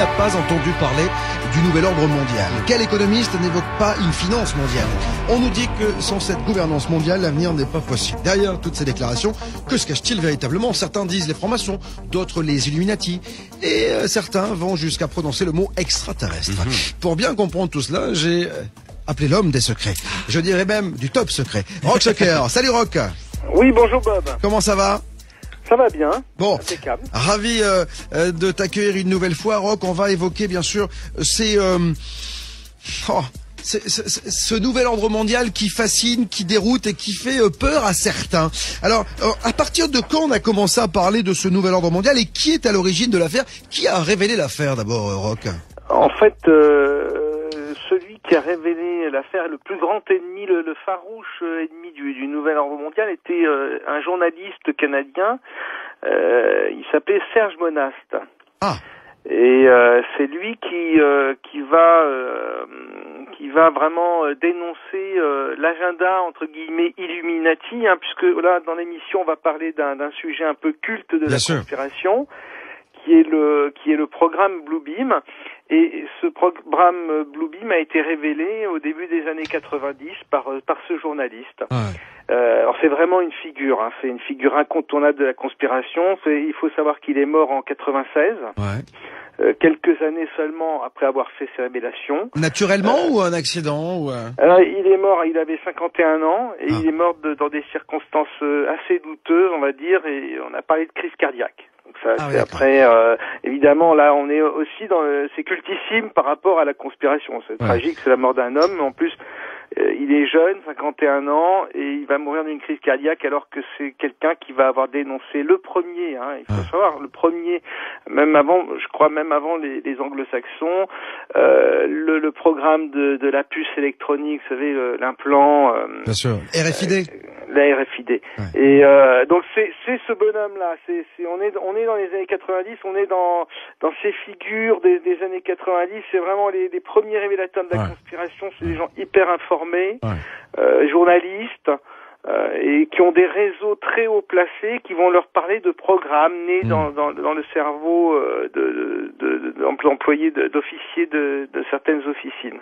n'a pas entendu parler du nouvel ordre mondial? Quel économiste n'évoque pas une finance mondiale? On nous dit que sans cette gouvernance mondiale, l'avenir n'est pas possible. Derrière toutes ces déclarations, que se cache-t-il véritablement? Certains disent les francs-maçons, d'autres les Illuminati, et certains vont jusqu'à prononcer le mot extraterrestre. Pour bien comprendre tout cela, j'ai appelé l'homme des secrets. Je dirais même du top secret. Rock Soccer. Salut Rock. Oui, bonjour Bob. Comment ça va? Ça va bien. Bon, impeccable. Ravi de t'accueillir une nouvelle fois, Rock. On va évoquer bien sûr ce nouvel ordre mondial qui fascine, qui déroute et qui fait peur à certains. Alors, à partir de quand on a commencé à parler de ce nouvel ordre mondial et qui est à l'origine de l'affaire? Qui a révélé l'affaire d'abord, Rock? En fait, celui qui a révélé l'affaire, le plus grand ennemi, le farouche ennemi du nouvel ordre mondial était un journaliste canadien. Il s'appelait Serge Monast. Ah. Et c'est lui qui va vraiment dénoncer l'agenda entre guillemets Illuminati, hein, puisque là dans l'émission on va parler d'un sujet un peu culte de la conspiration, qui est le programme Bluebeam. Et ce programme Bluebeam a été révélé au début des années 90 par ce journaliste. Alors c'est vraiment une figure, hein, c'est une figure incontournable de la conspiration. Il faut savoir qu'il est mort en 96. Quelques années seulement après avoir fait ses révélations. Naturellement ou un accident ou Alors, il est mort, il avait 51 ans et il est mort dans des circonstances assez douteuses, on va dire, et on a parlé de crise cardiaque. Donc ça, c'est après, évidemment, là, on est aussi c'est cultissime par rapport à la conspiration. C'est tragique, c'est la mort d'un homme, mais en plus, il est jeune, 51 ans, et il va mourir d'une crise cardiaque alors que c'est quelqu'un qui va avoir dénoncé le premier, hein, il faut savoir, le premier, même avant les anglo-saxons, le programme de la puce électronique, vous savez, l'implant. Bien sûr, RFID. La RFID. Et donc c'est ce bonhomme-là. On est dans les années 90. On est dans ces figures des années 90. C'est vraiment les premiers révélateurs de la conspiration. C'est des gens hyper informés, journalistes, et qui ont des réseaux très haut placés, qui vont leur parler de programmes nés dans le cerveau d'employés, d'officiers de certaines officines.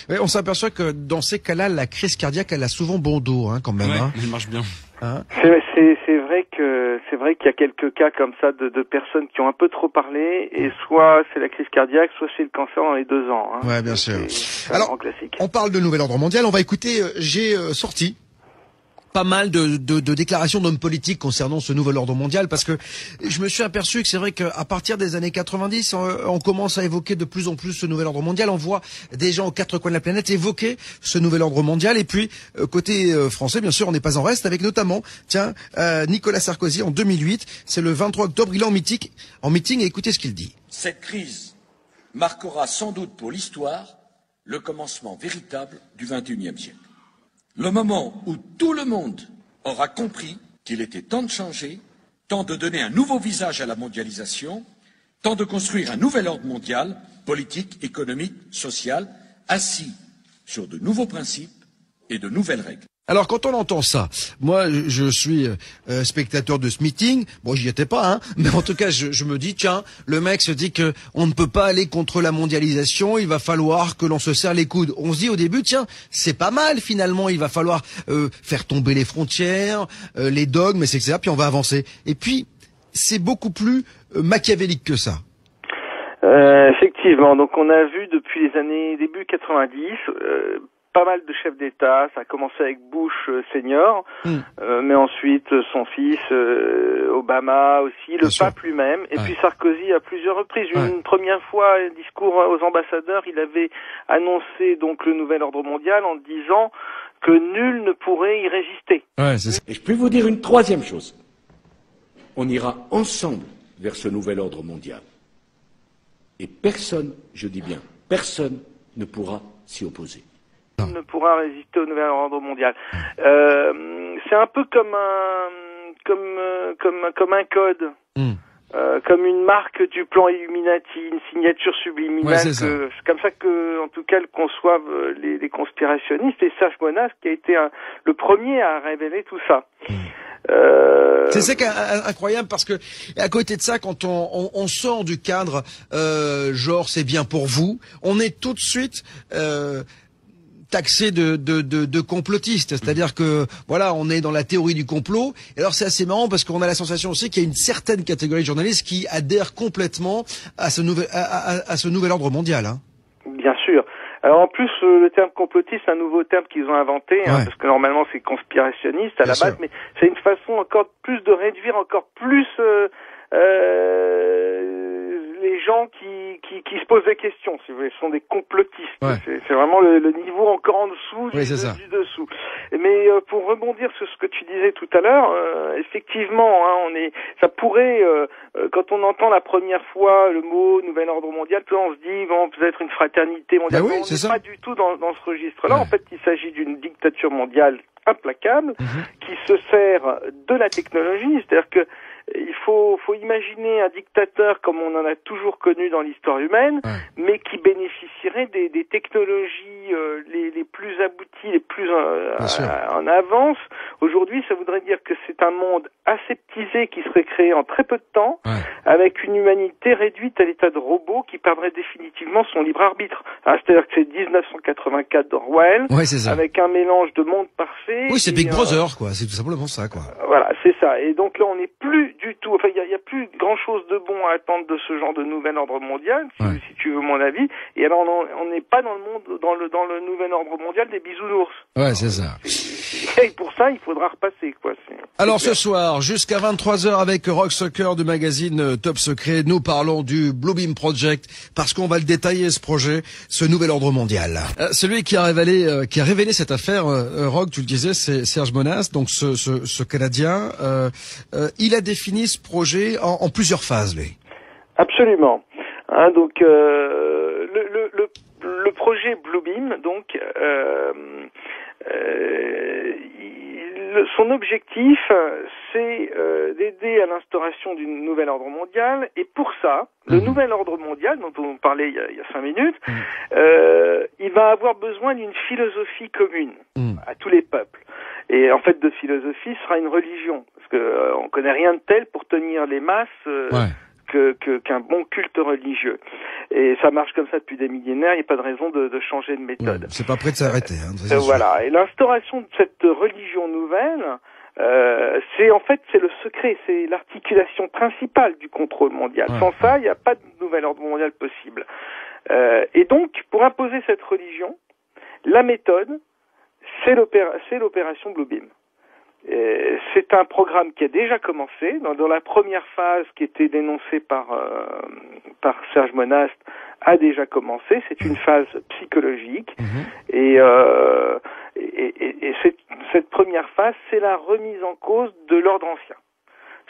Oui, on s'aperçoit que dans ces cas-là, la crise cardiaque, elle a souvent bon dos, hein, quand même. Ouais, hein. elle marche bien. Hein? C'est vrai qu'il y a quelques cas comme ça de personnes qui ont un peu trop parlé, et soit c'est la crise cardiaque, soit c'est le cancer dans les 2 ans. Hein. Ouais, bien sûr. C'est Alors, un classique. on parle de nouvel ordre mondial. On va écouter. J'ai sorti pas mal de déclarations d'hommes politiques concernant ce nouvel ordre mondial, parce que je me suis aperçu que c'est vrai qu'à partir des années 90, on commence à évoquer de plus en plus ce nouvel ordre mondial. On voit des gens aux 4 coins de la planète évoquer ce nouvel ordre mondial. Et puis, côté français, bien sûr, on n'est pas en reste, avec notamment, Nicolas Sarkozy en 2008. C'est le 23 octobre, il est en meeting, et écoutez ce qu'il dit. Cette crise marquera sans doute pour l'histoire le commencement véritable du XXIe siècle. Le moment où tout le monde aura compris qu'il était temps de changer, temps de donner un nouveau visage à la mondialisation, temps de construire un nouvel ordre mondial, politique, économique, social, assis sur de nouveaux principes et de nouvelles règles. Alors quand on entend ça, moi je suis spectateur de ce meeting, bon j'y étais pas, hein, mais en tout cas je me dis tiens, le mec se dit que on ne peut pas aller contre la mondialisation, il va falloir que l'on se serre les coudes. On se dit au début tiens, c'est pas mal finalement, il va falloir faire tomber les frontières, les dogmes, etc. Puis on va avancer. Et puis c'est beaucoup plus machiavélique que ça. Effectivement, donc on a vu depuis les années début 90 pas mal de chefs d'État. Ça a commencé avec Bush senior, mais ensuite son fils Obama aussi, le pape lui-même, et puis Sarkozy à plusieurs reprises. Une première fois, un discours aux ambassadeurs, il avait annoncé donc le nouvel ordre mondial en disant que nul ne pourrait y résister. Et je peux vous dire une troisième chose. On ira ensemble vers ce nouvel ordre mondial. Et personne, je dis bien, personne ne pourra s'y opposer. Ne pourra résister au nouvel ordre mondial. C'est un peu comme un code, comme une marque du plan Illuminati, une signature subliminale. C'est comme ça que, en tout cas, le conçoivent les conspirationnistes. Et Serge Monast qui a été le premier à révéler tout ça. C'est ça qui est incroyable parce que à côté de ça, quand on sort du cadre, genre c'est bien pour vous, on est tout de suite taxé de complotiste, c'est-à-dire que voilà, on est dans la théorie du complot. Et alors c'est assez marrant parce qu'on a la sensation aussi qu'il y a une certaine catégorie de journalistes qui adhèrent complètement à ce nouvel ordre mondial. Hein. Bien sûr. Alors en plus, le terme complotiste, c'est un nouveau terme qu'ils ont inventé, hein, parce que normalement c'est conspirationniste à la base, mais c'est une façon encore plus de réduire encore plus les gens qui se posent des questions, si vous voulez, ce sont des complotistes. Ouais. C'est vraiment le niveau encore en dessous du dessous. Mais pour rebondir sur ce que tu disais tout à l'heure, effectivement, hein, ça pourrait, quand on entend la première fois le mot nouvel ordre mondial, on se dit bon, peut-être une fraternité mondiale. Ben oui, on n'est pas du tout dans ce registre-là. Ouais. En fait, il s'agit d'une dictature mondiale implacable qui se sert de la technologie, c'est-à-dire que il faut imaginer un dictateur comme on en a toujours connu dans l'histoire humaine, mais qui bénéficierait des technologies les plus abouties, les plus en avance. Aujourd'hui, ça voudrait dire que c'est un monde aseptisé qui serait créé en très peu de temps, avec une humanité réduite à l'état de robot qui perdrait définitivement son libre arbitre. Hein, c'est-à-dire que c'est 1984 d'Orwell, avec un mélange de monde parfait. Oui, c'est Big Brother, quoi. C'est tout simplement ça, quoi. Voilà, c'est ça. Et donc là, on n'est plus du tout. Enfin, il y a plus grand-chose de bon à attendre de ce genre de nouvel ordre mondial, si tu veux mon avis. Et alors, on n'est pas dans le monde, dans le nouvel ordre mondial des bisounours. Ouais, c'est ça. Et pour ça, il faudra repasser, quoi. Alors ce soir, jusqu'à 23h avec Rock Soccer du magazine Top Secret, nous parlons du Bluebeam Project parce qu'on va le détailler, ce projet, ce nouvel ordre mondial. Celui qui a révélé cette affaire, Rock, tu le disais, c'est Serge Monast, donc ce Canadien. Il a défini ce projet en plusieurs phases, lui. Absolument. Hein, donc le projet Bluebeam, donc son objectif, c'est d'aider à l'instauration d'une nouvelle ordre mondial, et pour ça, le nouvel ordre mondial dont on parlait il y a 5 minutes, il va avoir besoin d'une philosophie commune à tous les peuples. Et en fait, de philosophie sera une religion, parce que on connaît rien de tel pour tenir les masses qu'un bon culte religieux. Et ça marche comme ça depuis des millénaires, il n'y a pas de raison de changer de méthode. Ouais, c'est pas prêt de s'arrêter. Hein, voilà. Et l'instauration de cette religion nouvelle, c'est le secret, c'est l'articulation principale du contrôle mondial. Sans ça, il n'y a pas de nouvel ordre mondial possible. Et donc, pour imposer cette religion, la méthode, c'est l'opération Bluebeam. C'est un programme qui a déjà commencé. Dans la première phase qui était dénoncée par Serge Monast a déjà commencé. C'est une phase psychologique. Et cette première phase, c'est la remise en cause de l'ordre ancien.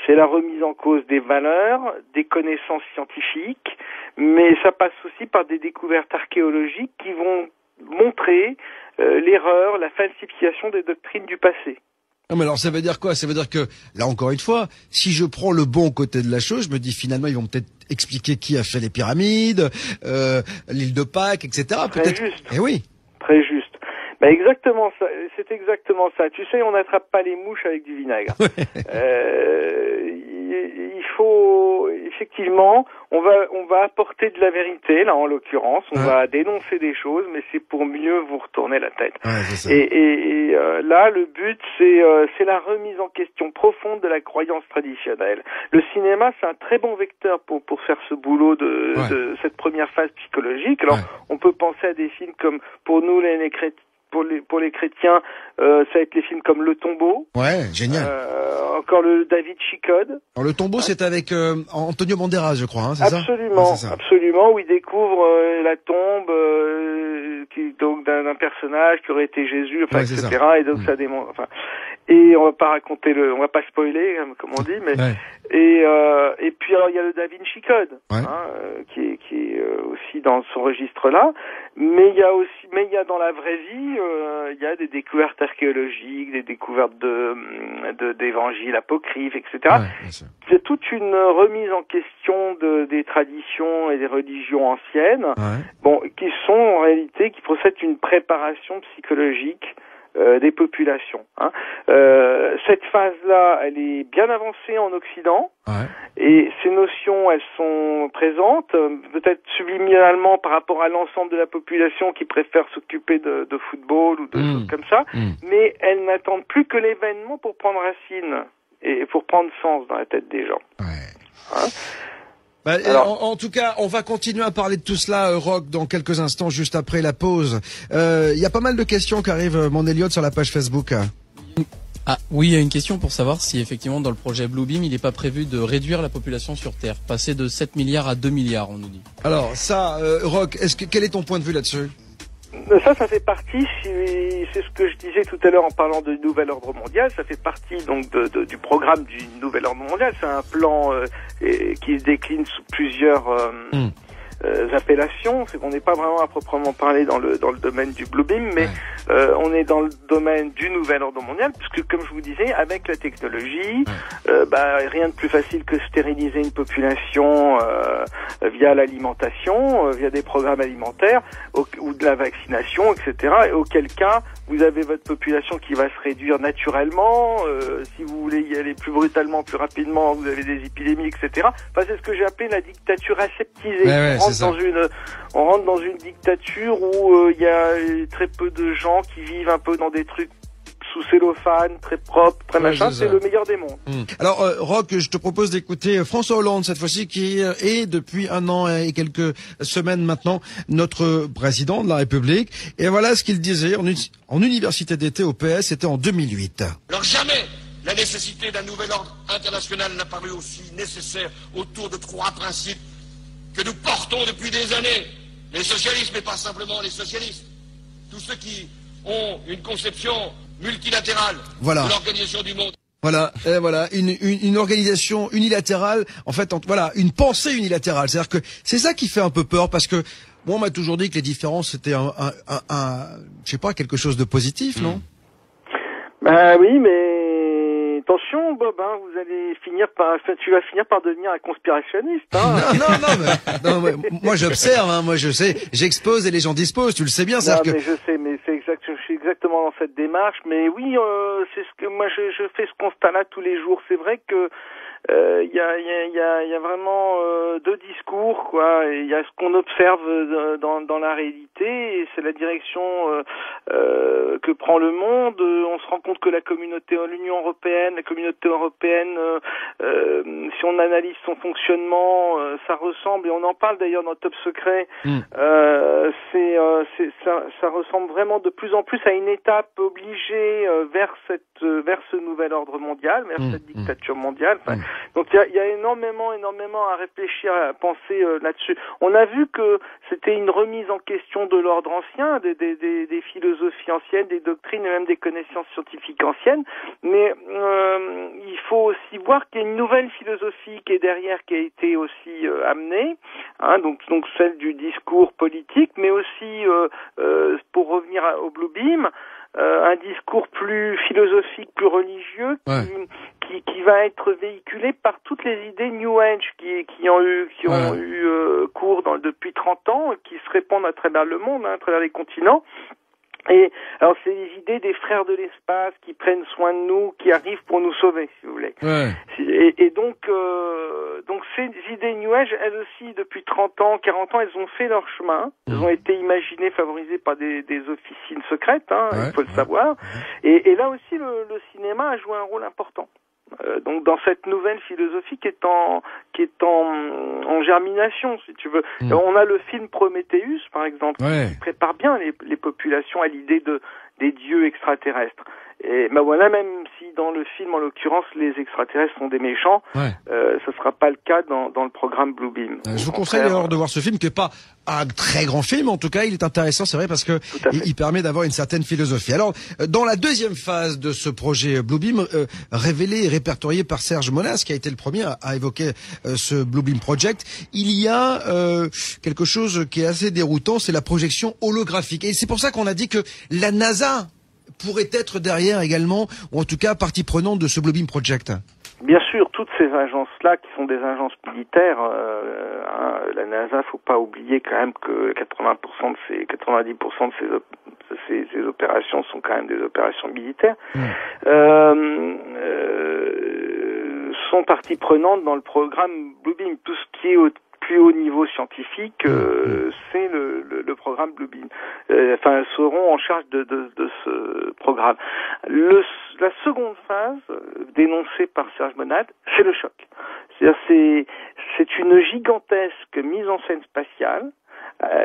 C'est la remise en cause des valeurs, des connaissances scientifiques, mais ça passe aussi par des découvertes archéologiques qui vont montrer l'erreur, la falsification des doctrines du passé. Non, mais alors ça veut dire quoi? Ça veut dire que, là encore une fois, si je prends le bon côté de la chose, je me dis finalement ils vont peut-être expliquer qui a fait les pyramides, l'île de Pâques, etc. Très juste. Eh oui. Très juste. Ben exactement ça, c'est exactement ça. Tu sais, on n'attrape pas les mouches avec du vinaigre. Il faut effectivement, on va apporter de la vérité là en l'occurrence, on va dénoncer des choses, mais c'est pour mieux vous retourner la tête. Et là, le but c'est la remise en question profonde de la croyance traditionnelle. Le cinéma, c'est un très bon vecteur pour faire ce boulot de cette première phase psychologique. Alors, on peut penser à des films comme pour nous les chrétiens. Pour les chrétiens, ça va être les films comme Le Tombeau. Ouais, génial. Encore le David Chicode. Alors, Le Tombeau, c'est avec Antonio Banderas, je crois, hein, c'est absolument, ça? C'est ça. Absolument, où il découvre la tombe donc d'un personnage qui aurait été Jésus, enfin, etc. Et donc ça démontre. Enfin, et on va pas spoiler, comme on dit, mais et puis alors il y a le Da Vinci Code, qui est aussi dans ce registre-là, mais il y a dans la vraie vie, il y a des découvertes archéologiques, des découvertes d'évangiles apocryphes, etc. C'est toute une remise en question des traditions et des religions anciennes, qui sont en réalité qui procèdent d'une préparation psychologique des populations. Hein. Cette phase-là, elle est bien avancée en Occident, et ces notions, elles sont présentes, peut-être subliminalement par rapport à l'ensemble de la population qui préfère s'occuper de football ou de choses comme ça, mais elles n'attendent plus que l'événement pour prendre racine et pour prendre sens dans la tête des gens. Hein. Alors, en tout cas, on va continuer à parler de tout cela, Roch, dans quelques instants, juste après la pause. Il y a pas mal de questions qui arrivent, mon Elliot, sur la page Facebook. Ah oui, il y a une question pour savoir si effectivement dans le projet Bluebeam, il n'est pas prévu de réduire la population sur Terre, passer de 7 milliards à 2 milliards, on nous dit. Alors ça, Roch, quel est ton point de vue là-dessus ? Ça fait partie, c'est ce que je disais tout à l'heure en parlant de nouvel ordre mondial, ça fait partie donc du programme du nouvel ordre mondial. C'est un plan qui se décline sous plusieurs appellations. C'est qu'on n'est pas vraiment à proprement parler dans le domaine du Bluebeam, mais on est dans le domaine du nouvel ordre mondial, puisque comme je vous disais, avec la technologie, rien de plus facile que stériliser une population via l'alimentation, via des programmes alimentaires ou de la vaccination, etc. Et auquel cas, vous avez votre population qui va se réduire naturellement. Si vous voulez y aller plus brutalement, plus rapidement, vous avez des épidémies, etc. Enfin, c'est ce que j'ai appelé la dictature aseptisée. On rentre dans une dictature où il y a très peu de gens qui vivent un peu dans des trucs sous cellophane, très propre, très machin. C'est le meilleur des mondes. Alors, Roch, je te propose d'écouter François Hollande cette fois-ci, qui est depuis 1 an et quelques semaines maintenant notre président de la République. Et voilà ce qu'il disait en université d'été au PS, c'était en 2008. Alors jamais la nécessité d'un nouvel ordre international n'a paru aussi nécessaire autour de 3 principes que nous portons depuis des années. Les socialistes, mais pas simplement les socialistes. Tous ceux qui ont une conception multilatérale de l'organisation du monde. Voilà, une organisation unilatérale, en fait, une pensée unilatérale. C'est-à-dire que c'est ça qui fait un peu peur, parce que moi, on m'a toujours dit que les différences c'était je sais pas, quelque chose de positif, non? Oui, mais attention, Bob, hein, tu vas finir par devenir un conspirationniste. Hein. Non, mais moi j'observe, hein, moi je sais, j'expose et les gens disposent, tu le sais bien. Mais je sais, mais je suis exactement dans cette démarche. Mais oui, c'est ce que moi je fais ce constat-là tous les jours. C'est vrai que il y a vraiment deux discours, quoi. Il y a ce qu'on observe dans la réalité, et c'est la direction que prend le monde. On se rend compte que l'Union européenne, si on analyse son fonctionnement, ça ressemble, et on en parle d'ailleurs dans Top Secret, ça ressemble vraiment de plus en plus à une étape obligée vers ce nouvel ordre mondial, vers cette dictature mondiale. Enfin, donc il y a énormément à réfléchir, à penser là-dessus. On a vu que c'était une remise en question de l'ordre ancien, des philosophies anciennes, des doctrines et même des connaissances scientifiques anciennes, mais il faut aussi voir qu'il y a une nouvelle philosophie qui est derrière, qui a été aussi amenée, hein, donc celle du discours politique, mais aussi pour revenir au Bluebeam, un discours plus philosophique, plus religieux, qui va être véhiculé par toutes les idées New Age qui ont eu cours depuis 30 ans, qui se répandent à travers le monde, hein, à travers les continents. Et alors c'est les idées des frères de l'espace qui prennent soin de nous, qui arrivent pour nous sauver, si vous voulez. Et donc ces idées New Age, elles aussi, depuis 30 ans, 40 ans, elles ont fait leur chemin. Elles ont été imaginées, favorisées par des officines secrètes, hein, il faut le savoir. Et là aussi, le cinéma a joué un rôle important. Donc dans cette nouvelle philosophie qui est en germination, si tu veux. On a le film Prometheus, par exemple, qui prépare bien les populations à l'idée des dieux extraterrestres. Et voilà, même si dans le film, en l'occurrence, les extraterrestres sont des méchants, ce sera pas le cas dans le programme Bluebeam. Je vous conseille alors de voir ce film, qui est pas un très grand film, en tout cas il est intéressant, c'est vrai, parce que il permet d'avoir une certaine philosophie. Alors, dans la deuxième phase de ce projet Bluebeam, révélé et répertorié par Serge Monas, qui a été le premier à évoquer ce Bluebeam Project, il y a quelque chose qui est assez déroutant, c'est la projection holographique. Et c'est pour ça qu'on a dit que la NASA pourrait être derrière également, ou en tout cas partie prenante de ce Bluebeam Project. Bien sûr, toutes ces agences-là qui sont des agences militaires, la NASA, faut pas oublier quand même que 90% de ces opérations sont quand même des opérations militaires, sont partie prenante dans le programme Bluebeam. Tout ce qui est au plus haut niveau scientifique, c'est le programme Bluebeam. Seront en charge de ce programme. La seconde phase, dénoncée par Serge Monad, c'est le choc. C'est une gigantesque mise en scène spatiale,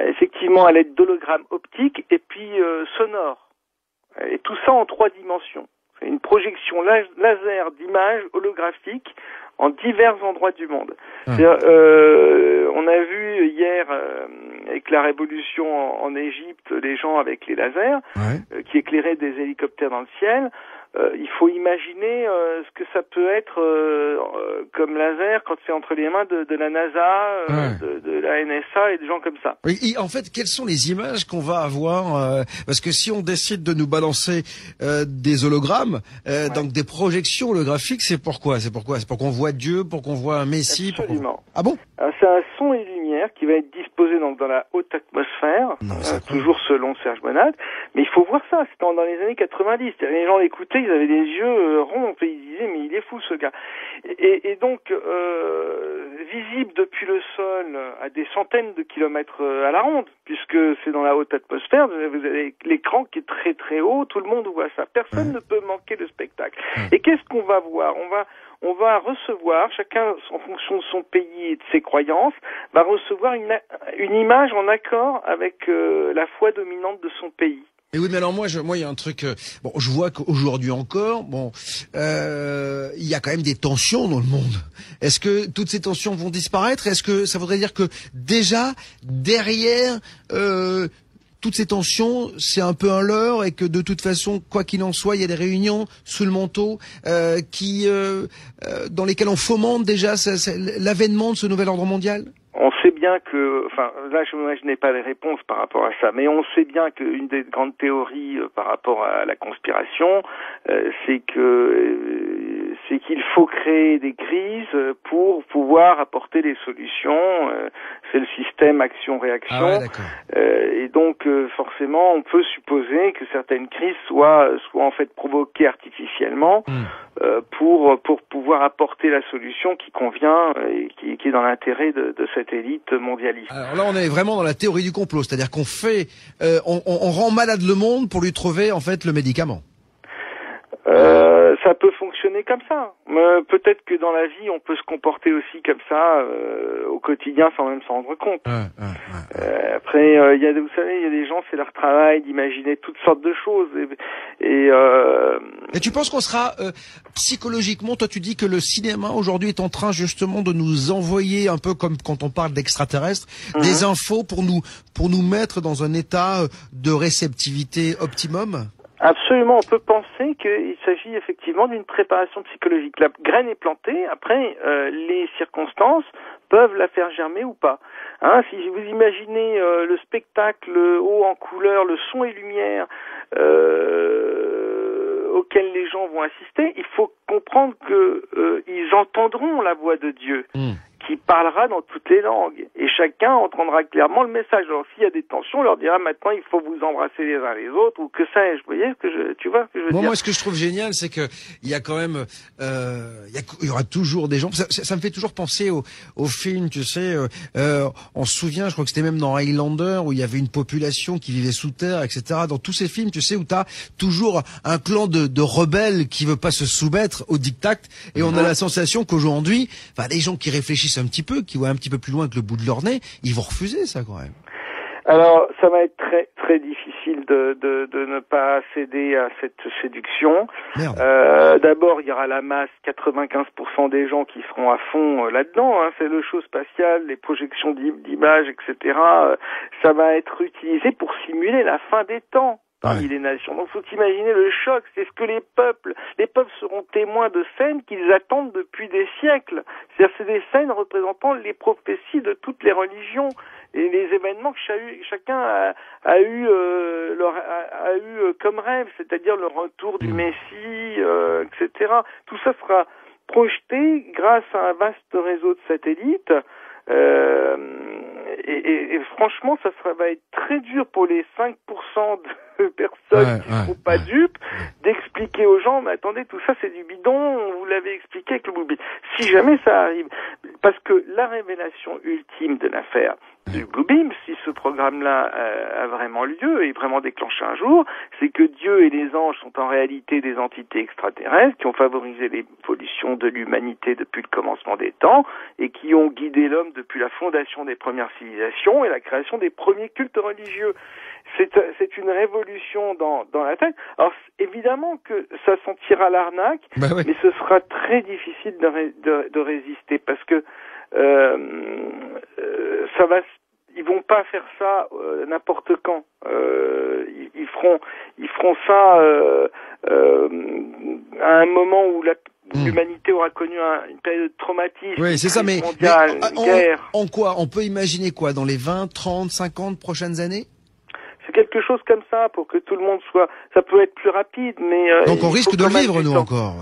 effectivement à l'aide d'hologrammes optiques et puis sonores. Et tout ça en 3 dimensions. C'est une projection laser d'images holographiques en divers endroits du monde. On a vu hier avec la révolution en Égypte, les gens avec les lasers qui éclairaient des hélicoptères dans le ciel. Il faut imaginer ce que ça peut être comme laser quand c'est entre les mains de la NASA, de la NSA et des gens comme ça. Et en fait, quelles sont les images qu'on va avoir parce que si on décide de nous balancer des hologrammes, donc des projections holographiques, c'est pourquoi? C'est pour qu'on voit Dieu, pour qu'on voit un Messie? Absolument. Ah bon? C'est un son et lumière qui va être disposé donc dans la haute atmosphère, toujours selon Serge Monad. Mais il faut voir ça, c'était dans les années 90. Les gens l'écoutaient, ils avaient les yeux ronds, et ils disaient mais il est fou ce gars. Et donc visible depuis le sol à des centaines de kilomètres à la ronde, puisque c'est dans la haute atmosphère, vous avez l'écran qui est très très haut, tout le monde voit ça. Personne ne peut manquer le spectacle. Et qu'est-ce qu'on va voir? On va recevoir, chacun en fonction de son pays et de ses croyances, va recevoir une image en accord avec la foi dominante de son pays. Et oui, mais alors moi, il y a un truc. Je vois qu'aujourd'hui encore, il y a quand même des tensions dans le monde. Est-ce que toutes ces tensions vont disparaître? Est-ce que ça voudrait dire que déjà derrière toutes ces tensions, c'est un peu un leurre et que de toute façon, quoi qu'il en soit, il y a des réunions sous le manteau dans lesquelles on fomente déjà l'avènement de ce nouvel ordre mondial? On sait bien que, là je n'ai pas les réponses par rapport à ça, mais on sait bien qu'une des grandes théories par rapport à la conspiration, c'est qu'il faut créer des crises pour pouvoir apporter des solutions. C'est le système action-réaction. Et donc forcément, on peut supposer que certaines crises soient en fait provoquées artificiellement pour pouvoir apporter la solution qui convient et qui est dans l'intérêt de cette élite mondialiste. Alors là, on est vraiment dans la théorie du complot, c'est-à-dire qu'on fait, on rend malade le monde pour lui trouver en fait le médicament. Ça peut fonctionner comme ça. Peut-être que dans la vie, on peut se comporter aussi comme ça au quotidien sans même s'en rendre compte. Après, vous savez, il y a des gens, c'est leur travail d'imaginer toutes sortes de choses. Et tu penses qu'on sera psychologiquement, toi tu dis que le cinéma aujourd'hui est en train justement de nous envoyer un peu comme quand on parle d'extraterrestres, des infos pour nous mettre dans un état de réceptivité optimum? Absolument, on peut penser qu'il s'agit effectivement d'une préparation psychologique. La graine est plantée, après les circonstances peuvent la faire germer ou pas. Si vous imaginez le spectacle haut en couleur, le son et lumière auquel les gens vont assister, il faut comprendre que ils entendront la voix de Dieu. Qui parlera dans toutes les langues. Et chacun entendra clairement le message. Alors, s'il y a des tensions, on leur dira maintenant, il faut vous embrasser les uns les autres, ou que sais-je. Vous voyez tu vois ce que je veux dire? Moi, ce que je trouve génial, c'est que il y a quand même, il y aura toujours des gens. Ça me fait toujours penser au film, tu sais, on se souvient, je crois que c'était même dans Highlander, où il y avait une population qui vivait sous terre, etc. Dans tous ces films, tu sais, où t'as toujours un clan de rebelles qui veut pas se soumettre au diktat, et on a la sensation qu'aujourd'hui, les gens qui réfléchissent un petit peu, qui voient un petit peu plus loin que le bout de leur nez, ils vont refuser ça quand même. Alors, ça va être très très difficile de ne pas céder à cette séduction. D'abord, il y aura la masse, 95% des gens qui seront à fond là-dedans. C'est le show spatial, les projections d'images, etc. Ça va être utilisé pour simuler la fin des temps parmi les nations. Donc, faut imaginer le choc. C'est ce que les peuples seront témoins de scènes qu'ils attendent depuis des siècles. C'est-à-dire, c'est des scènes représentant les prophéties de toutes les religions et les événements que chacun a eu comme rêve, c'est-à-dire le retour du Messie, etc. Tout ça sera projetés grâce à un vaste réseau de satellites. Et franchement, va être très dur pour les 5% de personnes qui ne sont pas dupes d'expliquer aux gens, mais attendez, tout ça c'est du bidon, vous l'avez expliqué avec le Bluebeam. Si jamais ça arrive, parce que la révélation ultime de l'affaire du Bluebeam, si ce programme-là a vraiment lieu et vraiment déclenché un jour, c'est que Dieu et les anges sont en réalité des entités extraterrestres qui ont favorisé l'évolution de l'humanité depuis le commencement des temps et qui ont guidé l'homme depuis la fondation des premières civilisations et la création des premiers cultes religieux. C'est une révolution dans la tête. Alors évidemment que ça sentira l'arnaque, mais ce sera très difficile de résister parce que ils vont pas faire ça n'importe quand. Ils feront ça à un moment où l'humanité aura connu une période de traumatisme. Oui, c'est ça, mais guerre. En quoi on peut imaginer quoi dans les 20, 30, 50 prochaines années? C'est quelque chose comme ça pour que tout le monde soit. Ça peut être plus rapide, mais donc on risque de le vivre nous encore.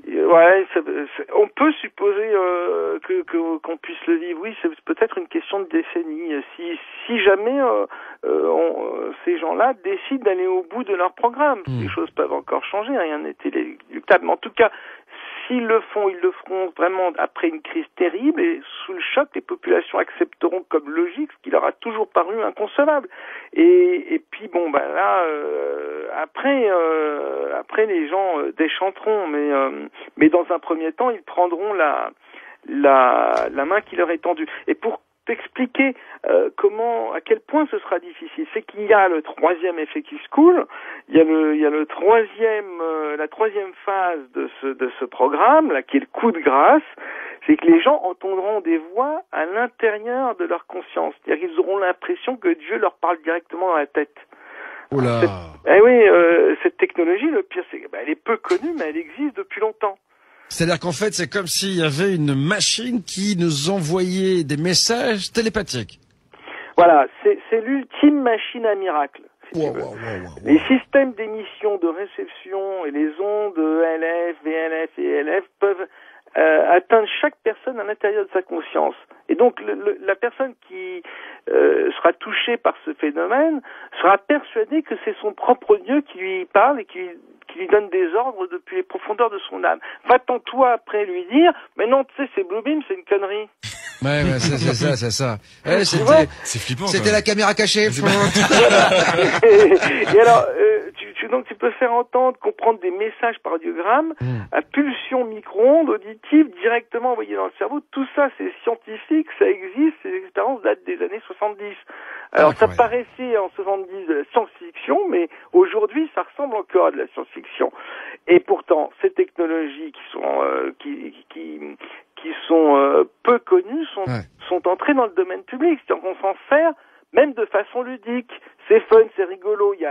Ouais, on peut supposer qu'on puisse le vivre. Oui, c'est peut-être une question de décennie. Si jamais ces gens-là décident d'aller au bout de leur programme, les choses peuvent encore changer. Rien n'est inéluctable. Mais en tout cas, s'ils le font, ils le feront vraiment après une crise terrible et sous le choc, les populations accepteront comme logique ce qui leur a toujours paru inconcevable. Et puis bon, ben là, après les gens déchanteront, mais dans un premier temps, ils prendront la main qui leur est tendue. Et pour t'expliquer à quel point ce sera difficile, c'est qu'il y a le troisième effet qui se coule, il y a la troisième phase de ce programme là, qui est le coup de grâce, c'est que les gens entendront des voix à l'intérieur de leur conscience, c'est-à-dire qu'ils auront l'impression que Dieu leur parle directement dans la tête. Oula. Cette technologie, le pire, c'est qu'elle est peu connue, mais elle existe depuis longtemps. C'est-à-dire qu'en fait, c'est comme s'il y avait une machine qui nous envoyait des messages télépathiques. Voilà, c'est l'ultime machine à miracle. Si tu veux. Les systèmes d'émission, de réception et les ondes ELF, VLF et ELF peuvent atteindre chaque personne à l'intérieur de sa conscience. Et donc la personne qui sera touchée par ce phénomène sera persuadée que c'est son propre Dieu qui lui parle et qui lui donne des ordres depuis les profondeurs de son âme. Va-t'en toi après lui dire, mais non, tu sais, c'est Bluebeam, c'est une connerie. Ouais, c'est ça. C'est flippant. C'était la caméra cachée. Et alors, donc tu peux faire entendre, comprendre des messages par audiogramme à pulsion micro-ondes auditives directement envoyées dans le cerveau. Tout ça, c'est scientifique, ça existe, ces expériences datent des années 70. Alors ça paraissait en 70 de la science-fiction, mais aujourd'hui ça ressemble encore à de la science-fiction. Et pourtant, ces technologies qui sont peu connues sont entrées dans le domaine public. C'est-à-dire qu'on s'en sert même de façon ludique. C'est fun, c'est rigolo. Il y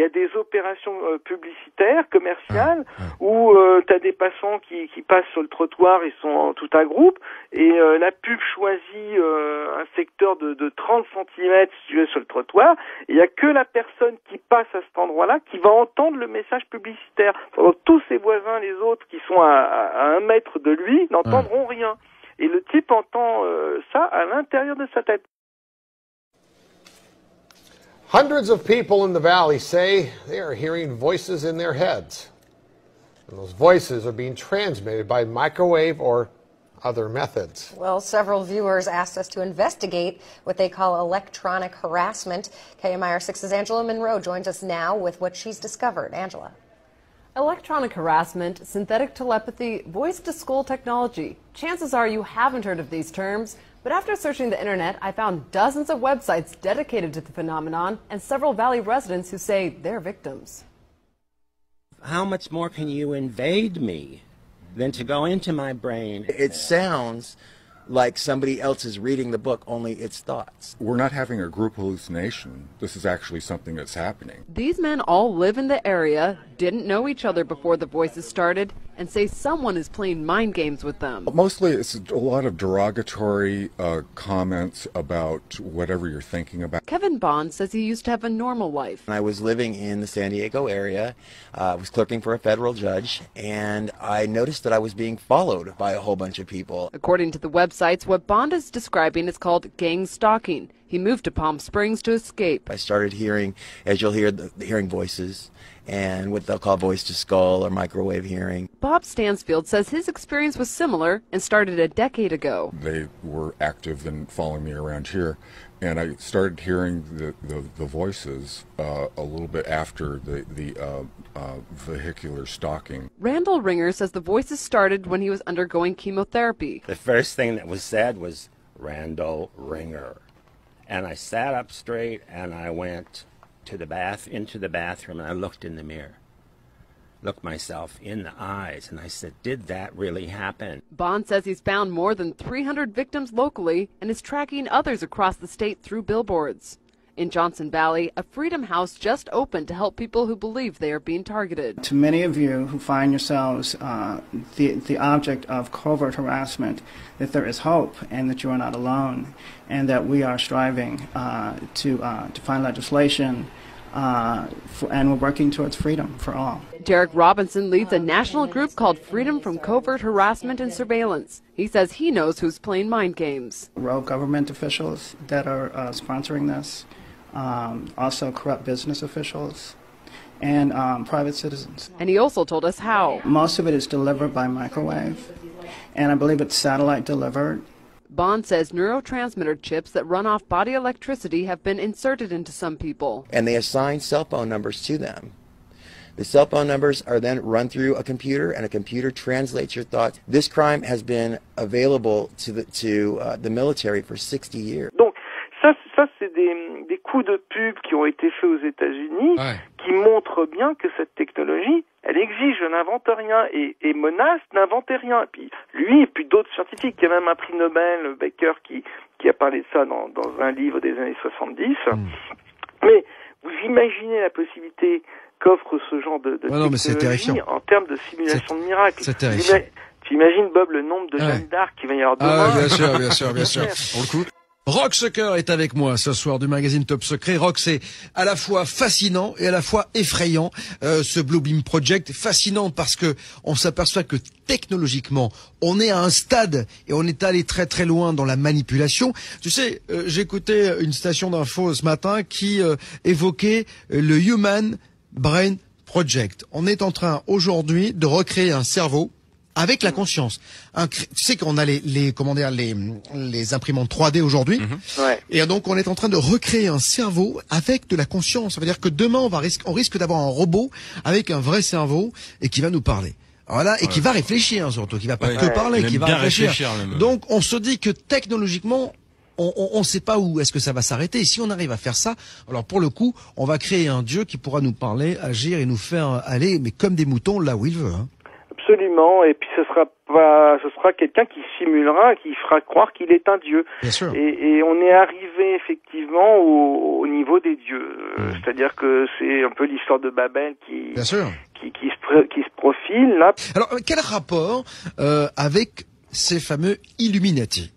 a des opérations publicitaires, commerciales, où tu as des passants qui passent sur le trottoir, ils sont tout un groupe, et la pub choisit un secteur de 30 cm si tu veux, sur le trottoir, et il n'y a que la personne qui passe à cet endroit-là qui va entendre le message publicitaire. Pendant que tous ses voisins, les autres, qui sont à 1 mètre de lui, n'entendront rien. Et le type entend ça à l'intérieur de sa tête. Hundreds of people in the valley say they are hearing voices in their heads. And those voices are being transmitted by microwave or other methods. Well, several viewers asked us to investigate what they call electronic harassment. KMIR 6's Angela Monroe joins us now with what she's discovered. Angela. Electronic harassment, synthetic telepathy, voice-to-skull technology. Chances are you haven't heard of these terms. But after searching the internet, I found dozens of websites dedicated to the phenomenon and several Valley residents who say they're victims. How much more can you invade me than to go into my brain? It sounds like somebody else is reading the book, only it's thoughts. We're not having a group hallucination. This is actually something that's happening. These men all live in the area, didn't know each other before the voices started, and say someone is playing mind games with them. Mostly it's a lot of derogatory comments about whatever you're thinking about. Kevin Bond says he used to have a normal life. I was living in the San Diego area, was clerking for a federal judge, and I noticed that I was being followed by a whole bunch of people. According to the websites, what Bond is describing is called gang stalking. He moved to Palm Springs to escape. I started hearing, as you'll hear, hearing voices and what they'll call voice-to-skull or microwave hearing. Bob Stansfield says his experience was similar and started a decade ago. They were active in following me around here, and I started hearing the voices a little bit after the vehicular stalking. Randall Ringer says the voices started when he was undergoing chemotherapy. The first thing that was said was, "Randall Ringer." And I sat up straight and I went to into the bathroom, and I looked in the mirror, looked myself in the eyes, and I said, did that really happen? Bond says he's found more than 300 victims locally and is tracking others across the state through billboards. In Johnson Valley, a Freedom House just opened to help people who believe they are being targeted. To many of you who find yourselves the object of covert harassment, that there is hope and that you are not alone, and that we are striving to find legislation and we're working towards freedom for all. Derek Robinson leads a national group called Freedom from Covert Harassment and Surveillance. He says he knows who's playing mind games. Rogue government officials that are sponsoring this, also corrupt business officials, and private citizens. And he also told us how. Most of it is delivered by microwave, and I believe it's satellite delivered. Bond says neurotransmitter chips that run off body electricity have been inserted into some people. And they assign cell phone numbers to them. The cell phone numbers are then run through a computer, and a computer translates your thoughts. This crime has been available to the military for 60 years. Donc, ça c'est des coups de pub qui ont été faits aux États-Unis, qui montrent bien que cette technologie, elle exige, je n'invente rien, et Menace n'inventait rien. Et puis lui et puis d'autres scientifiques, il y a même un prix Nobel, Baker, qui a parlé de ça dans un livre des années 70. Mais vous imaginez la possibilité qu'offre ce genre de technologie en termes de simulation de miracles. C'est terrifiant. Tu imagines, Bob, le nombre de Jeanne d'Arc qu'il va y avoir demain? Bien sûr. Pour le coup. Rock Sucker est avec moi ce soir du magazine Top Secret. Rock, c'est à la fois fascinant et à la fois effrayant, ce Bluebeam Project. Fascinant parce que on s'aperçoit que technologiquement, on est à un stade et on est allé très très loin dans la manipulation. Tu sais, j'écoutais une station d'info ce matin qui évoquait le Human Brain Project. On est en train aujourd'hui de recréer un cerveau avec la conscience. Tu sais qu'on a les imprimantes 3D aujourd'hui. Ouais. Et donc, on est en train de recréer un cerveau avec de la conscience. Ça veut dire que demain, on risque d'avoir un robot avec un vrai cerveau et qui va nous parler. Voilà. Et qui va réfléchir, surtout. Qui va pas que parler, qui va réfléchir. Donc, on se dit que technologiquement, on sait pas où est-ce que ça va s'arrêter. Et si on arrive à faire ça, alors pour le coup, on va créer un dieu qui pourra nous parler, agir et nous faire aller, mais comme des moutons, là où il veut, hein. Absolument, et puis ce sera quelqu'un qui simulera, qui fera croire qu'il est un dieu. Bien sûr. Et on est arrivé effectivement au niveau des dieux. C'est-à-dire que c'est un peu l'histoire de Babel qui se profile là. Alors quel rapport avec ces fameux Illuminati?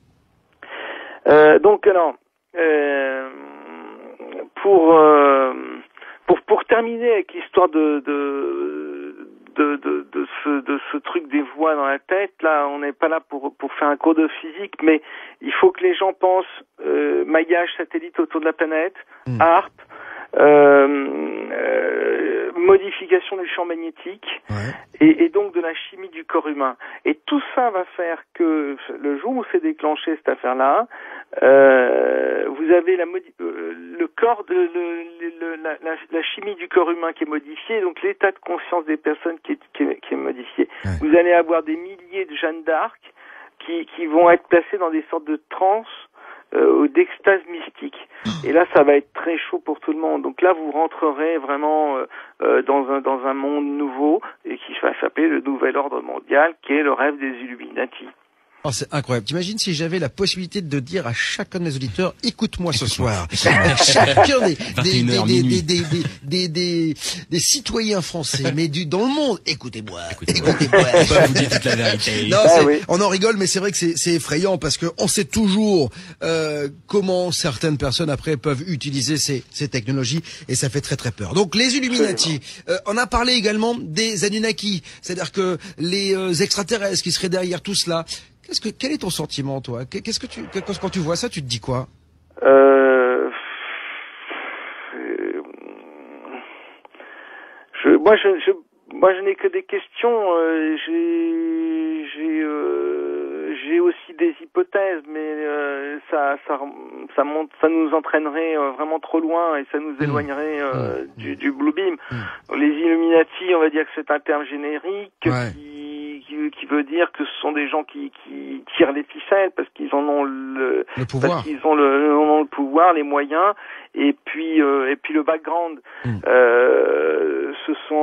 Pour terminer avec l'histoire de ce truc des voix dans la tête, là, on n'est pas là pour faire un cours de physique, mais il faut que les gens pensent maillage satellite autour de la planète, HAARP, modification du champ magnétique, et donc de la chimie du corps humain. Et tout ça va faire que le jour où s'est déclenché cette affaire-là, vous avez le corps la chimie du corps humain qui est modifiée, donc l'état de conscience des personnes qui est modifié. Vous allez avoir des milliers de Jeanne d'Arc qui vont être placées dans des sortes de transes ou d'extase mystique. Et là, ça va être très chaud pour tout le monde. Donc là, vous rentrerez vraiment dans un monde nouveau et qui va s'appeler le nouvel ordre mondial, qui est le rêve des Illuminati. Oh, c'est incroyable. T'imagines si j'avais la possibilité de dire à chacun de mes auditeurs, écoute-moi ce soir. Chacun des citoyens français, mais dans le monde, écoutez-moi. Vous dites toute la vérité. Non, on en rigole, mais c'est vrai que c'est effrayant parce que on sait toujours comment certaines personnes après peuvent utiliser ces technologies et ça fait très très peur. Donc les Illuminati, on a parlé également des Anunnaki, c'est-à-dire que les extraterrestres qui seraient derrière tout cela. Quel est ton sentiment, toi? Quand tu vois ça, tu te dis quoi? Moi, je n'ai que des questions. J'ai aussi des hypothèses, mais ça nous entraînerait vraiment trop loin et ça nous éloignerait du Blue Beam. Les Illuminati, on va dire que c'est un terme générique qui veut dire que ce sont des gens qui tirent les ficelles parce qu'ils en ont le pouvoir, parce qu'ils ont le pouvoir, les moyens, et puis le background.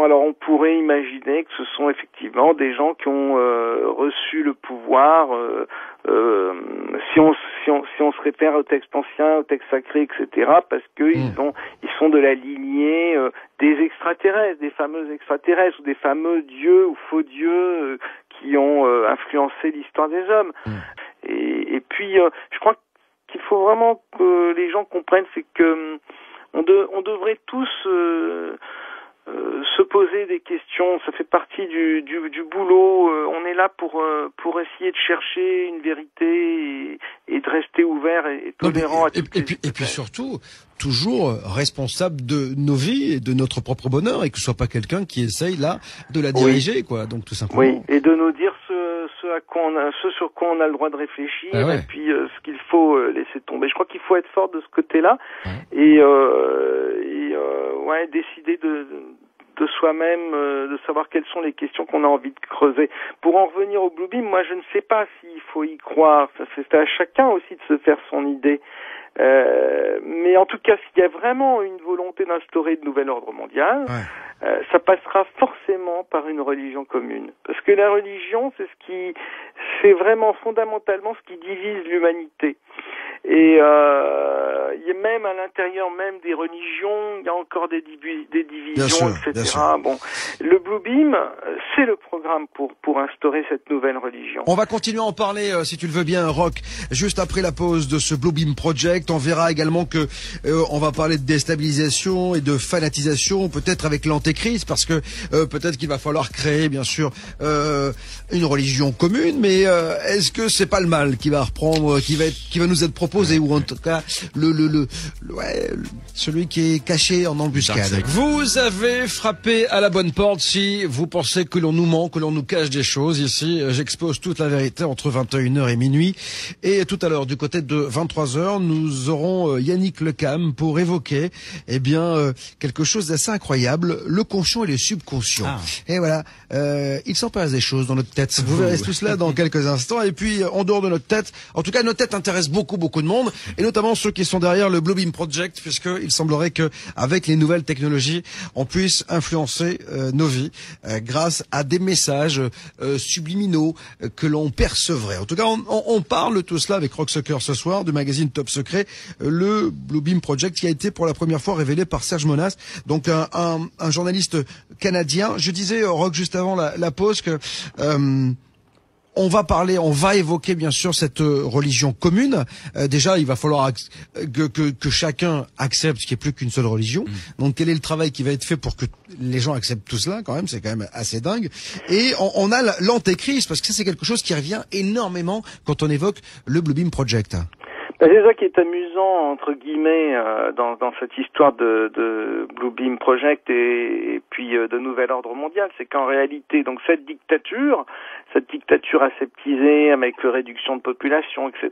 Alors on pourrait imaginer que ce sont effectivement des gens qui ont reçu le pouvoir. Si on se réfère au texte ancien, au texte sacré, etc., parce que ils sont de la lignée des extraterrestres, des fameux extraterrestres ou des fameux dieux ou faux dieux qui ont influencé l'histoire des hommes. Et puis je crois qu'il faut vraiment que les gens comprennent, c'est que on devrait tous se poser des questions. Ça fait partie du boulot. On est là pour essayer de chercher une vérité et de rester ouvert et tolérant à toutes les... Et puis surtout, toujours responsable de nos vies et de notre propre bonheur, et que ce soit pas quelqu'un qui essaye là de la diriger, quoi. Donc tout simplement. Oui, et de nous dire ce sur quoi on a le droit de réfléchir, et puis ce qu'il faut laisser tomber. Je crois qu'il faut être fort de ce côté-là, et décider de soi-même, de savoir quelles sont les questions qu'on a envie de creuser. Pour en revenir au Blue Beam, moi je ne sais pas s'il faut y croire. C'est à chacun aussi de se faire son idée. Mais en tout cas, s'il y a vraiment une volonté d'instaurer de nouvel ordre mondial, ça passera forcément par une religion commune. Parce que la religion, c'est vraiment fondamentalement ce qui divise l'humanité. Et il y a même à l'intérieur même des religions, il y a encore des divisions, etc. Bon, le Blue Beam, c'est le programme pour instaurer cette nouvelle religion. On va continuer à en parler, si tu le veux bien, Roch, juste après la pause de ce Blue Beam Project. On verra également que on va parler de déstabilisation et de fanatisation, peut-être avec l'antéchrist, parce que peut-être qu'il va falloir créer, bien sûr, une religion commune. Mais est-ce que c'est pas le mal qui va reprendre, qui va nous être proposé, ou en tout cas celui qui est caché en embuscade? Vous avez frappé à la bonne porte si vous pensez que l'on nous ment, que l'on nous cache des choses. Ici, j'expose toute la vérité entre 21h et minuit. Et tout à l'heure, du côté de 23h, nous aurons Yannick Lecam pour évoquer quelque chose d'assez incroyable, le conscient et le subconscient. Et voilà, il s'en passe des choses dans notre tête. Vous verrez tout cela dans quelques instants. Et puis, en dehors de notre tête, en tout cas, notre tête intéresse beaucoup de monde, et notamment ceux qui sont derrière le Blue Beam Project, puisqu'il semblerait que avec les nouvelles technologies, on puisse influencer nos vies grâce à des messages subliminaux que l'on percevrait. En tout cas, on parle de tout cela avec Roch Sucker ce soir du magazine Top Secret, le Blue Beam Project, qui a été pour la première fois révélé par Serge Monas, donc un journaliste canadien. Je disais, Roch, juste avant la pause, que on va évoquer bien sûr cette religion commune. Déjà, il va falloir que chacun accepte qu'il n'y ait plus qu'une seule religion. Donc, quel est le travail qui va être fait pour que les gens acceptent tout cela, quand même? C'est quand même assez dingue. Et on a l'antéchrist, parce que ça, c'est quelque chose qui revient énormément quand on évoque le Blue Beam Project. C'est ça qui est amusant, entre guillemets, dans cette histoire de Blue Beam Project et puis de nouvel ordre mondial, c'est qu'en réalité, donc cette dictature aseptisée avec réduction de population, etc.,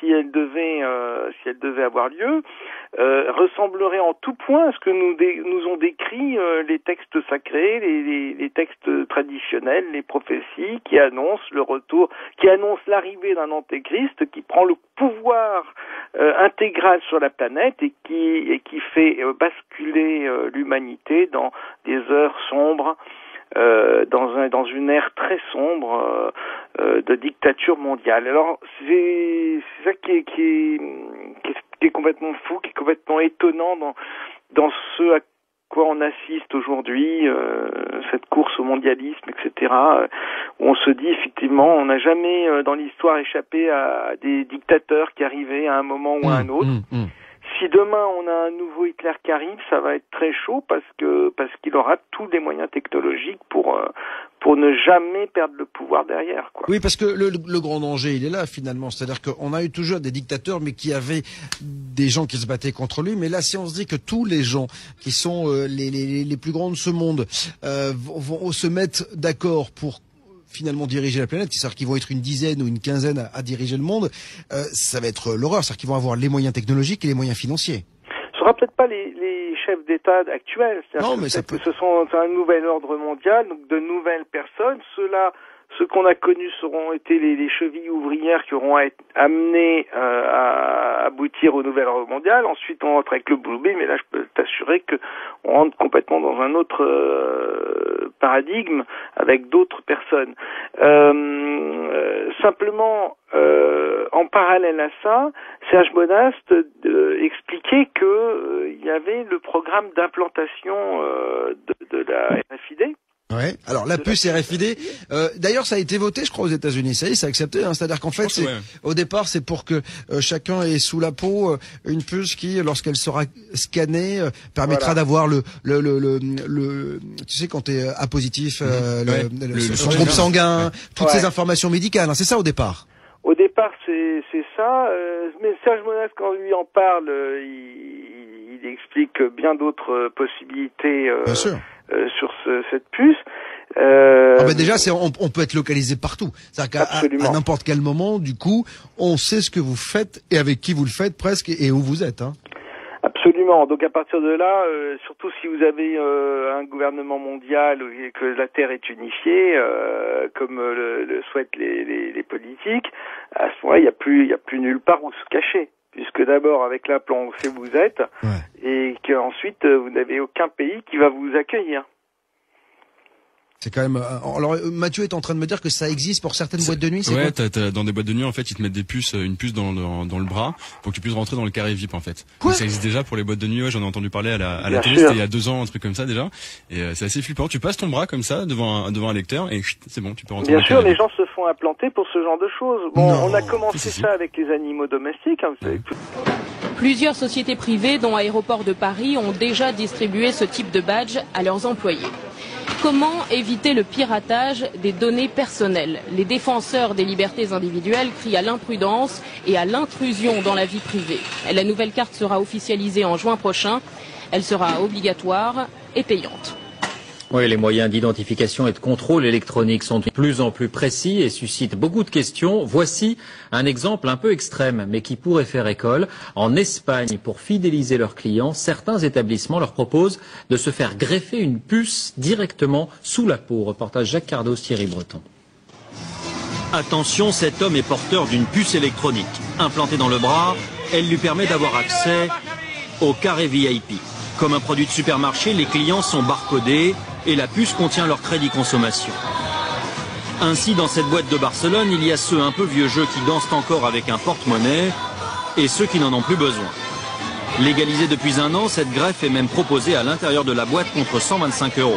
si elle devait avoir lieu, ressemblerait en tout point à ce que nous ont décrit les textes sacrés, les textes traditionnels, les prophéties qui annoncent l'arrivée d'un antéchrist qui prend le pouvoir intégral sur la planète et qui fait basculer l'humanité dans des heures sombres dans une ère très sombre de dictature mondiale. Alors c'est ça qui est complètement fou, qui est complètement étonnant dans ce à quoi on assiste aujourd'hui, cette course au mondialisme, etc., où on se dit effectivement, on n'a jamais dans l'histoire échappé à des dictateurs qui arrivaient à un moment ou à un autre. Si demain on a un nouveau Hitler qui arrive, ça va être très chaud parce qu'il aura tous les moyens technologiques pour ne jamais perdre le pouvoir derrière, quoi. Oui, parce que le grand danger, il est là finalement. C'est-à-dire qu'on a eu toujours des dictateurs, mais qui avaient des gens qui se battaient contre lui. Mais là, si on se dit que tous les gens qui sont les plus grands de ce monde vont se mettre d'accord pour finalement diriger la planète, c'est-à-dire qu'ils vont être une dizaine ou une quinzaine à diriger le monde, ça va être l'horreur, c'est-à-dire qu'ils vont avoir les moyens technologiques et les moyens financiers. Ce sera peut-être pas les chefs d'État actuels, non, mais c'est un nouvel ordre mondial, donc de nouvelles personnes. Ceux qu'on a connus seront été les chevilles ouvrières qui auront été amenées à aboutir au nouvel ordre mondial. Ensuite, on rentre avec le Blue Beam, mais là, je peux t'assurer que on rentre complètement dans un autre paradigme avec d'autres personnes. Simplement, en parallèle à ça, Serge Monast expliquait que il y avait le programme d'implantation de la RFID. Ouais. Alors la puce RFID, d'ailleurs ça a été voté, je crois, aux États-Unis. Ça y est, c'est accepté. Hein. C'est-à-dire qu'en fait, au départ, c'est pour que chacun ait sous la peau une puce qui, lorsqu'elle sera scannée, permettra d'avoir le tu sais, quand t'es A positif, son groupe sanguin, toutes ces informations médicales. Hein. C'est ça au départ. Au départ, c'est ça. Mais Serge Monast, quand lui en parle, il explique bien d'autres possibilités. Bien sûr. Sur cette puce. Déjà, on peut être localisé partout. C'est-à-dire qu'à n'importe quel moment, du coup, on sait ce que vous faites et avec qui vous le faites presque et où vous êtes. Hein. Absolument. Donc à partir de là, surtout si vous avez un gouvernement mondial et que la Terre est unifiée, comme le souhaitent les politiques, à ce moment-là, il y a plus nulle part où se cacher. Puisque d'abord, avec l'implant, on sait où vous êtes, et qu'ensuite, vous n'avez aucun pays qui va vous accueillir. C'est quand même. Alors Mathieu est en train de me dire que ça existe pour certaines boîtes de nuit. Ouais, t'as dans des boîtes de nuit en fait, ils te mettent une puce dans le bras pour que tu puisses rentrer dans le carré VIP en fait. Quoi ? Ça existe déjà pour les boîtes de nuit. Ouais, j'en ai entendu parler à la télé, c'était il y a 2 ans, un truc comme ça déjà. Et c'est assez flippant. Tu passes ton bras comme ça devant un lecteur et c'est bon, tu peux rentrer. Bien sûr, les gens se font implanter pour ce genre de choses. Bon, on a commencé ça avec les animaux domestiques. Hein, vous savez. Plusieurs sociétés privées, dont Aéroports de Paris, ont déjà distribué ce type de badge à leurs employés. Comment éviter le piratage des données personnelles? Les défenseurs des libertés individuelles crient à l'imprudence et à l'intrusion dans la vie privée. La nouvelle carte sera officialisée en juin prochain. Elle sera obligatoire et payante. Oui, les moyens d'identification et de contrôle électronique sont de plus en plus précis et suscitent beaucoup de questions. Voici un exemple un peu extrême, mais qui pourrait faire école. En Espagne, pour fidéliser leurs clients, certains établissements leur proposent de se faire greffer une puce directement sous la peau. Reportage Jacques Cardos, Thierry Breton. Attention, cet homme est porteur d'une puce électronique. Implantée dans le bras, elle lui permet d'avoir accès au carré VIP. Comme un produit de supermarché, les clients sont barcodés et la puce contient leur crédit consommation. Ainsi, dans cette boîte de Barcelone, il y a ceux un peu vieux jeux qui dansent encore avec un porte-monnaie et ceux qui n'en ont plus besoin. Légalisée depuis 1 an, cette greffe est même proposée à l'intérieur de la boîte contre 125 €.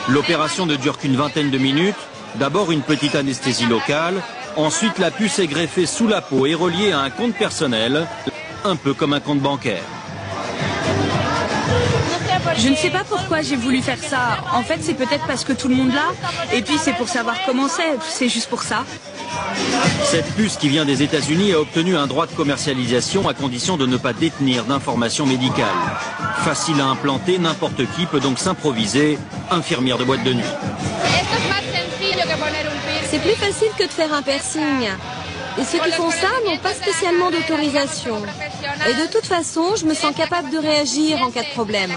L'opération ne dure qu'une vingtaine de minutes. D'abord une petite anesthésie locale, ensuite la puce est greffée sous la peau et reliée à un compte personnel, un peu comme un compte bancaire. Je ne sais pas pourquoi j'ai voulu faire ça. En fait, c'est peut-être parce que tout le monde l'a. Et puis, c'est pour savoir comment c'est juste pour ça. Cette puce qui vient des États-Unis a obtenu un droit de commercialisation à condition de ne pas détenir d'informations médicales. Facile à implanter, n'importe qui peut donc s'improviser infirmière de boîte de nuit. C'est plus facile que de faire un piercing. Et ceux qui font ça n'ont pas spécialement d'autorisation. Et de toute façon, je me sens capable de réagir en cas de problème.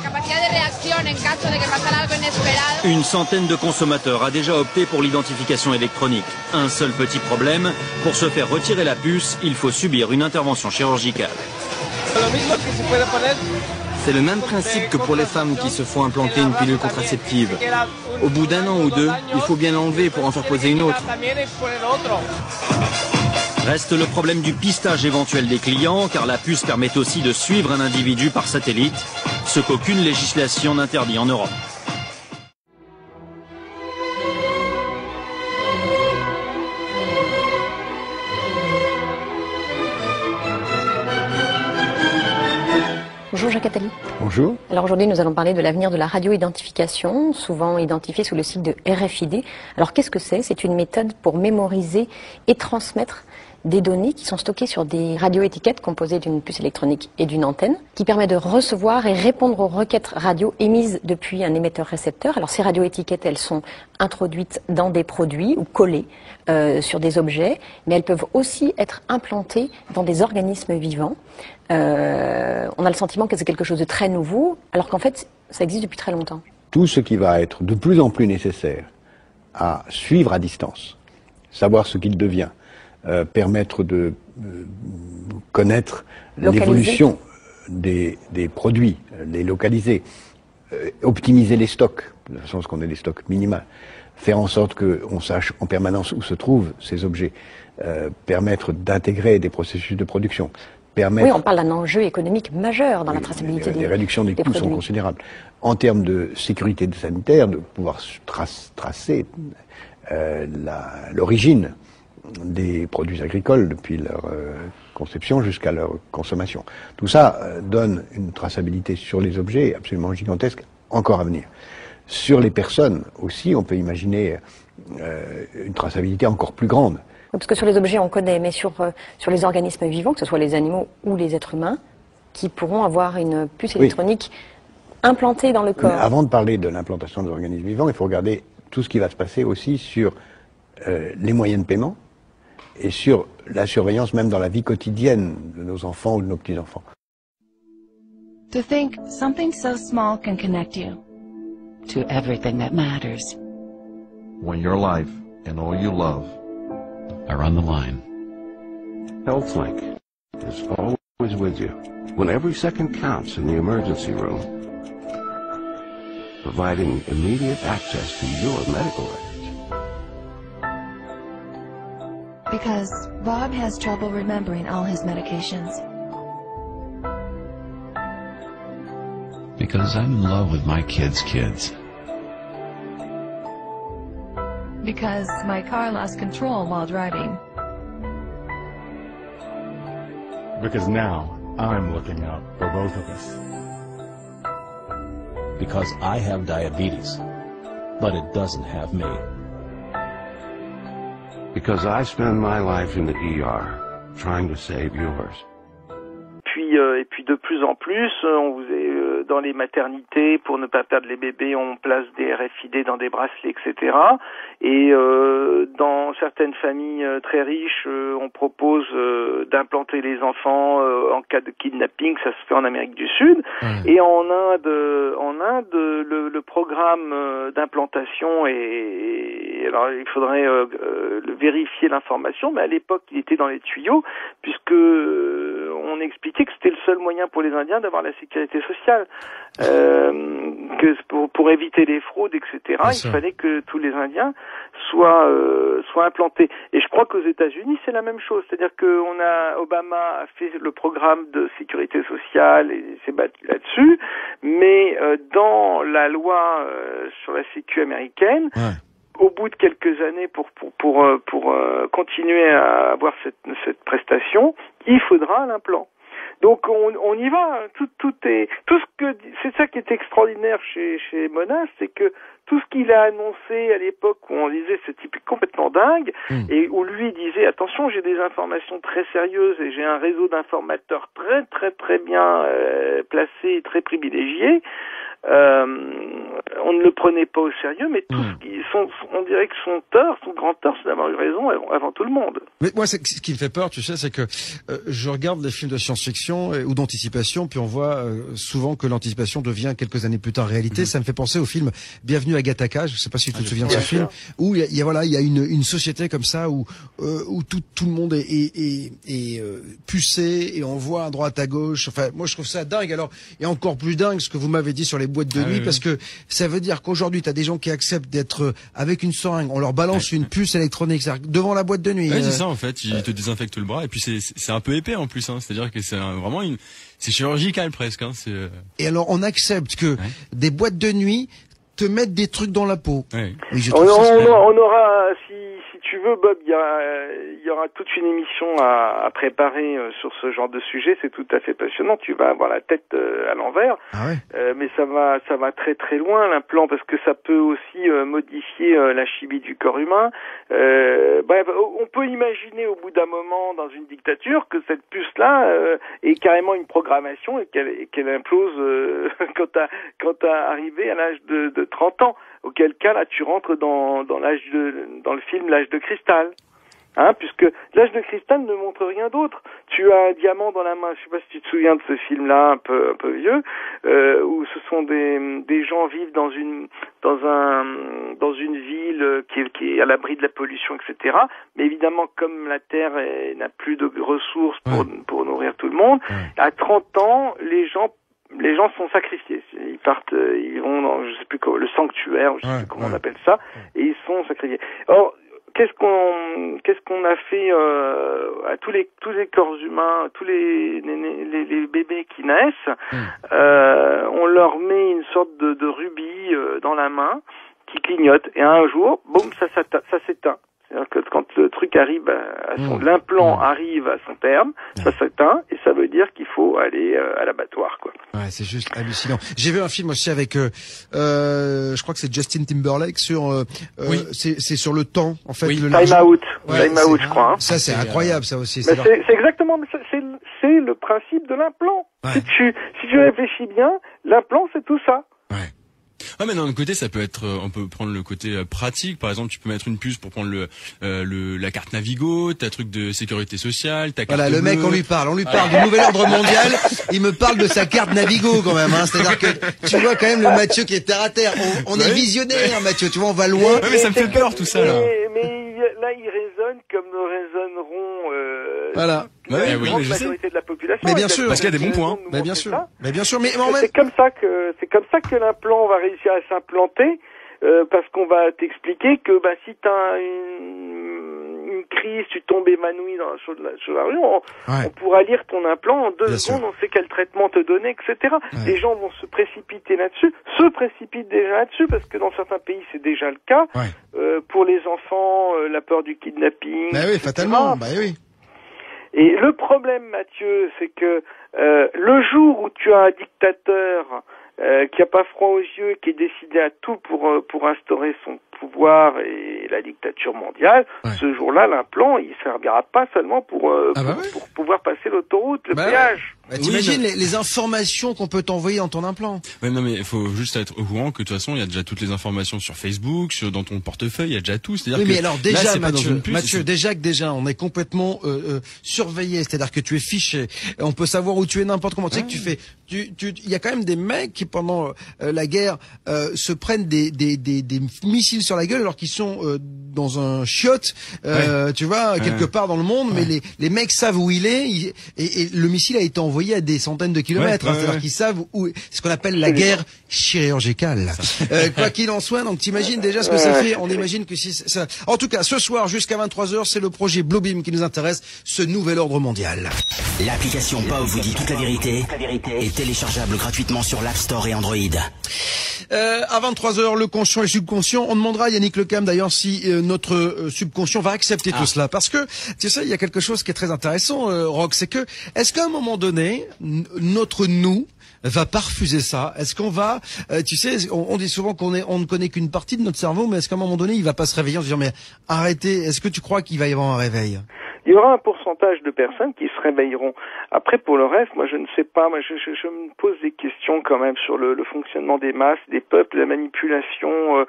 Une centaine de consommateurs a déjà opté pour l'identification électronique. Un seul petit problème, pour se faire retirer la puce, il faut subir une intervention chirurgicale. C'est le même principe que pour les femmes qui se font implanter une pilule contraceptive. Au bout d'1 an ou 2, il faut bien l'enlever pour en faire poser une autre. Reste le problème du pistage éventuel des clients, car la puce permet aussi de suivre un individu par satellite, ce qu'aucune législation n'interdit en Europe. Bonjour Jacques Attali. Bonjour. Alors aujourd'hui nous allons parler de l'avenir de la radio-identification, souvent identifiée sous le sigle de RFID. Alors qu'est-ce que c'est? C'est une méthode pour mémoriser et transmettre des données qui sont stockées sur des radioétiquettes composées d'une puce électronique et d'une antenne, qui permet de recevoir et répondre aux requêtes radio émises depuis un émetteur-récepteur. Alors ces radioétiquettes, elles sont introduites dans des produits ou collées sur des objets, mais elles peuvent aussi être implantées dans des organismes vivants. On a le sentiment que c'est quelque chose de très nouveau, alors qu'en fait, ça existe depuis très longtemps. Tout ce qui va être de plus en plus nécessaire à suivre à distance, savoir ce qu'il devient, permettre de connaître l'évolution des produits, les localiser, optimiser les stocks, de façon à ce qu'on ait des stocks minimaux, faire en sorte qu'on sache en permanence où se trouvent ces objets, permettre d'intégrer des processus de production. Oui, on parle d'un enjeu économique majeur dans la traçabilité des réductions des coûts produits. sont considérables. En termes de sécurité sanitaire, de pouvoir tracer l'origine des produits agricoles depuis leur conception jusqu'à leur consommation. Tout ça donne une traçabilité sur les objets absolument gigantesque, encore à venir. Sur les personnes aussi, on peut imaginer une traçabilité encore plus grande. Parce que sur les objets, on connaît, mais sur les organismes vivants, que ce soit les animaux ou les êtres humains, qui pourront avoir une puce électronique implantée dans le corps. Mais avant de parler de l'implantation des organismes vivants, il faut regarder tout ce qui va se passer aussi sur les moyens de paiement et sur la surveillance même dans la vie quotidienne de nos enfants ou de nos petits-enfants. To think something so small can connect you to everything that matters. When your life and all you love are on the line. HealthLink is always with you when every second counts in the emergency room, providing immediate access to your medical records. Because Bob has trouble remembering all his medications. Because I'm in love with my kids' kids. Because my car lost control while driving. Because now I'm looking out for both of us. Because I have diabetes, but it doesn't have me. Because I spend my life in the ER trying to save yours. Et puis de plus en plus, on vous est dans les maternités, pour ne pas perdre les bébés, on place des RFID dans des bracelets, etc. Et dans certaines familles très riches, on propose d'implanter les enfants en cas de kidnapping, ça se fait en Amérique du Sud. Et en Inde, le programme d'implantation est... Alors il faudrait vérifier l'information, mais à l'époque il était dans les tuyaux, puisque on expliquait que c'était le seul moyen pour les Indiens d'avoir la sécurité sociale, que pour éviter les fraudes, etc. Il fallait que tous les Indiens soient implantés. Et je crois qu'aux États-Unis c'est la même chose, c'est-à-dire que Obama a fait le programme de sécurité sociale et s'est battu là-dessus, mais dans la loi sur la sécu américaine. Au bout de quelques années, pour continuer à avoir cette prestation, il faudra l'implant. Donc on y va. C'est ça qui est extraordinaire chez Monas, c'est que tout ce qu'il a annoncé à l'époque où on disait ce type est complètement dingue et où lui disait attention, j'ai des informations très sérieuses et j'ai un réseau d'informateurs très très très bien placé et très privilégié. on ne le prenait pas au sérieux, mais tout ce qui on dirait que son grand tort, c'est d'avoir eu raison avant tout le monde. Mais moi, ce qui me fait peur, tu sais, c'est que je regarde les films de science-fiction ou d'anticipation, puis on voit souvent que l'anticipation devient quelques années plus tard réalité. Ça me fait penser au film Bienvenue à Gattaca. Je sais pas si tu te souviens de ce film, où il y a une société comme ça où tout le monde est pucé et on voit à droite à gauche. Enfin, moi, je trouve ça dingue. Alors, et encore plus dingue ce que vous m'avez dit sur les boîtes de nuit, parce que ça veut dire qu'aujourd'hui, tu as des gens qui acceptent d'être avec une seringue, on leur balance une puce électronique devant la boîte de nuit. Ouais, c'est ça en fait, ils te désinfectent le bras et puis c'est un peu épais en plus, hein. C'est-à-dire que c'est vraiment c'est chirurgical presque. Hein. Et alors on accepte que des boîtes de nuit te mettent des trucs dans la peau. Ouais. Oui, on aura, si tu veux, Bob, il y aura toute une émission à préparer sur ce genre de sujet. C'est tout à fait passionnant. Tu vas avoir la tête à l'envers, mais ça va très très loin l'implant, parce que ça peut aussi modifier la chimie du corps humain. Bref, on peut imaginer au bout d'un moment dans une dictature que cette puce-là est carrément une programmation et qu'elle implose quand t'as arrivé à l'âge de 30 ans. Auquel cas, là, tu rentres dans le film L'âge de cristal. Hein, puisque l'âge de cristal ne montre rien d'autre. Tu as un diamant dans la main. Je sais pas si tu te souviens de ce film-là, un peu vieux, où ce sont des gens vivent dans une ville qui est à l'abri de la pollution, etc. Mais évidemment, comme la Terre n'a plus de ressources pour nourrir tout le monde, à 30 ans, les gens sont sacrifiés. Ils partent, ils vont dans, je sais plus comment, le sanctuaire, je sais plus comment on appelle ça, et ils sont sacrifiés. Or, qu'est-ce qu'on a fait à tous les corps humains, tous les bébés qui naissent, on leur met une sorte de rubis dans la main qui clignote, et un jour, boum, ça s'éteint. C'est-à-dire que quand le truc arrive l'implant arrive à son terme, ça s'éteint, et ça veut dire qu'il faut aller à l'abattoir, quoi. Ouais, c'est juste hallucinant. J'ai vu un film aussi avec, je crois que c'est Justin Timberlake sur, c'est sur le temps, en fait. Time Out, je crois. Hein. Ça, c'est incroyable, ça aussi. C'est exactement, c'est le principe de l'implant. Si tu réfléchis bien, l'implant, c'est tout ça. Ah, mais d'un autre côté, ça peut être, on peut prendre le côté pratique. Par exemple, tu peux mettre une puce pour prendre la carte Navigo, ta truc de sécurité sociale, ta carte. Voilà, le mec, on lui parle du nouvel ordre mondial. Il me parle de sa carte Navigo quand même, hein. C'est-à-dire que tu vois quand même le Mathieu qui est terre à terre. On est visionnaire, Mathieu. Tu vois, on va loin. Mais ça me fait peur tout ça là. Mais là, il résonne comme nous résonneront. Voilà. La majorité de la population. Mais bien sûr, parce qu'il y a des bons points. Mais bien sûr, mais c'est comme ça que l'implant va réussir à s'implanter, parce qu'on va t'expliquer que si t'as une crise, tu tombes évanoui sur la rue, on pourra lire ton implant en 2 secondes, on sait quel traitement te donner, etc. Les gens vont se précipitent déjà là-dessus, parce que dans certains pays c'est déjà le cas. Pour les enfants, la peur du kidnapping. Bah oui, fatalement. Bah oui. Et le problème, Mathieu, c'est que le jour où tu as un dictateur qui a pas froid aux yeux et qui est décidé à tout pour instaurer son pouvoir et la dictature mondiale, ce jour-là, l'implant, il servira pas seulement pour pouvoir passer l'autoroute, le péage. T'imagines les informations qu'on peut t'envoyer dans ton implant. Ouais, non, mais il faut juste être au courant que de toute façon, il y a déjà toutes les informations sur Facebook, dans ton portefeuille, il y a déjà tout. C'est-à-dire mais alors déjà, Mathieu, déjà, on est complètement surveillé. C'est-à-dire que tu es fiché. On peut savoir où tu es n'importe comment. Tu sais que il y a quand même des mecs qui pendant la guerre se prennent des missiles sur la gueule alors qu'ils sont dans un chiotte, tu vois, quelque part dans le monde. Mais les mecs savent où il est et le missile a été envoyé à des centaines de kilomètres. C'est-à-dire qu'ils savent où, ce qu'on appelle la guerre chirurgicale. Quoi qu'il en soit, donc t'imagines déjà ce que ça fait. On imagine que si ça. En tout cas, ce soir jusqu'à 23h, c'est le projet Bluebeam qui nous intéresse, ce nouvel ordre mondial. L'application Bob vous dit toute la vérité est téléchargeable gratuitement sur l'App Store et Android. À 23h, le conscient et le subconscient. On demandera à Yannick Lecam d'ailleurs si notre subconscient va accepter tout cela, parce que tu sais, il y a quelque chose qui est très intéressant, Rock, c'est que est-ce qu'à un moment donné, notre nous va pas refuser ça? Est-ce qu'on va, tu sais, on dit souvent on ne connaît qu'une partie de notre cerveau, mais est-ce qu'à un moment donné, il va pas se réveiller en se disant mais arrêtez? Est-ce que tu crois qu'il va y avoir un réveil? il y aura un pourcentage de personnes qui se réveilleront. Après, pour le reste, moi, je ne sais pas. Moi, je me pose des questions quand même sur le fonctionnement des masses, des peuples, la manipulation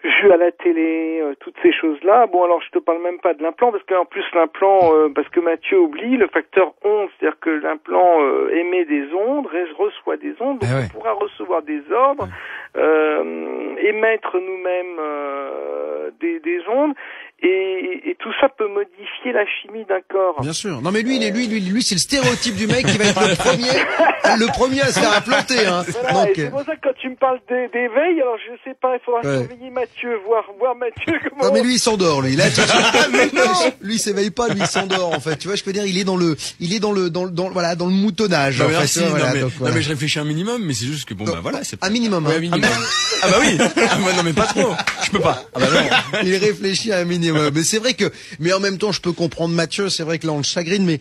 vue à la télé, toutes ces choses-là. Bon, alors, je te parle même pas de l'implant, parce qu'en plus, l'implant, parce que Mathieu oublie le facteur 11, c'est-à-dire que l'implant émet des ondes, reçoit des ondes, donc on pourra recevoir des ordres, émettre nous-mêmes des ondes, et tout ça peut modifier la chimie d'un corps. Bien sûr. Non mais lui c'est le stéréotype du mec qui va être le premier à se faire implanter. Hein. Voilà, donc, c'est pour ça que quand tu me parles d'éveil, alors je sais pas, il faudra surveiller Mathieu, voir Mathieu comment. Non mais lui il s'endort lui. Là, lui il s'éveille pas, lui il s'endort en fait. Tu vois, je peux dire il est dans le moutonnage. Non, en merci, fait. non, Voilà, mais, donc, voilà. non mais je réfléchis un minimum, mais c'est juste que bon bah voilà, c'est pas... Un minimum. Ouais, un minimum. Ah bah oui. Ah bah non mais pas trop. Je peux pas. Ah bah non. Il réfléchit à un minimum. Mais c'est vrai que, mais en même temps, je peux comprendre Mathieu. C'est vrai que là, on le chagrine, mais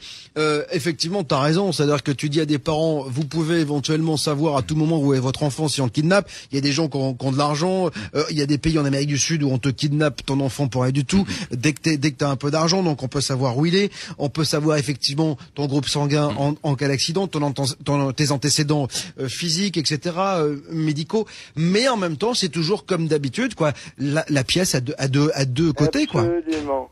effectivement, t'as raison. C'est-à-dire que tu dis à des parents, vous pouvez éventuellement savoir à tout moment où est votre enfant si on le kidnappe. Il y a des gens qui ont de l'argent. Il y a des pays en Amérique du Sud où on te kidnappe ton enfant pour rien du tout. Dès que t'as un peu d'argent, donc on peut savoir où il est. On peut savoir effectivement ton groupe sanguin en cas d'accident, tes antécédents physiques, etc., médicaux. Mais en même temps, c'est toujours comme d'habitude, quoi. La pièce à deux côtés, quoi.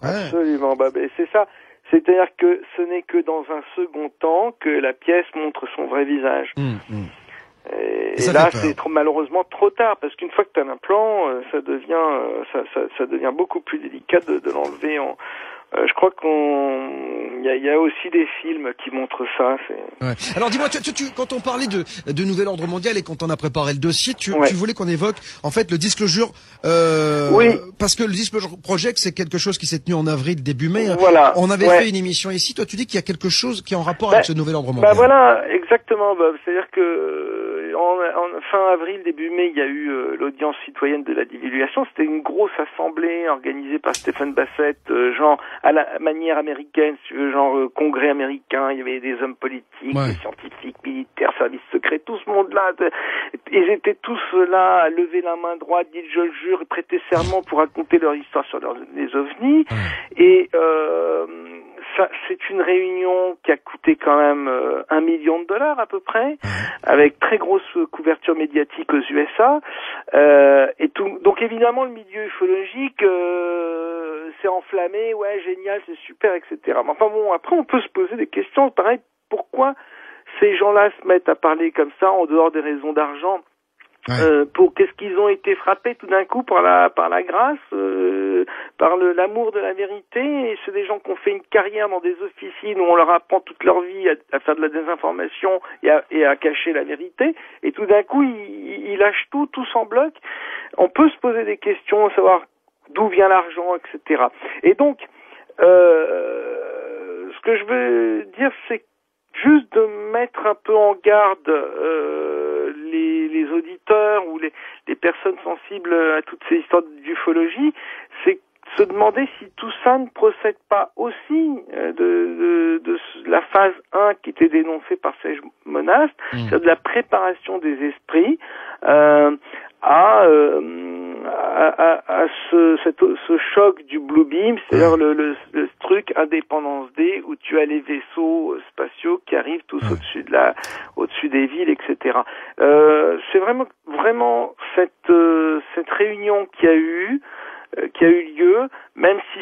Absolument. Bah, c'est ça. C'est-à-dire que ce n'est que dans un second temps que la pièce montre son vrai visage. Et là, c'est malheureusement trop tard, parce qu'une fois que tu as un implant, ça devient beaucoup plus délicat de l'enlever en... je crois il y a aussi des films qui montrent ça. Ouais. Alors dis-moi, quand on parlait de nouvel ordre mondial et quand on a préparé le dossier, tu voulais qu'on évoque en fait le Disclosure, parce que le Disclosure Project c'est quelque chose qui s'est tenu en avril début mai. Voilà. On avait fait une émission ici. Toi, tu dis qu'il y a quelque chose qui est en rapport avec ce nouvel ordre mondial. Bah voilà, exactement. Bob. C'est-à-dire que en fin avril, début mai, il y a eu l'audience citoyenne de la divulgation. C'était une grosse assemblée organisée par Stephen Bassett, genre à la manière américaine, genre congrès américain. Il y avait des hommes politiques, des scientifiques, militaires, services secrets, tout ce monde-là. Ils étaient tous là à lever la main droite, dire je le jure, prêter serment pour raconter leur histoire sur les ovnis. Et ça, c'est une réunion qui a coûté quand même $1 million à peu près, avec très grosse couverture médiatique aux USA. Et tout, donc évidemment le milieu ufologique s'est enflammé, ouais génial, c'est super, etc. Mais enfin bon, après on peut se poser des questions, pareil, pourquoi ces gens-là se mettent à parler comme ça en dehors des raisons d'argent? Pour qu'est-ce qu'ils ont été frappés tout d'un coup par la grâce, par l'amour de la vérité, et c'est des gens qui ont fait une carrière dans des officines où on leur apprend toute leur vie à faire de la désinformation et à cacher la vérité, et tout d'un coup ils lâchent tout, tous en bloc. On peut se poser des questions, savoir d'où vient l'argent, etc. Et donc ce que je veux dire, c'est juste de mettre un peu en garde les auditeurs ou les personnes sensibles à toutes ces histoires d'ufologie, c'est se demander si tout ça ne procède pas aussi de la phase 1 qui était dénoncée par Serge Monast, c'est-à-dire de la préparation des esprits à ce choc du Blue Beam, c'est-à-dire le truc Indépendance D où tu as les vaisseaux spatiaux qui arrivent tous au-dessus des villes, etc. C'est vraiment cette réunion qui a eu lieu, même si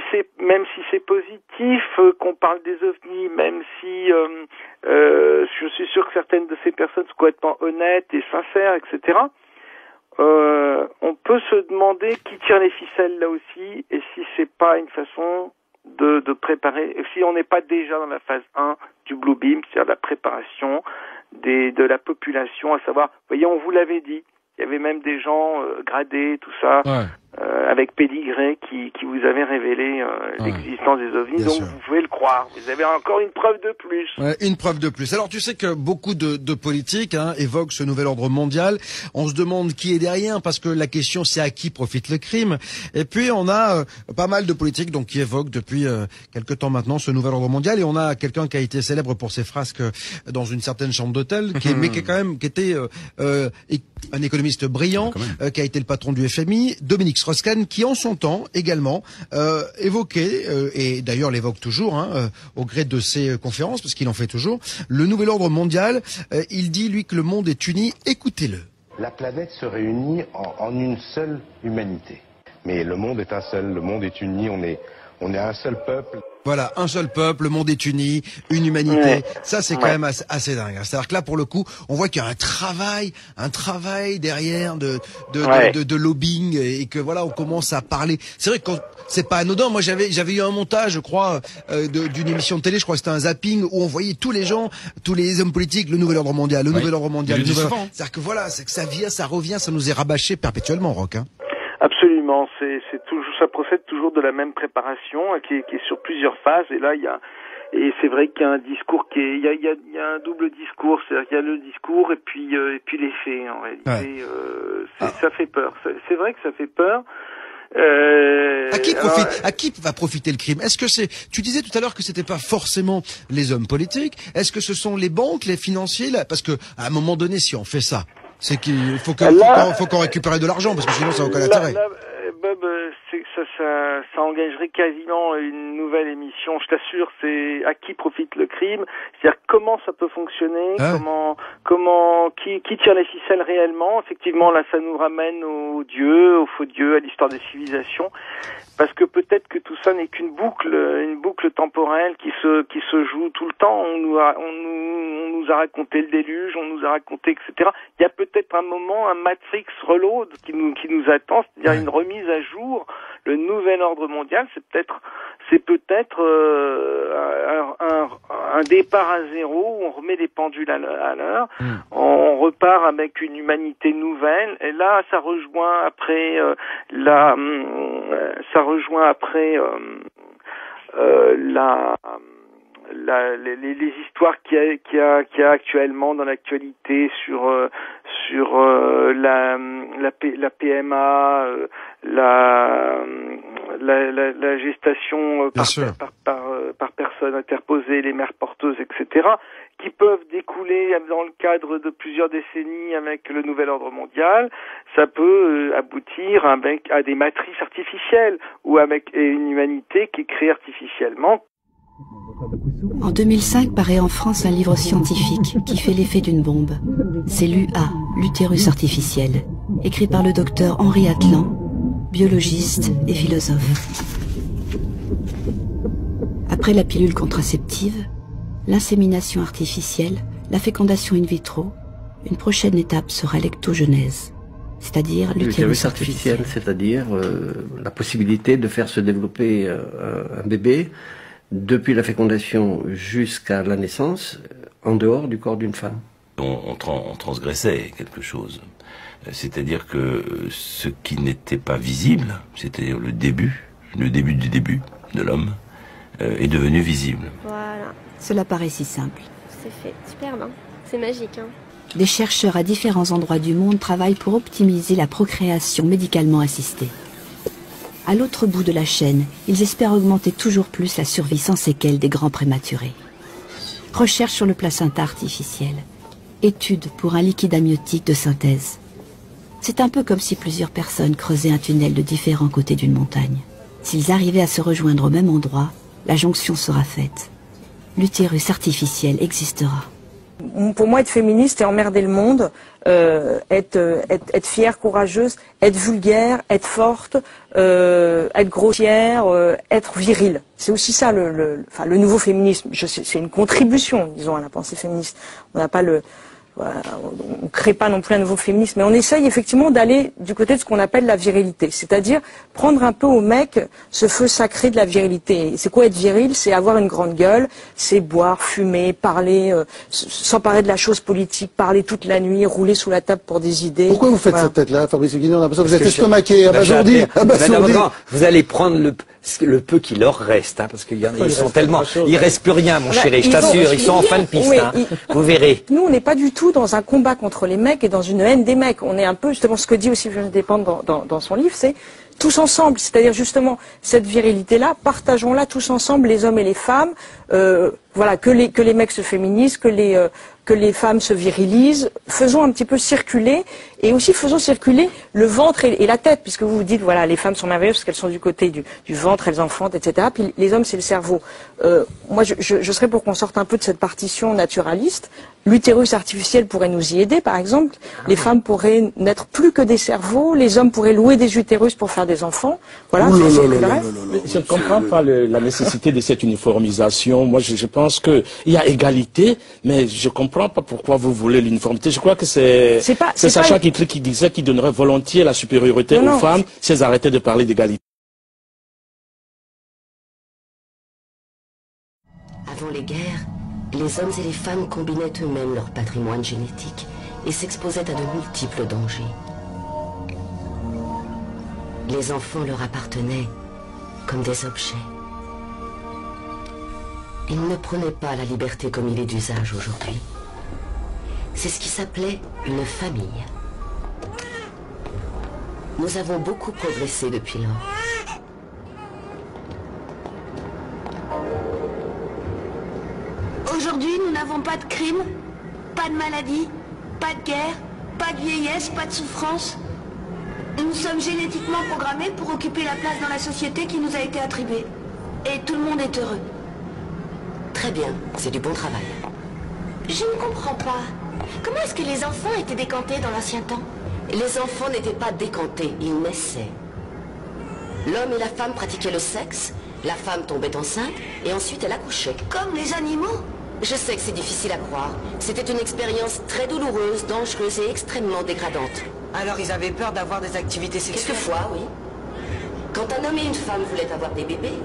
c'est positif qu'on parle des ovnis, même si je suis sûr que certaines de ces personnes sont complètement honnêtes et sincères, etc. On peut se demander qui tire les ficelles là aussi, et si c'est pas une façon de préparer, si on n'est pas déjà dans la phase 1 du Blue Beam, c'est-à-dire la préparation de la population, à savoir, vous voyez, on vous l'avait dit, il y avait même des gens gradés, tout ça, avec pédigré qui vous avaient révélé l'existence des ovnis, donc vous pouvez le croire. Vous avez encore une preuve de plus. Une preuve de plus. Alors tu sais que beaucoup de politiques évoquent ce nouvel ordre mondial. On se demande qui est derrière, parce que la question c'est à qui profite le crime. Et puis on a pas mal de politiques donc qui évoquent depuis quelque temps maintenant ce nouvel ordre mondial. Et on a quelqu'un qui a été célèbre pour ses frasques dans une certaine chambre d'hôtel, qui était un économiste économiste brillant, qui a été le patron du FMI, Dominique Strauss-Kahn, qui en son temps également évoquait, et d'ailleurs l'évoque toujours, au gré de ses conférences, parce qu'il en fait toujours, le nouvel ordre mondial. Il dit, lui, que le monde est uni. Écoutez-le. La planète se réunit en une seule humanité. Mais le monde est un seul, le monde est uni, on est un seul peuple. Voilà, un seul peuple, le monde est uni, une humanité. Ça, c'est quand même assez dingue. C'est-à-dire que là, pour le coup, on voit qu'il y a un travail derrière de lobbying, et que voilà, on commence à parler. C'est vrai que c'est pas anodin. Moi, j'avais eu un montage, je crois, d'une émission de télé, je crois que c'était un zapping, où on voyait tous les gens, tous les hommes politiques, le nouvel ordre mondial, le nouvel ordre mondial, le nouvel... C'est-à-dire que voilà, c'est que ça vient, ça revient, ça nous est rabâché perpétuellement, Roch, hein. Absolument, c'est toujours, ça procède toujours de la même préparation qui est sur plusieurs phases, et là et c'est vrai qu'il y a un discours il y a un double discours, c'est-à-dire qu'il y a le discours et puis les faits, en réalité. Ça fait peur. C'est vrai que ça fait peur. À qui va profiter le crime? Est-ce que tu disais tout à l'heure que c'était pas forcément les hommes politiques. Est-ce que ce sont les banques, les financiers, là? Parce que, à un moment donné, si on fait ça, c'est qu'il faut qu'on récupère de l'argent, parce que sinon ça n'a aucun intérêt. Bob, ça engagerait quasiment une nouvelle émission, je t'assure. C'est à qui profite le crime, c'est-à-dire comment ça peut fonctionner, qui tire les ficelles réellement. Effectivement, là, ça nous ramène aux dieux, aux faux dieux, à l'histoire des civilisations, parce que peut-être que tout ça n'est qu'une boucle temporelle qui se joue tout le temps. On nous a raconté le déluge, on nous a raconté, etc. Il y a peut-être un moment, un Matrix Reload qui nous attend, c'est-à-dire une remise à jour. Le nouvel ordre mondial, c'est peut-être un départ à zéro où on remet les pendules à l'heure, on repart avec une humanité nouvelle, et là ça rejoint après les histoires qu'il y a actuellement dans l'actualité sur la PMA, la gestation par personne interposée, les mères porteuses, etc., qui peuvent découler dans le cadre de plusieurs décennies avec le nouvel ordre mondial. Ça peut aboutir à des matrices artificielles ou avec une humanité qui est créée artificiellement. En 2005 paraît en France un livre scientifique qui fait l'effet d'une bombe. C'est l'UA, l'utérus artificiel, écrit par le docteur Henri Atlan, biologiste et philosophe. Après la pilule contraceptive, l'insémination artificielle, la fécondation in vitro, une prochaine étape sera l'ectogenèse, c'est-à-dire l'utérus artificiel. C'est-à-dire la possibilité de faire se développer un bébé depuis la fécondation jusqu'à la naissance, en dehors du corps d'une femme. On transgressait quelque chose. C'est-à-dire que ce qui n'était pas visible, c'est-à-dire le début du début de l'homme, est devenu visible. Voilà. Cela paraît si simple. C'est fait. Superbe, hein. C'est magique, hein. Des chercheurs à différents endroits du monde travaillent pour optimiser la procréation médicalement assistée. À l'autre bout de la chaîne, ils espèrent augmenter toujours plus la survie sans séquelles des grands prématurés. Recherche sur le placenta artificiel. Étude pour un liquide amniotique de synthèse. C'est un peu comme si plusieurs personnes creusaient un tunnel de différents côtés d'une montagne. S'ils arrivaient à se rejoindre au même endroit, la jonction sera faite. L'utérus artificiel existera. Pour moi, être féministe et emmerder le monde, être fière, courageuse, être vulgaire, être forte, être grossière, être virile. C'est aussi ça le nouveau féminisme. C'est une contribution, disons, à la pensée féministe. On n'a pas on crée pas non plus un nouveau féminisme, mais on essaye effectivement d'aller du côté de ce qu'on appelle la virilité, c'est-à-dire prendre un peu au mec ce feu sacré de la virilité. C'est quoi être viril? C'est avoir une grande gueule, c'est boire, fumer, parler, s'emparer de la chose politique, parler toute la nuit, rouler sous la table pour des idées. Pourquoi vous faites cette tête-là, Fabrice Guiné? On a l'impression que vous êtes estomaqué, abasourdi. Vous allez prendre le peu qui leur reste, hein, parce qu'ils sont tellement, il reste plus rien, mon chéri, je t'assure, ils sont en fin de piste, hein, vous verrez. Nous, on n'est pas du tout dans un combat contre les mecs et dans une haine des mecs. On est un peu, justement, ce que dit aussi Virginie Despentes dans son livre, c'est tous ensemble, c'est-à-dire justement cette virilité-là, partageons-la tous ensemble, les hommes et les femmes, voilà, que les mecs se féminisent, que que les femmes se virilisent, faisons un petit peu circuler, et aussi faisons circuler le ventre et la tête, puisque vous vous dites, voilà, les femmes sont merveilleuses parce qu'elles sont du côté du ventre, elles enfantent, etc. Puis les hommes, c'est le cerveau. Moi, je serais pour qu'on sorte un peu de cette partition naturaliste. L'utérus artificiel pourrait nous y aider, par exemple. Les femmes pourraient n'être plus que des cerveaux, les hommes pourraient louer des utérus pour faire des enfants. Voilà, je ne comprends pas la nécessité de cette uniformisation. Moi, je pense qu'il y a égalité, mais je ne comprends pas pourquoi vous voulez l'uniformité. Je crois que c'est Sacha Guitry qui disait qu'il donnerait volontiers la supériorité aux femmes si elles arrêtaient de parler d'égalité. Avant les guerres, les hommes et les femmes combinaient eux-mêmes leur patrimoine génétique et s'exposaient à de multiples dangers. Les enfants leur appartenaient comme des objets. Ils ne prenaient pas la liberté comme il est d'usage aujourd'hui. C'est ce qui s'appelait une famille. Nous avons beaucoup progressé depuis lors. Aujourd'hui, nous n'avons pas de crime, pas de maladie, pas de guerre, pas de vieillesse, pas de souffrance. Nous sommes génétiquement programmés pour occuper la place dans la société qui nous a été attribuée. Et tout le monde est heureux. Très bien, c'est du bon travail. Je ne comprends pas. Comment est-ce que les enfants étaient décantés dans l'ancien temps? Les enfants n'étaient pas décantés, ils naissaient. L'homme et la femme pratiquaient le sexe, la femme tombait enceinte et ensuite elle accouchait. Comme les animaux? Je sais que c'est difficile à croire. C'était une expérience très douloureuse, dangereuse et extrêmement dégradante. Alors ils avaient peur d'avoir des activités sexuelles? Quelquefois, oui. Quand un homme et une femme voulaient avoir des bébés,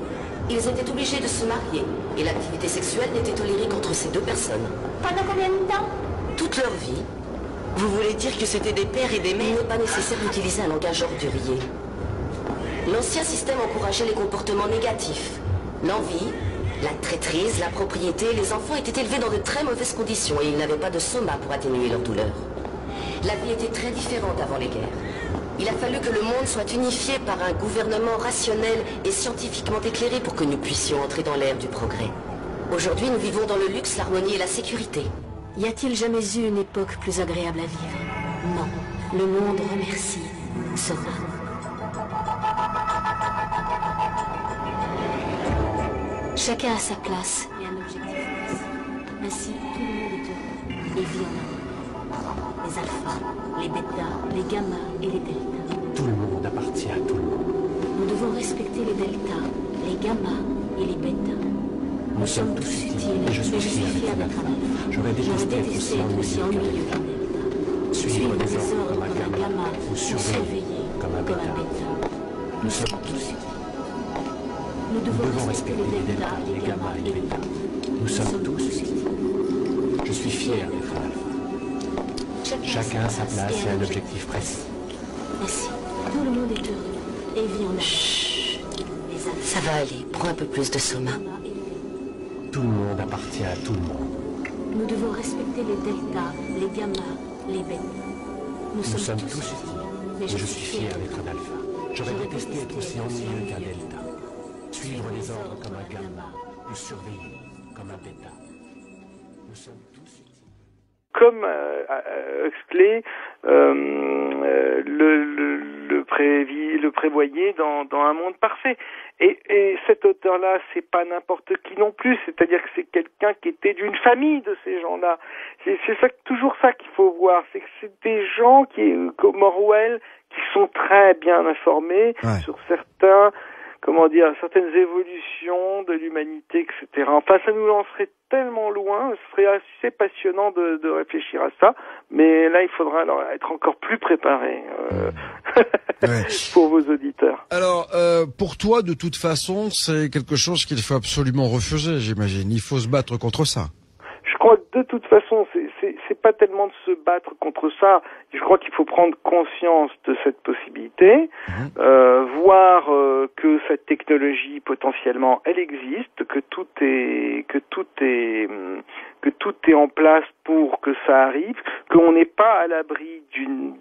ils étaient obligés de se marier. Et l'activité sexuelle n'était tolérée qu'entre ces deux personnes. Pendant combien de temps? Toute leur vie. Vous voulez dire que c'était des pères et des mères? Il n'est pas nécessaire d'utiliser un langage ordurier. L'ancien système encourageait les comportements négatifs. L'envie, la traîtrise, la propriété. Les enfants étaient élevés dans de très mauvaises conditions et ils n'avaient pas de soma pour atténuer leur douleur. La vie était très différente avant les guerres. Il a fallu que le monde soit unifié par un gouvernement rationnel et scientifiquement éclairé pour que nous puissions entrer dans l'ère du progrès. Aujourd'hui, nous vivons dans le luxe, l'harmonie et la sécurité. Y a-t-il jamais eu une époque plus agréable à vivre? Non. Le monde remercie Soma. Chacun a sa place et un objectif précis. Ainsi, tout le monde est heureux et vit en harmonie. Les alphas, les bêtas, les gammas et les deltas. Tout le monde appartient à tout le monde. Nous devons respecter les deltas, les gammas et les bêtas. Nous sommes tous utiles et je suis fier d'être un alpha. J'aurais détesté être aussi ennuyeux qu'un delta. Suivre des ordres comme un gamma ou surveiller comme un bêta. Nous sommes tous utiles. Nous devons respecter les deltas, les gammas et les bêtas. Nous sommes tous utiles. Je suis fier d'être un alpha. Chacun a sa place et un objectif précis. Ainsi, tout le monde est heureux et vit en harmonie. Ça va aller, prends un peu plus de Soma. Tout le monde appartient à tout le monde. Nous devons respecter les deltas, les gammas, les bêtas. Nous sommes tous utiles, mais je suis fier d'être un alpha. J'aurais détesté être aussi ennuyeux qu'un delta. Suivre les ordres comme un gamma, ou surveiller comme un bêta. Nous sommes tous utiles. Comme Huxley le prévoyait dans Un monde parfait. Et cet auteur-là, c'est pas n'importe qui non plus, c'est-à-dire que c'est quelqu'un qui était d'une famille de ces gens-là. C'est toujours ça qu'il faut voir, c'est que c'est des gens comme Orwell, qui sont très bien informés sur certaines évolutions de l'humanité, etc. Enfin, ça nous lancerait tellement loin, ce serait assez passionnant de réfléchir à ça, mais là, il faudra alors être encore plus préparé pour vos auditeurs. Alors, pour toi, de toute façon, c'est quelque chose qu'il faut absolument refuser, j'imagine. Il faut se battre contre ça. Je crois que de toute façon, c'est pas tellement de se battre contre ça. Je crois qu'il faut prendre conscience de cette possibilité, voir que cette technologie potentiellement elle existe, que tout est en place pour que ça arrive, qu'on n'est pas à l'abri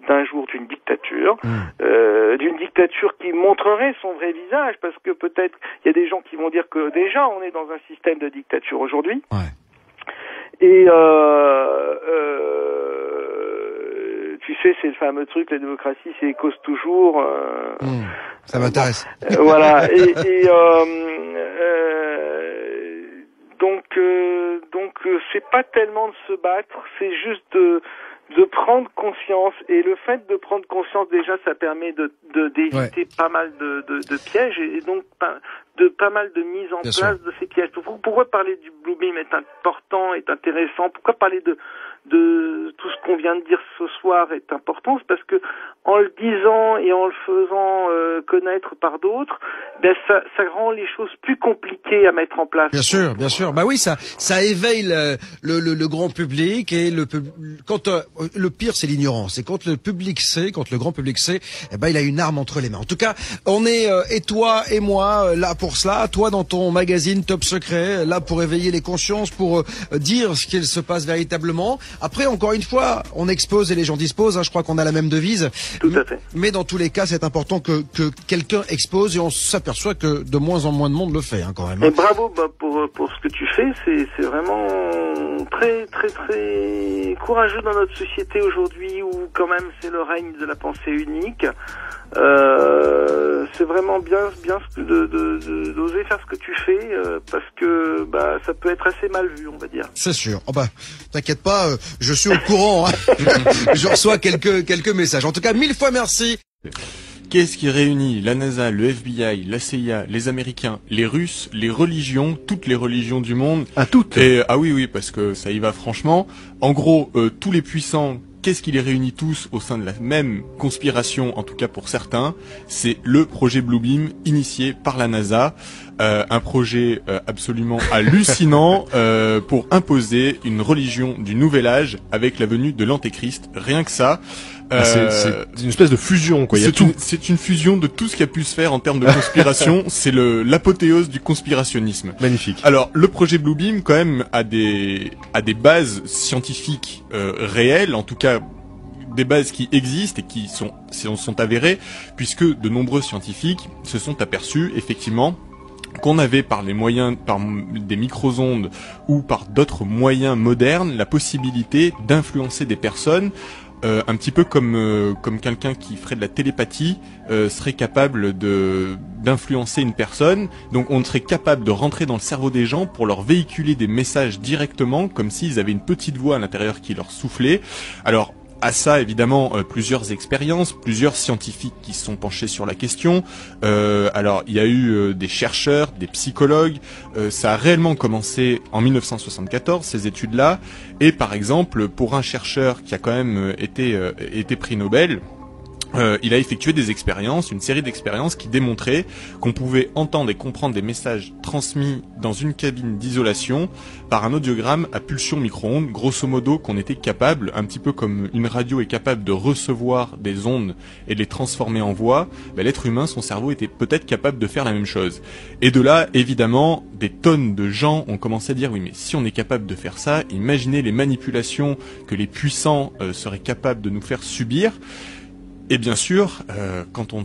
d'un jour d'une dictature qui montrerait son vrai visage, parce que peut-être il y a des gens qui vont dire que déjà on est dans un système de dictature aujourd'hui. Et tu sais, c'est le fameux truc, la démocratie, c'est cause toujours. Ça m'intéresse. Voilà. Donc c'est pas tellement de se battre, c'est juste de prendre conscience, et le fait de prendre conscience déjà, ça permet d'éviter pas mal de pièges, et donc pas mal de mise en place de ces pièges. Pourquoi parler du Bluebeam est important, est intéressant? Pourquoi parler de tout ce qu'on vient de dire ce soir est important? C'est parce que en le disant et en le faisant connaître par d'autres, ben ça rend les choses plus compliquées à mettre en place. Bien sûr, bien sûr. Bah oui, ça éveille le grand public, et quand le pire c'est l'ignorance. Et quand le public sait, quand le grand public sait, eh ben il a une arme entre les mains. En tout cas, on est et toi et moi là pour cela. Toi dans ton magazine Top Secret, là pour éveiller les consciences, pour dire ce qu'il se passe véritablement. Après, encore une fois, on expose et les gens disposent. Hein, je crois qu'on a la même devise. Tout à fait. Mais dans tous les cas, c'est important que quelqu'un expose, et on s'aperçoit que de moins en moins de monde le fait, hein, quand même. Hein. Et bravo pour ce que tu fais. C'est vraiment très très très courageux dans notre société aujourd'hui, où quand même c'est le règne de la pensée unique. C'est vraiment bien d'oser faire ce que tu fais, parce que ça peut être assez mal vu, on va dire. C'est sûr. Oh t'inquiète pas, je suis au courant. Hein. Je reçois quelques messages. En tout cas, 1000 fois merci. Qu'est-ce qui réunit la NASA, le FBI, la CIA, les Américains, les Russes, les religions, toutes les religions du monde? Toutes. Et oui, parce que ça y va franchement. En gros, tous les puissants. Qu'est-ce qui les réunit tous au sein de la même conspiration, en tout cas pour certains? C'est le projet Bluebeam initié par la NASA, un projet absolument hallucinant pour imposer une religion du nouvel âge avec la venue de l'Antéchrist. Rien que ça. C'est une espèce de fusion, quoi. C'est une fusion de tout ce qui a pu se faire en termes de conspiration. C'est l'apothéose du conspirationnisme. Magnifique. Alors, le projet Bluebeam, quand même, a des bases scientifiques réelles, en tout cas des bases qui existent et qui sont avérées, puisque de nombreux scientifiques se sont aperçus, effectivement, qu'on avait par des micro-ondes ou par d'autres moyens modernes, la possibilité d'influencer des personnes. Un petit peu comme quelqu'un qui ferait de la télépathie serait capable d'influencer une personne. Donc on serait capable de rentrer dans le cerveau des gens pour leur véhiculer des messages directement, comme s'ils avaient une petite voix à l'intérieur qui leur soufflait. Alors à ça, évidemment, plusieurs expériences, plusieurs scientifiques qui se sont penchés sur la question. Alors, il y a eu des chercheurs, des psychologues. Ça a réellement commencé en 1974, ces études-là. Et par exemple, pour un chercheur qui a quand même été prix Nobel, il a effectué des expériences, une série d'expériences qui démontraient qu'on pouvait entendre et comprendre des messages transmis dans une cabine d'isolation par un audiogramme à pulsion micro-ondes, grosso modo qu'on était capable, un petit peu comme une radio est capable de recevoir des ondes et de les transformer en voix, l'être humain, son cerveau était peut-être capable de faire la même chose. Et de là, évidemment, des tonnes de gens ont commencé à dire oui, mais si on est capable de faire ça, imaginez les manipulations que les puissants seraient capables de nous faire subir. Et bien sûr, quand on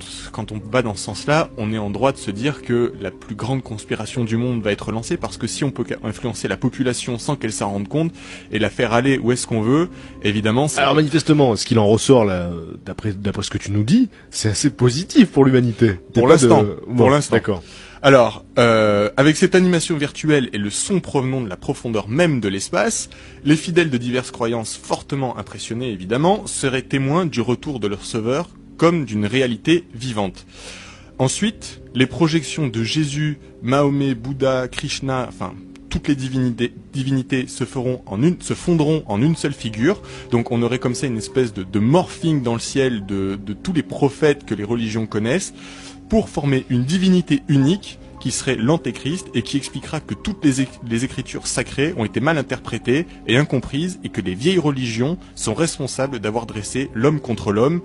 va dans ce sens-là, on est en droit de se dire que la plus grande conspiration du monde va être lancée, parce que si on peut influencer la population sans qu'elle s'en rende compte et la faire aller où est-ce qu'on veut, évidemment... Alors manifestement, ce qu'il en ressort là, d'après ce que tu nous dis, c'est assez positif pour l'humanité. Pour l'instant. D'accord. Alors, avec cette animation virtuelle et le son provenant de la profondeur même de l'espace, les fidèles de diverses croyances fortement impressionnés, évidemment, seraient témoins du retour de leur sauveur comme d'une réalité vivante. Ensuite, les projections de Jésus, Mahomet, Bouddha, Krishna, enfin... toutes les divinités se fondront en une seule figure. Donc on aurait comme ça une espèce de morphing dans le ciel de tous les prophètes que les religions connaissent, pour former une divinité unique qui serait l'Antéchrist et qui expliquera que toutes les écritures sacrées ont été mal interprétées et incomprises, et que les vieilles religions sont responsables d'avoir dressé l'homme contre l'homme.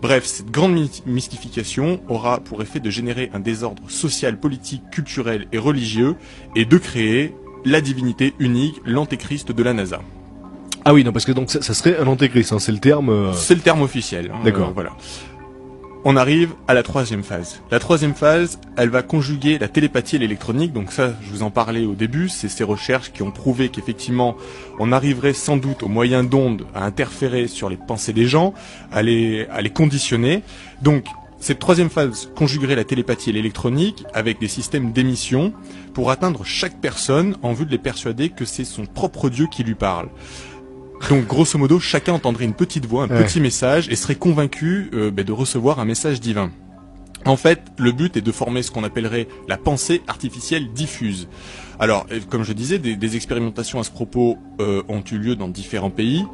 Bref, cette grande mystification aura pour effet de générer un désordre social, politique, culturel et religieux, et de créer la divinité unique, l'Antéchrist de la NASA. Ah oui, non, parce que donc ça serait un Antéchrist, hein, c'est le terme... C'est le terme officiel. D'accord. Voilà. on arrive à la troisième phase. La troisième phase, elle va conjuguer la télépathie et l'électronique. Donc ça, je vous en parlais au début, c'est ces recherches qui ont prouvé qu'effectivement, on arriverait sans doute au moyen d'ondes à interférer sur les pensées des gens, à les conditionner. Donc, cette troisième phase conjuguerait la télépathie et l'électronique avec des systèmes d'émission pour atteindre chaque personne en vue de les persuader que c'est son propre Dieu qui lui parle. Donc, grosso modo, chacun entendrait une petite voix, un petit message et serait convaincu de recevoir un message divin. En fait, le but est de former ce qu'on appellerait la pensée artificielle diffuse. Alors, comme je disais, des expérimentations à ce propos ont eu lieu dans différents pays,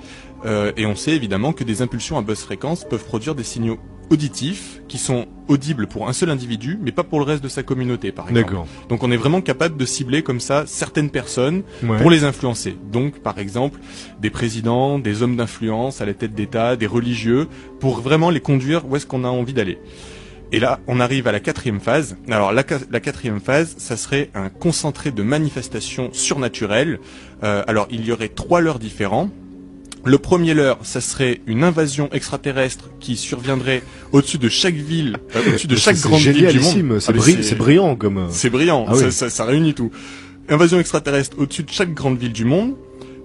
et on sait évidemment que des impulsions à basse fréquence peuvent produire des signaux auditifs qui sont audibles pour un seul individu, mais pas pour le reste de sa communauté, par exemple. D'accord. Donc on est vraiment capable de cibler comme ça certaines personnes pour les influencer. Donc, par exemple, des présidents, des hommes d'influence à la tête d'État, des religieux, pour vraiment les conduire où est-ce qu'on a envie d'aller. Et là, on arrive à la quatrième phase. Alors, la quatrième phase, ça serait un concentré de manifestations surnaturelles. Alors, il y aurait 3 leurres différents. Le premier leurre, ça serait une invasion extraterrestre qui surviendrait au-dessus de chaque ville, au-dessus de chaque grande ville du monde. C'est brillant comme... C'est brillant, ça réunit tout. Invasion extraterrestre au-dessus de chaque grande ville du monde.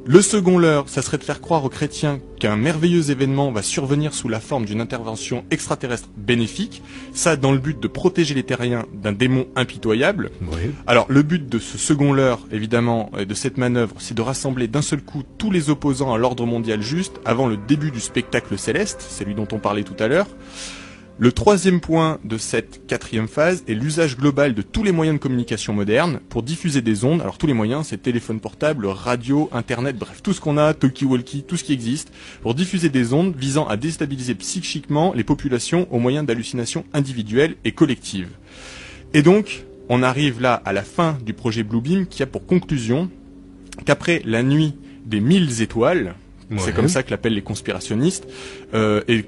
Le second leurre, ça serait de faire croire aux chrétiens qu'un merveilleux événement va survenir sous la forme d'une intervention extraterrestre bénéfique, ça dans le but de protéger les terriens d'un démon impitoyable. Oui. Alors le but de ce second leurre, évidemment, de cette manœuvre, c'est de rassembler d'un seul coup tous les opposants à l'ordre mondial juste avant le début du spectacle céleste, c'est lui dont on parlait tout à l'heure. Le troisième point de cette quatrième phase est l'usage global de tous les moyens de communication modernes pour diffuser des ondes. Alors tous les moyens, c'est téléphone portable, radio, internet, bref, tout ce qu'on a, talkie-walkie, tout ce qui existe, pour diffuser des ondes visant à déstabiliser psychiquement les populations au moyen d'hallucinations individuelles et collectives. Et donc, on arrive là à la fin du projet Bluebeam qui a pour conclusion qu'après la nuit des 1000 étoiles, c'est comme ça que l'appellent les conspirationnistes, et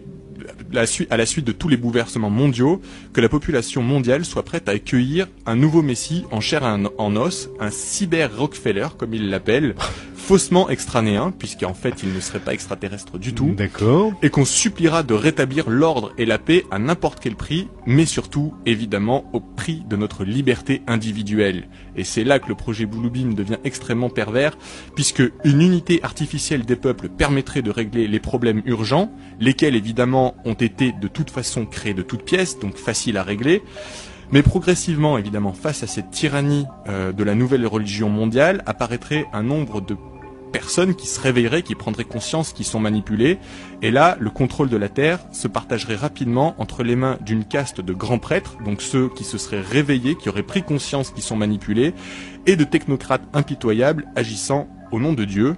à la suite de tous les bouleversements mondiaux, que la population mondiale soit prête à accueillir un nouveau messie en chair et en os, un cyber-Rockefeller, comme ils l'appellent, faussement extranéen, puisqu'en fait il ne serait pas extraterrestre du tout. D'accord. Et qu'on suppliera de rétablir l'ordre et la paix à n'importe quel prix, mais surtout, évidemment, au prix de notre liberté individuelle. Et c'est là que le projet Bluebeam devient extrêmement pervers, puisque une unité artificielle des peuples permettrait de régler les problèmes urgents, lesquels évidemment ont été de toute façon créés de toutes pièces, donc faciles à régler. Mais progressivement, évidemment, face à cette tyrannie de la nouvelle religion mondiale, apparaîtrait un nombre de personnes qui se réveilleraient, qui prendraient conscience qu'ils sont manipulés. Et là, le contrôle de la Terre se partagerait rapidement entre les mains d'une caste de grands prêtres, donc ceux qui se seraient réveillés, qui auraient pris conscience qu'ils sont manipulés, et de technocrates impitoyables agissant au nom de Dieu.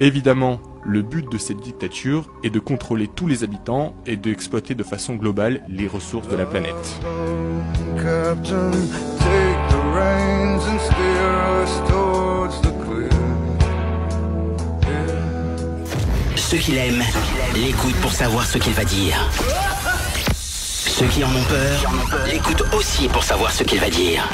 Évidemment, le but de cette dictature est de contrôler tous les habitants et d'exploiter de façon globale les ressources de la planète. Captain, take the reins and steer us towards the clear. Ceux qui l'aiment l'écoutent pour savoir ce qu'il va dire. Ceux qui en ont peur l'écoutent aussi pour savoir ce qu'il va dire.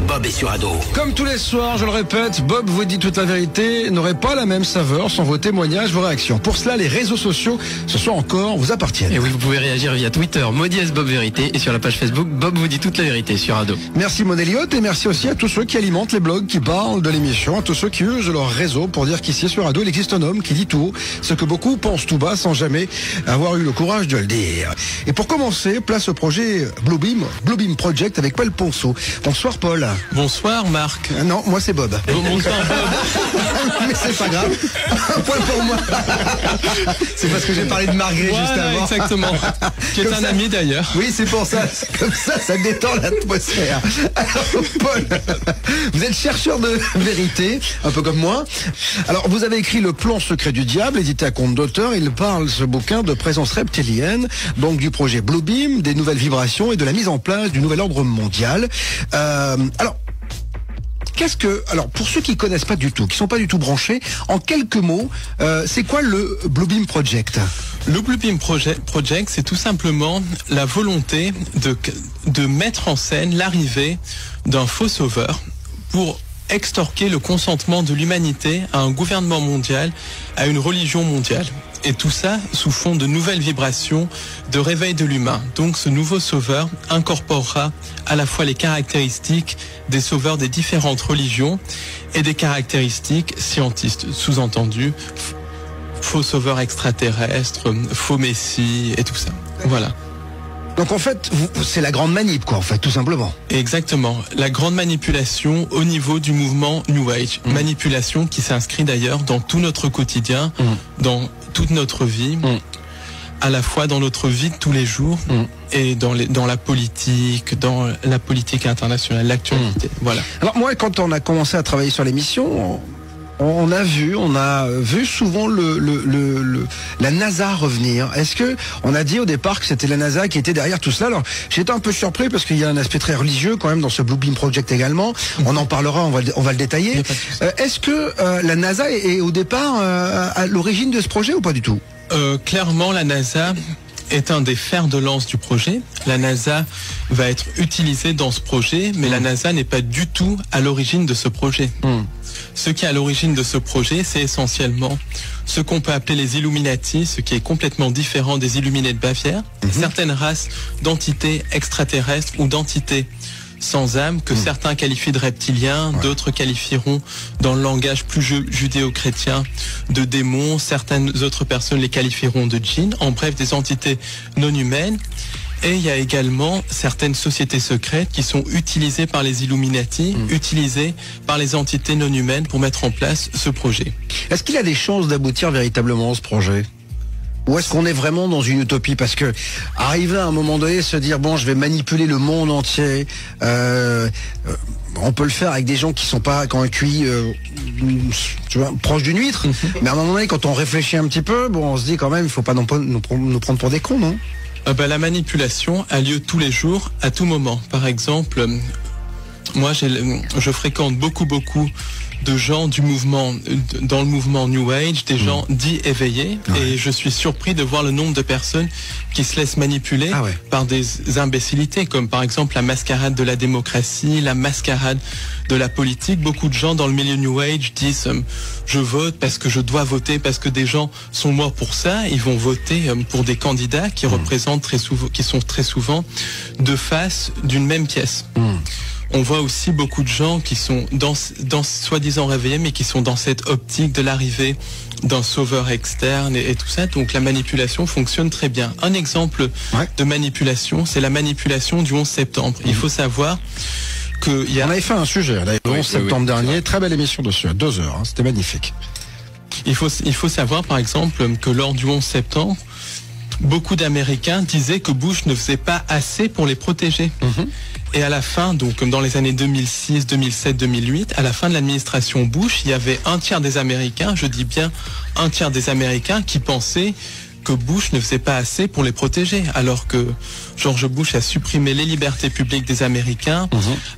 Bob est sur Ado. Comme tous les soirs, je le répète, Bob vous dit toute la vérité n'aurait pas la même saveur sans vos témoignages, vos réactions. Pour cela, les réseaux sociaux, ce soir encore, vous appartiennent. Et oui, vous pouvez réagir via Twitter, Maudiès Bob Vérité, et sur la page Facebook, Bob vous dit toute la vérité sur Ado. Merci Maud Elliott, et merci aussi à tous ceux qui alimentent les blogs qui parlent de l'émission, à tous ceux qui usent leur réseau pour dire qu'ici sur Ado, il existe un homme qui dit tout haut ce que beaucoup pensent tout bas sans jamais avoir eu le courage de le dire. Et pour commencer, place au projet Bluebeam Project avec Paul Ponceau. Bonsoir Paul. Bonsoir Marc. Non, moi c'est Bob. Bonsoir Bob. Mais c'est pas grave. Un point pour moi. C'est parce que j'ai parlé de Marguerite juste avant. Exactement. Qui est un ami d'ailleurs. Oui, c'est pour ça. Comme ça détend l'atmosphère. Alors Paul, vous êtes chercheur de vérité, un peu comme moi. Alors vous avez écrit Le plan secret du diable, édité à compte d'auteur. Il parle, ce bouquin, de présence reptilienne, donc du projet Bluebeam, des nouvelles vibrations et de la mise en place du nouvel ordre mondial. Alors, pour ceux qui connaissent pas du tout, qui sont pas du tout branchés, en quelques mots, c'est quoi le Bluebeam Project? Le Bluebeam Project, c'est tout simplement la volonté de mettre en scène l'arrivée d'un faux sauveur pour extorquer le consentement de l'humanité à un gouvernement mondial, à une religion mondiale. Et tout ça sous fond de nouvelles vibrations, de réveil de l'humain. Donc ce nouveau sauveur incorporera à la fois les caractéristiques des sauveurs des différentes religions et des caractéristiques scientistes, sous-entendu faux sauveurs extraterrestres, faux messie et tout ça. Voilà. Donc en fait, c'est la grande manip, quoi, en fait, tout simplement. Exactement. La grande manipulation au niveau du mouvement New Age. Manipulation qui s'inscrit d'ailleurs dans tout notre quotidien, dans toute notre vie, à la fois dans notre vie de tous les jours et dans la politique internationale, l'actualité. Voilà. Alors moi, quand on a commencé à travailler sur l'émission, on a vu souvent la NASA revenir. Est-ce que on a dit au départ que c'était la NASA qui était derrière tout cela? Alors j'étais un peu surpris parce qu'il y a un aspect très religieux quand même dans ce Blue Beam Project également. On en parlera, on va le détailler. Est-ce que la NASA est au départ à l'origine de ce projet ou pas du tout? Clairement, la NASA est un des fers de lance du projet. La NASA va être utilisée dans ce projet, mais la NASA n'est pas du tout à l'origine de ce projet. Ce qui est à l'origine de ce projet, c'est essentiellement ce qu'on peut appeler les Illuminati, ce qui est complètement différent des Illuminés de Bavière. Certaines races d'entités extraterrestres ou d'entités sans âme que certains qualifient de reptiliens, d'autres qualifieront dans le langage plus judéo-chrétien de démons, certaines autres personnes les qualifieront de djinns, en bref des entités non humaines. Et il y a également certaines sociétés secrètes qui sont utilisées par les Illuminati, utilisées par les entités non humaines pour mettre en place ce projet. Est-ce qu'il a des chances d'aboutir véritablement ce projet ? Ou est-ce qu'on est vraiment dans une utopie? Parce que arriver à un moment donné, se dire bon, je vais manipuler le monde entier, on peut le faire avec des gens qui sont pas quand un QI tu vois, proche d'une huître. Mais à un moment donné, quand on réfléchit un petit peu, bon, on se dit quand même, il faut pas nous prendre pour des cons, non? La manipulation a lieu tous les jours, à tout moment. Par exemple, moi, je fréquente beaucoup de gens dans le mouvement New Age, des gens dits éveillés, et je suis surpris de voir le nombre de personnes qui se laissent manipuler par des imbécilités, comme par exemple la mascarade de la démocratie, la mascarade de la politique. Beaucoup de gens dans le milieu New Age disent je vote parce que je dois voter, parce que des gens sont morts pour ça. Ils vont voter pour des candidats qui représentent qui sont très souvent deux faces d'une même pièce. On voit aussi beaucoup de gens qui sont dans soi-disant réveillés, mais qui sont dans cette optique de l'arrivée d'un sauveur externe et tout ça. Donc la manipulation fonctionne très bien. Un exemple de manipulation, c'est la manipulation du 11 septembre. Il faut savoir que on avait fait un sujet le 11 septembre dernier, très belle émission dessus, à 2 heures, c'était magnifique. Il faut savoir par exemple que lors du 11 septembre, beaucoup d'Américains disaient que Bush ne faisait pas assez pour les protéger. Et à la fin, donc comme dans les années 2006, 2007, 2008, à la fin de l'administration Bush, il y avait un tiers des Américains, je dis bien un tiers des Américains, qui pensaient que Bush ne faisait pas assez pour les protéger, alors que George Bush a supprimé les libertés publiques des Américains,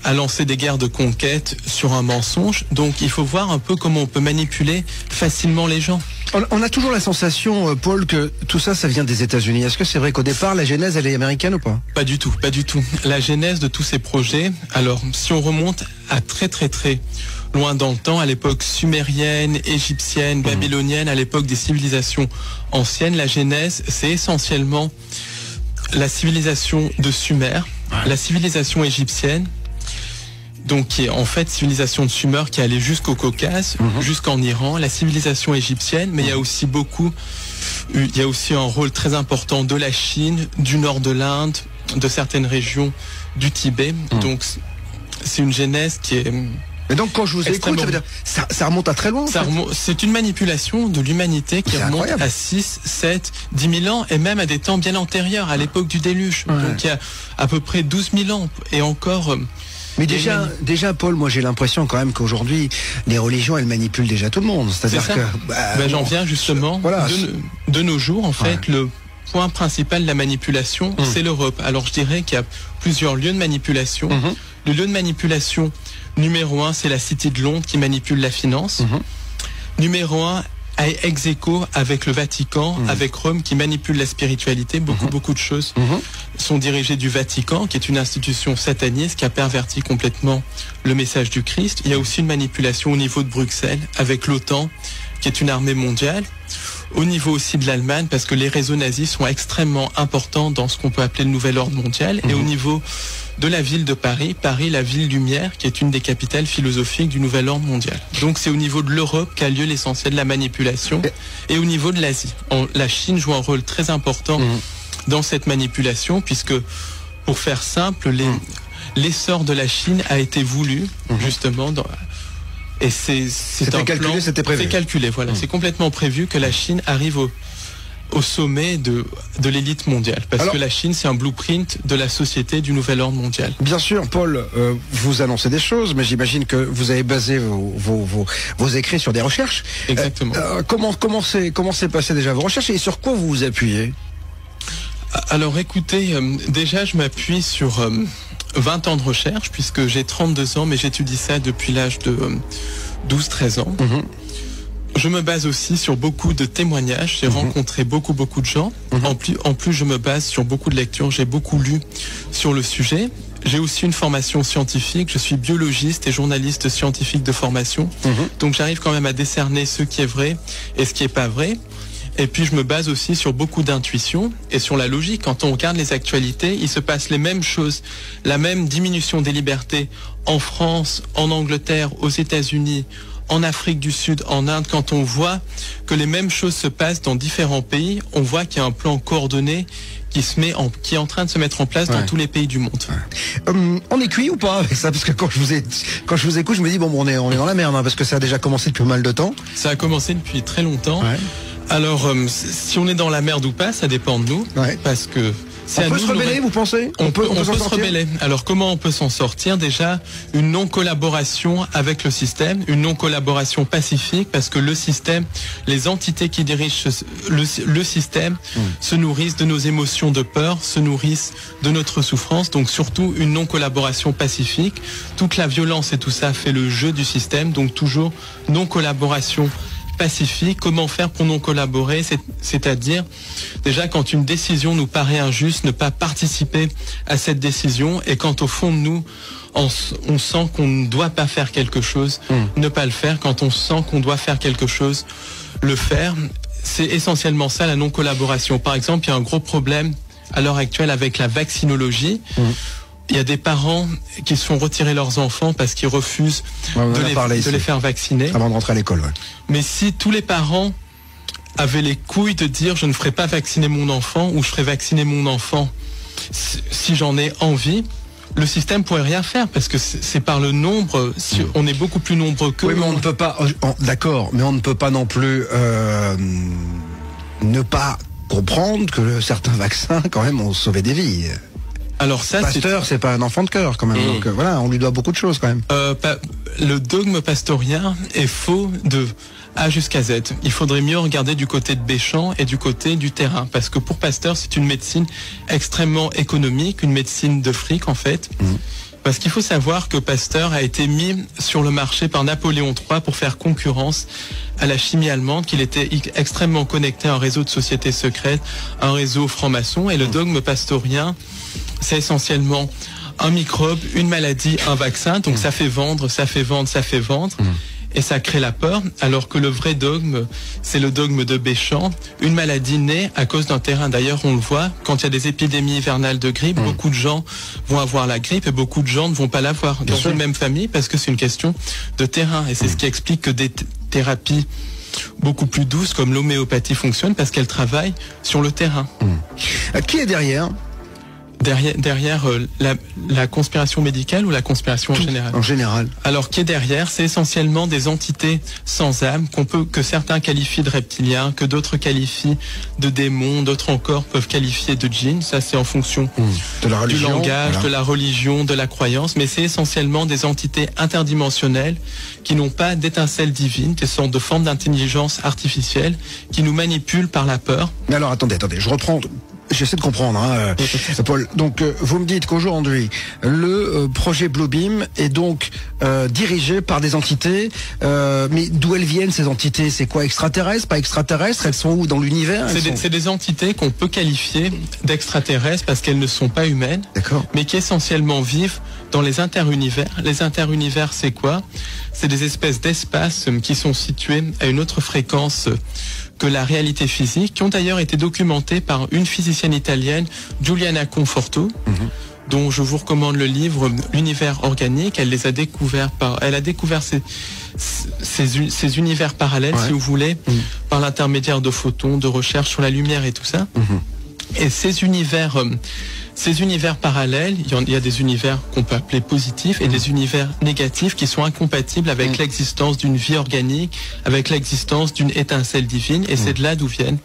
a lancé des guerres de conquête sur un mensonge. Donc il faut voir un peu comment on peut manipuler facilement les gens. On a toujours la sensation, Paul, que tout ça, ça vient des États-Unis. Est-ce que c'est vrai qu'au départ, la genèse, elle est américaine ou pas? Pas du tout, pas du tout. La genèse de tous ces projets, alors si on remonte à très loin dans le temps, à l'époque sumérienne, égyptienne, babylonienne, à l'époque des civilisations anciennes, la genèse, c'est essentiellement la civilisation de Sumer, la civilisation égyptienne, donc qui est en fait civilisation de Sumer qui allait jusqu'au Caucase, jusqu'en Iran, la civilisation égyptienne, mais il y a aussi un rôle très important de la Chine, du nord de l'Inde, de certaines régions du Tibet. Donc c'est une genèse qui est... Mais donc quand je vous écoute, ça veut dire ça remonte à très loin. C'est une manipulation de l'humanité qui remonte à 6, 7, 10 000 ans et même à des temps bien antérieurs, à l'époque du déluge. Donc il y a à peu près 12 000 ans et encore... Mais déjà, Paul, moi j'ai l'impression quand même qu'aujourd'hui, les religions, elles manipulent déjà tout le monde. C'est-à-dire que... j'en viens justement. De nos jours, en fait, le point principal de la manipulation, c'est l'Europe. Alors je dirais qu'il y a plusieurs lieux de manipulation. Le lieu de manipulation numéro 1, c'est la City de Londres qui manipule la finance. Numéro 1, ex aequo avec le Vatican, avec Rome qui manipule la spiritualité. Beaucoup de choses sont dirigées du Vatican, qui est une institution sataniste qui a perverti complètement le message du Christ. Il y a aussi une manipulation au niveau de Bruxelles avec l'OTAN, qui est une armée mondiale. Au niveau aussi de l'Allemagne, parce que les réseaux nazis sont extrêmement importants dans ce qu'on peut appeler le nouvel ordre mondial. Et au niveau de la ville de Paris, la ville lumière, qui est une des capitales philosophiques du nouvel ordre mondial. Donc c'est au niveau de l'Europe qu'a lieu l'essentiel de la manipulation. Et au niveau de l'Asie, la Chine joue un rôle très important dans cette manipulation, puisque, pour faire simple, l'essor de la Chine a été voulu, justement, et c'était calculé, c'était prévu. C'est calculé, voilà. C'est complètement prévu que la Chine arrive au sommet de l'élite mondiale. Parce que la Chine, c'est un blueprint de la société du nouvel ordre mondial. Bien sûr, Paul, vous annoncez des choses, mais j'imagine que vous avez basé vos écrits sur des recherches. Exactement. Comment s'est passé déjà vos recherches et sur quoi vous vous appuyez? Alors écoutez, déjà je m'appuie sur 20 ans de recherche, puisque j'ai 32 ans, mais j'étudie ça depuis l'âge de 12-13 ans. Je me base aussi sur beaucoup de témoignages, j'ai rencontré beaucoup de gens. En plus, je me base sur beaucoup de lectures, j'ai beaucoup lu sur le sujet. J'ai aussi une formation scientifique, je suis biologiste et journaliste scientifique de formation. Donc j'arrive quand même à décerner ce qui est vrai et ce qui est pas vrai. Et puis je me base aussi sur beaucoup d'intuition et sur la logique. Quand on regarde les actualités, il se passe les mêmes choses, la même diminution des libertés en France, en Angleterre, aux États-Unis, en Afrique du Sud, en Inde. Quand on voit que les mêmes choses se passent dans différents pays, on voit qu'il y a un plan coordonné qui est en train de se mettre en place dans tous les pays du monde. On est cuit ou pas avec ça? Parce que quand je vous écoute, je me dis on est dans la merde, parce que ça a déjà commencé depuis pas mal de temps. Ça a commencé depuis très longtemps. Alors, si on est dans la merde ou pas, ça dépend de nous, parce que on peut se rebeller, vous pensez? On peut se rebeller. Alors, comment on peut s'en sortir? Déjà, une non-collaboration avec le système, une non-collaboration pacifique, parce que le système, les entités qui dirigent le système se nourrissent de nos émotions de peur, se nourrissent de notre souffrance. Donc, surtout, une non-collaboration pacifique. Toute la violence et tout ça fait le jeu du système. Donc, toujours non-collaboration pacifique. Comment faire pour non collaborer? C'est-à-dire, déjà, quand une décision nous paraît injuste, ne pas participer à cette décision, et quand au fond de nous, on sent qu'on ne doit pas faire quelque chose, ne pas le faire. Quand on sent qu'on doit faire quelque chose, le faire. C'est essentiellement ça, la non-collaboration. Par exemple, il y a un gros problème à l'heure actuelle avec la vaccinologie. Il y a des parents qui se font retirer leurs enfants parce qu'ils refusent de les faire vacciner. Avant de rentrer à l'école, Mais si tous les parents avaient les couilles de dire je ne ferai pas vacciner mon enfant, ou je ferai vacciner mon enfant si j'en ai envie, le système pourrait rien faire, parce que c'est par le nombre. Si on est beaucoup plus nombreux que... Oui, mais on ne peut pas... D'accord, mais on ne peut pas non plus ne pas comprendre que certains vaccins, quand même, ont sauvé des vies. Alors ça, Pasteur, c'est pas un enfant de cœur quand même. Donc voilà, on lui doit beaucoup de choses quand même. Le dogme pastorien est faux de A jusqu'à Z. Il faudrait mieux regarder du côté de Béchamp et du côté du terrain, parce que pour Pasteur, c'est une médecine extrêmement économique, une médecine de fric en fait. Parce qu'il faut savoir que Pasteur a été mis sur le marché par Napoléon III pour faire concurrence à la chimie allemande, qu'il était extrêmement connecté à un réseau de sociétés secrètes, un réseau franc-maçon, et le dogme pastorien, c'est essentiellement un microbe, une maladie, un vaccin. Donc ça fait vendre, ça fait vendre, ça fait vendre. Et ça crée la peur, alors que le vrai dogme, c'est le dogme de Béchamp. Une maladie naît à cause d'un terrain. D'ailleurs, on le voit, quand il y a des épidémies hivernales de grippe, beaucoup de gens vont avoir la grippe et beaucoup de gens ne vont pas l'avoir dans une même famille, parce que c'est une question de terrain. Et c'est ce qui explique que des thérapies beaucoup plus douces comme l'homéopathie fonctionnent, parce qu'elles travaillent sur le terrain. Qui est derrière la conspiration médicale ou la conspiration en général? En général. Alors, qui est derrière? C'est essentiellement des entités sans âme que certains qualifient de reptiliens, que d'autres qualifient de démons, d'autres encore peuvent qualifier de djinns. Ça, c'est en fonction du langage, de la religion, de la croyance. Mais c'est essentiellement des entités interdimensionnelles qui n'ont pas d'étincelle divine, qui sont de formes d'intelligence artificielle, qui nous manipulent par la peur. Mais alors, attendez, je reprends j'essaie de comprendre, hein, Paul. Donc, vous me dites qu'aujourd'hui, le projet Bluebeam est donc dirigé par des entités, mais d'où elles viennent ces entités? C'est quoi, extraterrestres, pas extraterrestres? Elles sont où dans l'univers? C'est des entités qu'on peut qualifier d'extraterrestres parce qu'elles ne sont pas humaines, mais qui essentiellement vivent dans les interunivers. Les interunivers, c'est quoi? C'est des espèces d'espaces qui sont situés à une autre fréquence que la réalité physique, qui ont d'ailleurs été documentées par une physicienne italienne, Giuliana Conforto, dont je vous recommande le livre L'univers organique. Elle a découvert ces univers parallèles, si vous voulez, par l'intermédiaire de photons, de recherche sur la lumière et tout ça. Et ces univers parallèles, il y a des univers qu'on peut appeler positifs et des univers négatifs qui sont incompatibles avec l'existence d'une vie organique, avec l'existence d'une étincelle divine. Et c'est de là d'où viennent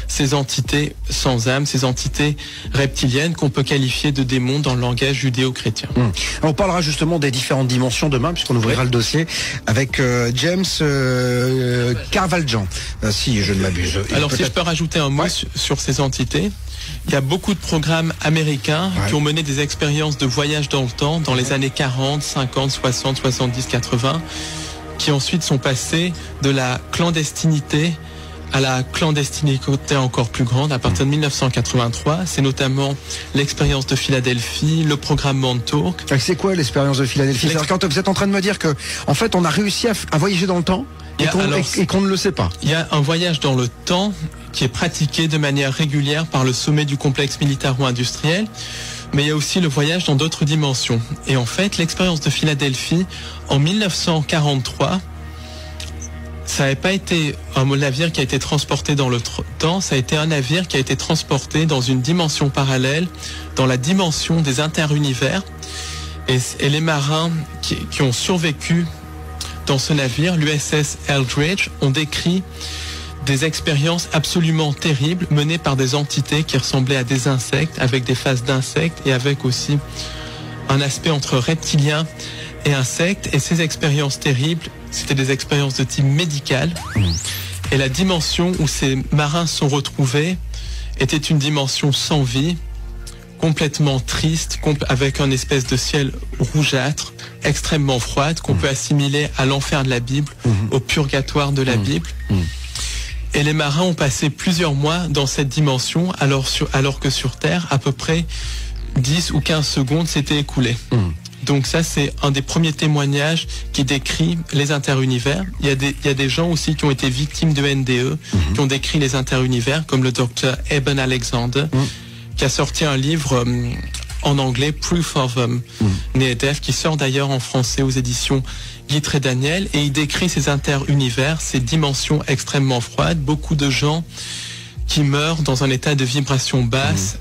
ces entités sans âme, ces entités reptiliennes qu'on peut qualifier de démons dans le langage judéo-chrétien. On parlera justement des différentes dimensions demain, puisqu'on ouvrira le dossier avec James Carvaljan, si je ne m'abuse. Alors si je peux rajouter un mot sur ces entités, il y a beaucoup de programmes américains qui ont mené des expériences de voyage dans le temps dans les années 40, 50, 60, 70, 80, qui ensuite sont passés de la clandestinité à la clandestinité encore plus grande à partir de 1983. C'est notamment l'expérience de Philadelphie, le programme Montauk. C'est quoi l'expérience de Philadelphie? Quand vous êtes en train de me dire que, en fait, on a réussi à voyager dans le temps et qu'on ne le sait pas. Il y a un voyage dans le temps qui est pratiqué de manière régulière par le sommet du complexe militaro-industriel, mais il y a aussi le voyage dans d'autres dimensions. Et en fait, l'expérience de Philadelphie, en 1943, ça n'avait pas été un navire qui a été transporté dans le temps, ça a été un navire qui a été transporté dans une dimension parallèle, dans la dimension des interunivers. Et les marins qui ont survécu dans ce navire, l'USS Eldridge, ont décrit des expériences absolument terribles menées par des entités qui ressemblaient à des insectes, avec des faces d'insectes et avec aussi un aspect entre reptilien et insectes. Et ces expériences terribles, c'était des expériences de type médical. Et la dimension où ces marins sont retrouvés était une dimension sans vie, complètement triste, avec un espèce de ciel rougeâtre, extrêmement froide, qu'on peut assimiler à l'enfer de la Bible, au purgatoire de la Bible. Et les marins ont passé plusieurs mois dans cette dimension, alors que sur Terre, à peu près 10 ou 15 secondes s'étaient écoulées. Donc ça, c'est un des premiers témoignages qui décrit les interunivers. Il y a des gens aussi qui ont été victimes de NDE, qui ont décrit les interunivers, comme le docteur Eben Alexander, qui a sorti un livre en anglais, Proof of Near Death, qui sort d'ailleurs en français aux éditions Guitry Daniel, et il décrit ces interunivers, ces dimensions extrêmement froides, beaucoup de gens qui meurent dans un état de vibration basse,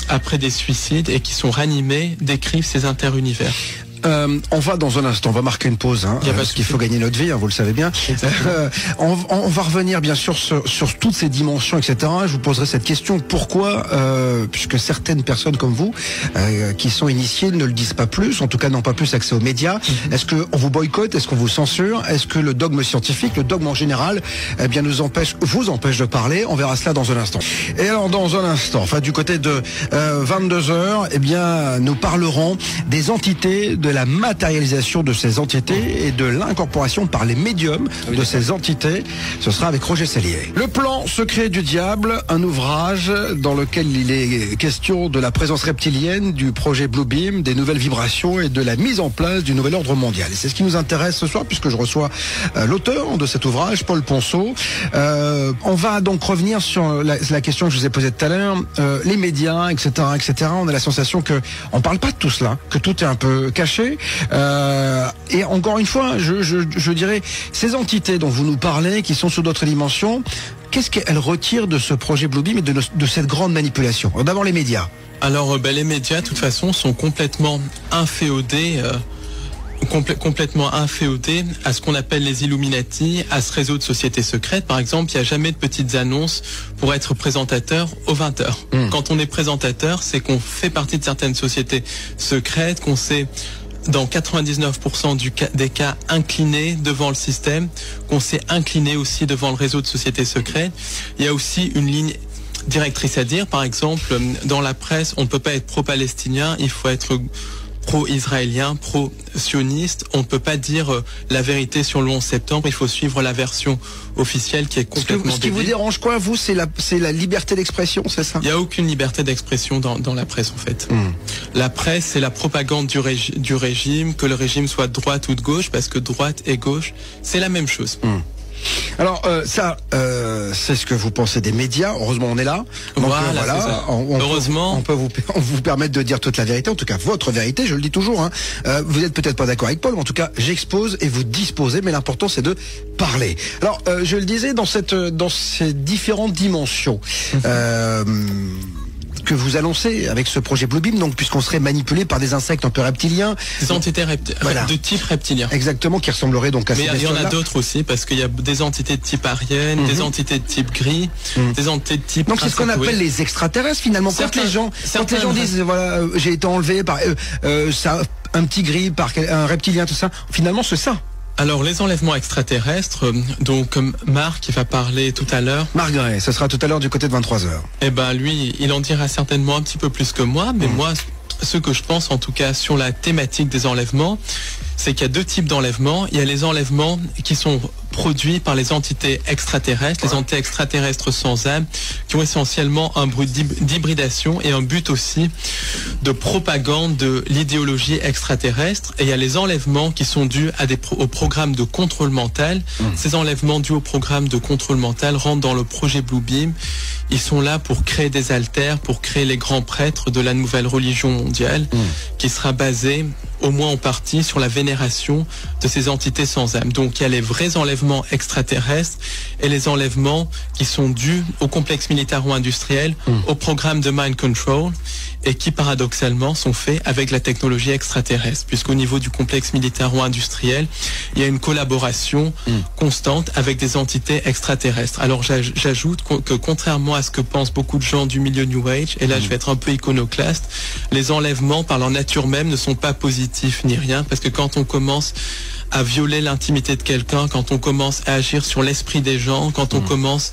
après des suicides et qui sont ranimés, décrivent ces interunivers. On va dans un instant, on va marquer une pause, parce qu'il faut gagner notre vie, vous le savez bien. On va revenir bien sûr sur toutes ces dimensions, etc. Je vous poserai cette question, pourquoi, puisque certaines personnes comme vous, qui sont initiées, ne le disent pas plus, en tout cas n'ont pas plus accès aux médias. Est-ce qu'on vous boycotte? Est-ce qu'on vous censure? Est-ce que le dogme scientifique, le dogme en général, vous empêche de parler? On verra cela dans un instant. Et alors dans un instant, du côté de 22h, nous parlerons des entités, de la matérialisation de ces entités et de l'incorporation par les médiums de ces entités. Ce sera avec Roger Sellier. Le plan secret du diable, un ouvrage dans lequel il est question de la présence reptilienne, du projet Bluebeam, des nouvelles vibrations et de la mise en place du nouvel ordre mondial. Et c'est ce qui nous intéresse ce soir, puisque je reçois l'auteur de cet ouvrage, Paul Ponceau. On va donc revenir sur la question que je vous ai posée tout à l'heure, les médias, etc., etc. On a la sensation que on parle pas de tout cela, que tout est un peu caché. Et encore une fois, je dirais, ces entités dont vous nous parlez, qui sont sous d'autres dimensions, qu'est-ce qu'elles retirent de ce projet Bluebeam et de cette grande manipulation? D'abord les médias. Alors les médias, de toute façon, sont complètement inféodés complètement inféodé à ce qu'on appelle les Illuminati, à ce réseau de sociétés secrètes. Par exemple, il n'y a jamais de petites annonces pour être présentateur aux 20h. Quand on est présentateur, c'est qu'on fait partie de certaines sociétés secrètes, qu'on s'est dans 99% des cas incliné devant le système, qu'on s'est incliné aussi devant le réseau de sociétés secrètes. Il y a aussi une ligne directrice à dire. Par exemple, dans la presse, on ne peut pas être pro-palestinien, il faut être pro-israélien, pro-sioniste. On ne peut pas dire la vérité sur le 11 septembre, il faut suivre la version officielle qui est complètement Ce qui vous dérange quoi, vous, c'est la liberté d'expression, c'est ça? Il n'y a aucune liberté d'expression dans la presse, en fait. La presse, c'est la propagande du régime, que le régime soit de droite ou de gauche, parce que droite et gauche, c'est la même chose. Alors c'est ce que vous pensez des médias. Heureusement on est là. Donc, voilà. Heureusement, on peut vous permettre de dire toute la vérité. En tout cas votre vérité, je le dis toujours. Hein. Vous êtes peut-être pas d'accord avec Paul, mais en tout cas j'expose et vous disposez. Mais l'important c'est de parler. Alors je le disais dans ces différentes dimensions. Que vous annoncez avec ce projet Bluebeam, donc puisqu'on serait manipulé par des insectes un peu reptiliens, des entités de type reptilien. Exactement, qui ressembleraient donc à ces bestioles-là. Mais il y en a d'autres aussi, parce qu'il y a des entités de type arienne, des entités de type gris, des entités de type. Donc c'est ce qu'on appelle les extraterrestres finalement. Quand les gens disent voilà, j'ai été enlevé par un petit gris, par un reptilien, tout ça, finalement c'est ça. Alors les enlèvements extraterrestres, donc Marc il va parler tout à l'heure. Marc Gray, ce sera tout à l'heure du côté de 23h. Eh ben lui, il en dira certainement un petit peu plus que moi, mais moi, ce que je pense en tout cas sur la thématique des enlèvements, c'est qu'il y a deux types d'enlèvements. Il y a les enlèvements qui sont produits par les entités extraterrestres, les entités extraterrestres sans âme, qui ont essentiellement un but d'hybridation et un but aussi de propagande de l'idéologie extraterrestre. Et il y a les enlèvements qui sont dus au programme de contrôle mental. Ces enlèvements dus au programme de contrôle mental rentrent dans le projet Bluebeam. Ils sont là pour créer des alters, pour créer les grands prêtres de la nouvelle religion mondiale, qui sera basée au moins en partie sur la vénération de ces entités sans âme. Donc il y a les vrais enlèvements extraterrestres et les enlèvements qui sont dus au complexe militaro-industriel, au programme de mind control, et qui paradoxalement sont faits avec la technologie extraterrestre, puisqu'au niveau du complexe militaro-industriel, il y a une collaboration constante avec des entités extraterrestres. Alors j'ajoute que contrairement à ce que pensent beaucoup de gens du milieu New Age, et là je vais être un peu iconoclaste, les enlèvements par leur nature même ne sont pas positifs ni rien, parce que quand on commence à violer l'intimité de quelqu'un, quand on commence à agir sur l'esprit des gens, quand on commence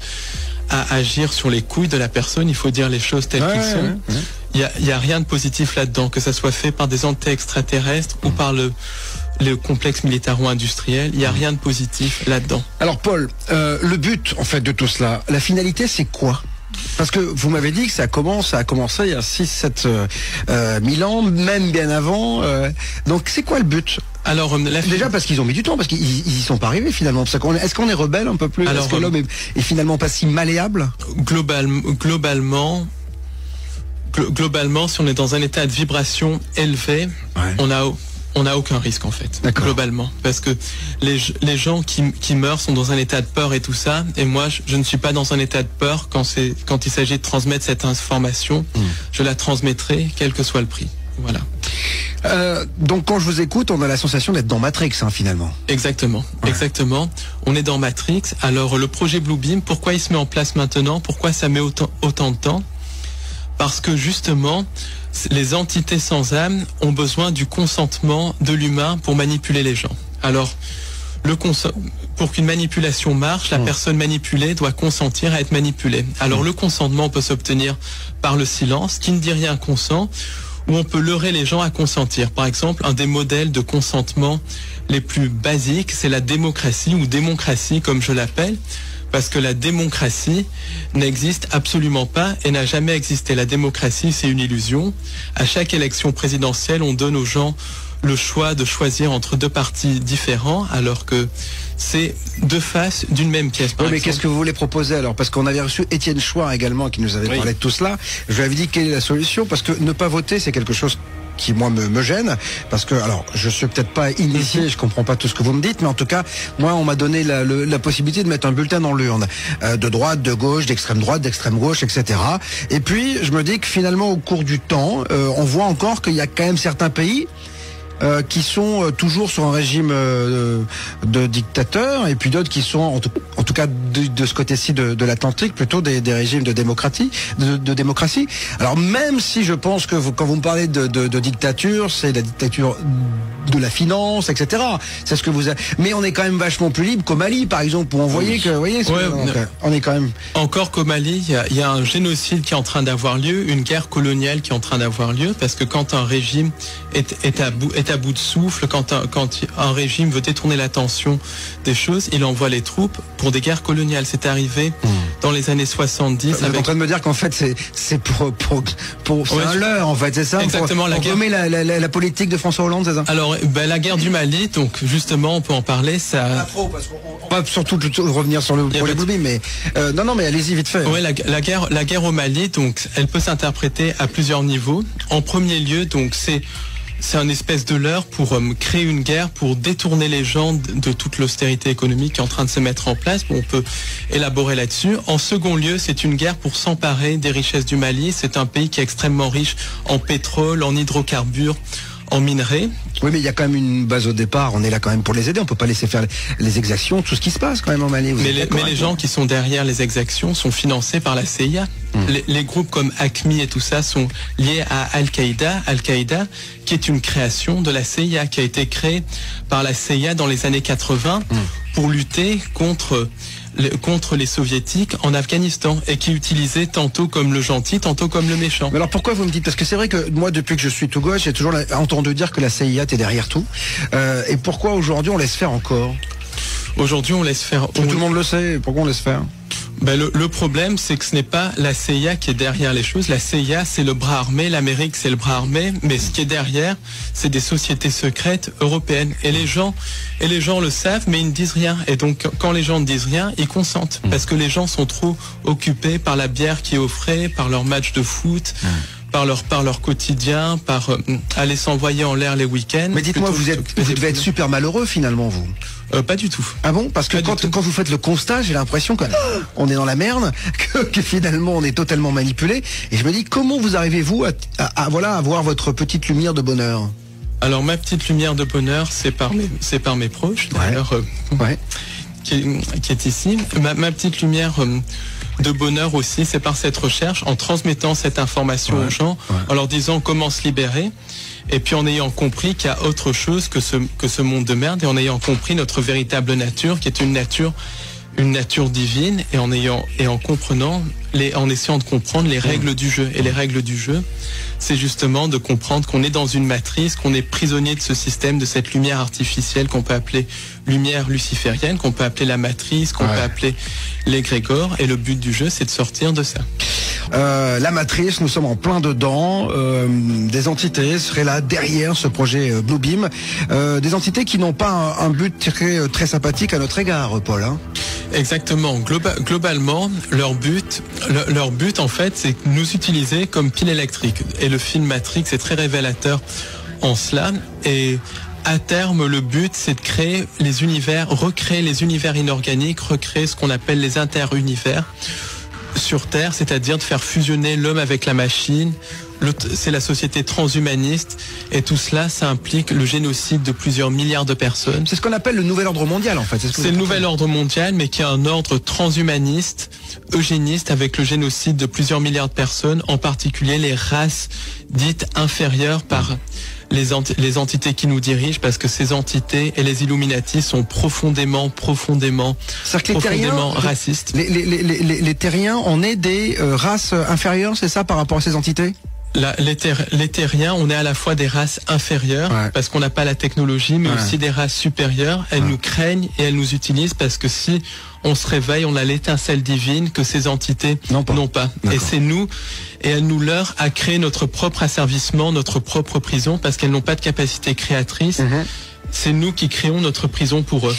à agir sur les couilles de la personne, il faut dire les choses telles qu'elles sont. Il y a rien de positif là-dedans, que ça soit fait par des entités extraterrestres ou par le complexe militaro-industriel, il n'y a rien de positif là-dedans. Alors Paul, le but en fait de tout cela, la finalité c'est quoi ? Parce que vous m'avez dit que ça a commencé il y a 6-7 000 ans, même bien avant. Donc c'est quoi le but ? Alors déjà parce qu'ils ont mis du temps, parce qu'ils y sont pas arrivés finalement. Est-ce qu'on est rebelle un peu plus ? Est-ce que l'homme est finalement pas si malléable ? Globalement, si on est dans un état de vibration élevé, on n'a aucun risque en fait, globalement. Parce que les gens qui meurent sont dans un état de peur et tout ça. Et moi, je ne suis pas dans un état de peur quand il s'agit de transmettre cette information. Je la transmettrai, quel que soit le prix. Voilà. Donc quand je vous écoute, on a la sensation d'être dans Matrix, finalement. Exactement, exactement. On est dans Matrix. Alors le projet Bluebeam, pourquoi il se met en place maintenant ? Pourquoi ça met autant de temps ? Parce que justement, les entités sans âme ont besoin du consentement de l'humain pour manipuler les gens. Alors, pour qu'une manipulation marche, la personne manipulée doit consentir à être manipulée. Alors, le consentement peut s'obtenir par le silence, qui ne dit rien consent, ou on peut leurrer les gens à consentir. Par exemple, un des modèles de consentement les plus basiques, c'est la démocratie, ou démocratie comme je l'appelle, parce que la démocratie n'existe absolument pas et n'a jamais existé. La démocratie, c'est une illusion. À chaque élection présidentielle, on donne aux gens le choix de choisir entre deux partis différents, alors que c'est deux faces d'une même pièce. Oui, mais qu'est-ce que vous voulez proposer alors ? Parce qu'on avait reçu Étienne Chouard également qui nous avait parlé de tout cela. Je lui avais dit quelle est la solution, parce que ne pas voter, c'est quelque chose qui moi me gêne, parce que alors je suis peut-être pas initié, je comprends pas tout ce que vous me dites, mais en tout cas moi on m'a donné la possibilité de mettre un bulletin dans l'urne, de droite, de gauche, d'extrême droite, d'extrême gauche, etc. Et puis je me dis que finalement au cours du temps, on voit encore qu'il y a quand même certains pays qui sont toujours sur un régime de dictateur, et puis d'autres qui sont en tout cas de ce côté-ci de l'Atlantique, plutôt des régimes de démocratie. Alors même si je pense que quand vous me parlez de dictature, c'est la dictature de la finance, etc. C'est ce que vous avez. Mais on est quand même vachement plus libre qu'au Mali, par exemple, où on voyait que, vous voyez, on est quand même. Encore qu'au Mali, il y a un génocide qui est en train d'avoir lieu, une guerre coloniale qui est en train d'avoir lieu, parce que quand un régime est à bout de souffle, quand un régime veut détourner l'attention des choses, il envoie les troupes pour des guerres coloniales. C'est arrivé dans les années 70. Vous êtes en train de me dire qu'en fait c'est pour c'est un leurre, en fait, c'est ça? Exactement. Pour gommer la politique de François Hollande, c'est ça? Alors la guerre du Mali, donc justement on peut en parler, ça. Pas trop, parce qu'on va surtout revenir sur le projet Bluebeam, mais non mais allez-y vite fait. Ouais, la guerre au Mali, donc elle peut s'interpréter à plusieurs niveaux. En premier lieu, donc c'est un espèce de leurre pour créer une guerre, pour détourner les gens de toute l'austérité économique qui est en train de se mettre en place. Bon, on peut élaborer là-dessus. En second lieu, c'est une guerre pour s'emparer des richesses du Mali. C'est un pays qui est extrêmement riche en pétrole, en hydrocarbures, en minerais. Oui, mais il y a quand même une base au départ. On est là quand même pour les aider. On peut pas laisser faire les exactions, tout ce qui se passe quand même en Mali. Mais les gens qui sont derrière les exactions sont financés par la CIA. Les groupes comme AQMI et tout ça sont liés à Al-Qaïda. Al-Qaïda, qui est une création de la CIA, qui a été créée par la CIA dans les années 80 pour lutter contre les soviétiques en Afghanistan, et qui utilisait tantôt comme le gentil, tantôt comme le méchant. Mais alors pourquoi vous me dites, parce que c'est vrai que moi depuis que je suis tout gauche, j'ai toujours entendu dire que la CIA était derrière tout, et pourquoi aujourd'hui on laisse faire encore? Aujourd'hui on laisse faire. Tout le monde le sait, pourquoi on laisse faire? Ben le problème, c'est que ce n'est pas la CIA qui est derrière les choses. La CIA, c'est le bras armé, l'Amérique, c'est le bras armé, mais ce qui est derrière, c'est des sociétés secrètes européennes. Et les gens le savent, mais ils ne disent rien. Et donc, quand les gens ne disent rien, ils consentent. Parce que les gens sont trop occupés par la bière qui est offrée, par leur match de foot, par leur quotidien, par aller s'envoyer en l'air les week-ends. Mais dites-moi, vous devez être super malheureux finalement, vous? Pas du tout. Ah bon? Parce que quand vous faites le constat, j'ai l'impression qu'on est dans la merde, que finalement on est totalement manipulé. Et je me dis, comment vous arrivez-vous à avoir votre petite lumière de bonheur? Alors ma petite lumière de bonheur, c'est par mes proches, d'ailleurs, qui est ici. Ma petite lumière de bonheur aussi, c'est par cette recherche, en transmettant cette information aux gens, en leur disant comment se libérer. Et puis en ayant compris qu'il y a autre chose que ce monde de merde, et en ayant compris notre véritable nature, qui est une nature divine, et en essayant de comprendre les règles du jeu. Et les règles du jeu, c'est justement de comprendre qu'on est dans une matrice, qu'on est prisonnier de ce système, de cette lumière artificielle qu'on peut appeler lumière luciférienne, qu'on peut appeler la matrice, qu'on peut appeler l'égrégore. Et le but du jeu, c'est de sortir de ça. La matrice, nous sommes en plein dedans. Des entités seraient là derrière ce projet Bluebeam. Des entités qui n'ont pas un but très sympathique à notre égard, Paul. Hein. Exactement. Globalement, leur but en fait, c'est nous utiliser comme pile électrique. Et le film Matrix est très révélateur en cela. Et à terme, le but, c'est de créer les univers, recréer les univers inorganiques, recréer ce qu'on appelle les interunivers sur Terre, c'est-à-dire de faire fusionner l'homme avec la machine. C'est la société transhumaniste, et tout cela, ça implique le génocide de plusieurs milliards de personnes. C'est ce qu'on appelle le nouvel ordre mondial, en fait. C'est le nouvel ordre mondial, mais qui est un ordre transhumaniste, eugéniste, avec le génocide de plusieurs milliards de personnes, en particulier les races dites inférieures par les entités qui nous dirigent, parce que ces entités et les Illuminati sont profondément racistes. Les terriens, on est des races inférieures, c'est ça, par rapport à ces entités? Les terriens, on est à la fois des races inférieures, parce qu'on n'a pas la technologie, mais aussi des races supérieures. Elles nous craignent et elles nous utilisent, parce que si on se réveille, on a l'étincelle divine que ces entités n'ont pas. Et c'est nous, et elles nous leurrent à créer notre propre asservissement, notre propre prison, parce qu'elles n'ont pas de capacité créatrice. C'est nous qui créons notre prison pour eux.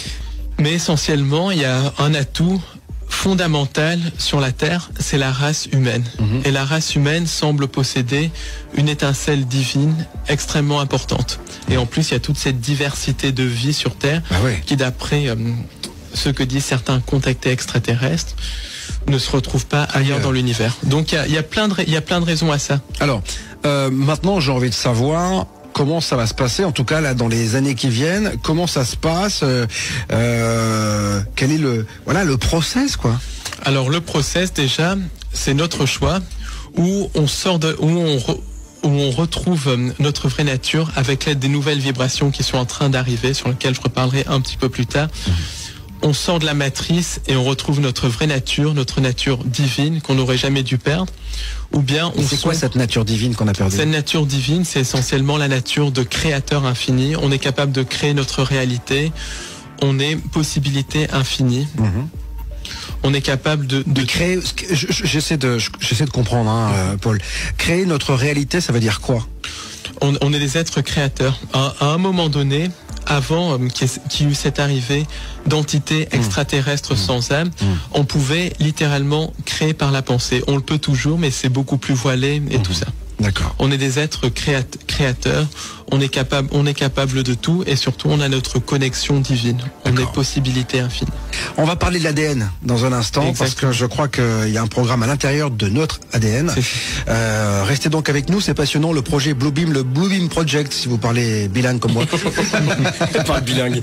Mais essentiellement, il y a un atout fondamental sur la Terre, c'est la race humaine. Et la race humaine semble posséder une étincelle divine extrêmement importante. Et en plus, il y a toute cette diversité de vie sur Terre qui, d'après ce que disent certains contactés extraterrestres, ne se retrouve pas ailleurs dans l'univers. Donc il y a plein de raisons à ça. Alors, maintenant, j'ai envie de savoir, comment ça va se passer, en tout cas là dans les années qui viennent, comment ça se passe, quel est le process quoi. Alors le process déjà, c'est notre choix où on sort où on retrouve notre vraie nature avec l'aide des nouvelles vibrations qui sont en train d'arriver, sur lesquelles je reparlerai un petit peu plus tard. On sort de la matrice et on retrouve notre vraie nature, notre nature divine qu'on n'aurait jamais dû perdre. Ou bien c'est quoi cette nature divine qu'on a perdue? Cette nature divine, c'est essentiellement la nature de créateur infini. On est capable de créer notre réalité. On est possibilité infinie. On est capable de créer. J'essaie de comprendre, Paul. Créer notre réalité, ça veut dire quoi? On est des êtres créateurs. À un moment donné, avant qu'il y eut cette arrivée d'entités extraterrestres sans âme, on pouvait littéralement créer par la pensée. On le peut toujours, mais c'est beaucoup plus voilé et tout ça. D'accord. On est des êtres créateurs, on est capable de tout et surtout on a notre connexion divine. On est possibilité infinie. On va parler de l'ADN dans un instant. Exactement. Parce que je crois qu'il y a un programme à l'intérieur de notre ADN. Restez donc avec nous, c'est passionnant, le projet Bluebeam, le Bluebeam Project, si vous parlez bilingue comme moi. Je parle bilingue.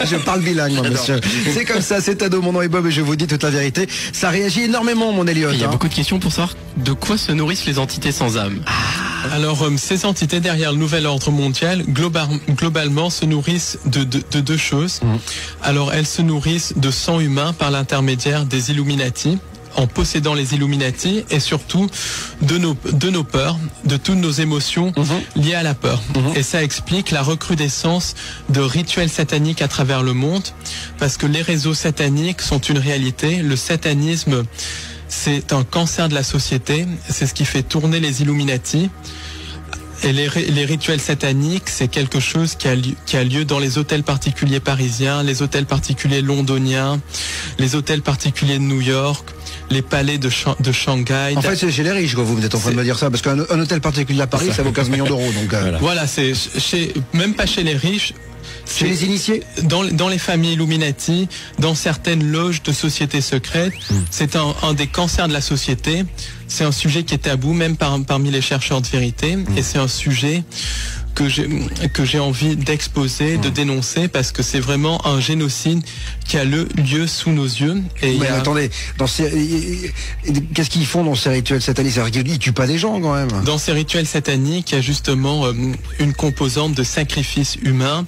Je parle bilingue, moi, monsieur. C'est comme ça, c'est Ado, mon nom est Bob et je vous dis toute la vérité. Ça réagit énormément, mon Elliot. Il y a beaucoup de questions pour savoir de quoi se nourrissent les entités sans âme. Alors, ces entités derrière le nouvel ordre mondial, globalement, se nourrissent de deux choses. Alors, elles se nourrissent de sang humain par l'intermédiaire des Illuminati, en possédant les Illuminati, et surtout de nos peurs, de toutes nos émotions liées à la peur. Et ça explique la recrudescence de rituels sataniques à travers le monde, parce que les réseaux sataniques sont une réalité. Le satanisme, c'est un cancer de la société, c'est ce qui fait tourner les Illuminati. Et les rituels sataniques, c'est quelque chose qui a lieu dans les hôtels particuliers parisiens, les hôtels particuliers londoniens, les hôtels particuliers de New York, les palais de Shanghai. En fait, c'est chez les riches, quoi, vous êtes en train de me dire ça, parce qu'un hôtel particulier à Paris, ça vaut 15 millions d'euros. Donc, voilà, c'est même pas chez les riches. Chez les initiés, dans les familles Illuminati, dans certaines loges de sociétés secrètes, c'est un des cancers de la société. C'est un sujet qui est tabou, même parmi les chercheurs de vérité, et c'est un sujet que j'ai envie d'exposer, de dénoncer, parce que c'est vraiment un génocide qui a lieu sous nos yeux. Et attendez, qu'est-ce qu'ils font dans ces rituels sataniques? Ils tuent pas des gens quand même. Dans ces rituels sataniques, il y a justement une composante de sacrifice humain.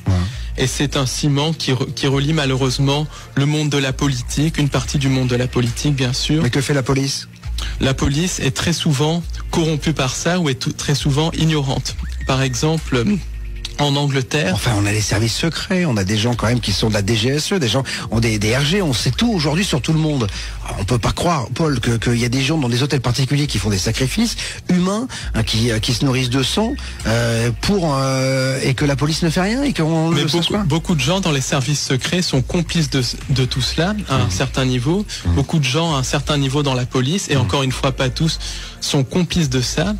Et c'est un ciment qui relie malheureusement le monde de la politique, une partie du monde de la politique bien sûr. Mais que fait la police? La police est très souvent corrompue par ça ou est très souvent ignorante. Par exemple, en Angleterre. Enfin, on a les services secrets, on a des gens quand même qui sont de la DGSE, des gens ont des RG, on sait tout aujourd'hui sur tout le monde. Alors, on peut pas croire, Paul, qu'il y a des gens dans des hôtels particuliers qui font des sacrifices humains, qui se nourrissent de sang, et que la police ne fait rien et qu'on le sait pas. Beaucoup de gens dans les services secrets sont complices de tout cela à un certain niveau. Beaucoup de gens à un certain niveau dans la police, et encore une fois pas tous, sont complices de ça.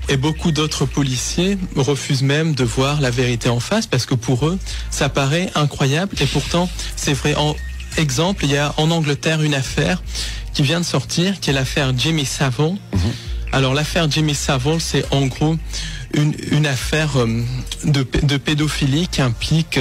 Et beaucoup d'autres policiers refusent même de voir la vérité en face, parce que pour eux ça paraît incroyable, et pourtant c'est vrai. Exemple, il y a en Angleterre une affaire qui vient de sortir, qui est l'affaire Jimmy Savile. Alors l'affaire Jimmy Savile, c'est en gros une affaire de pédophilie qui implique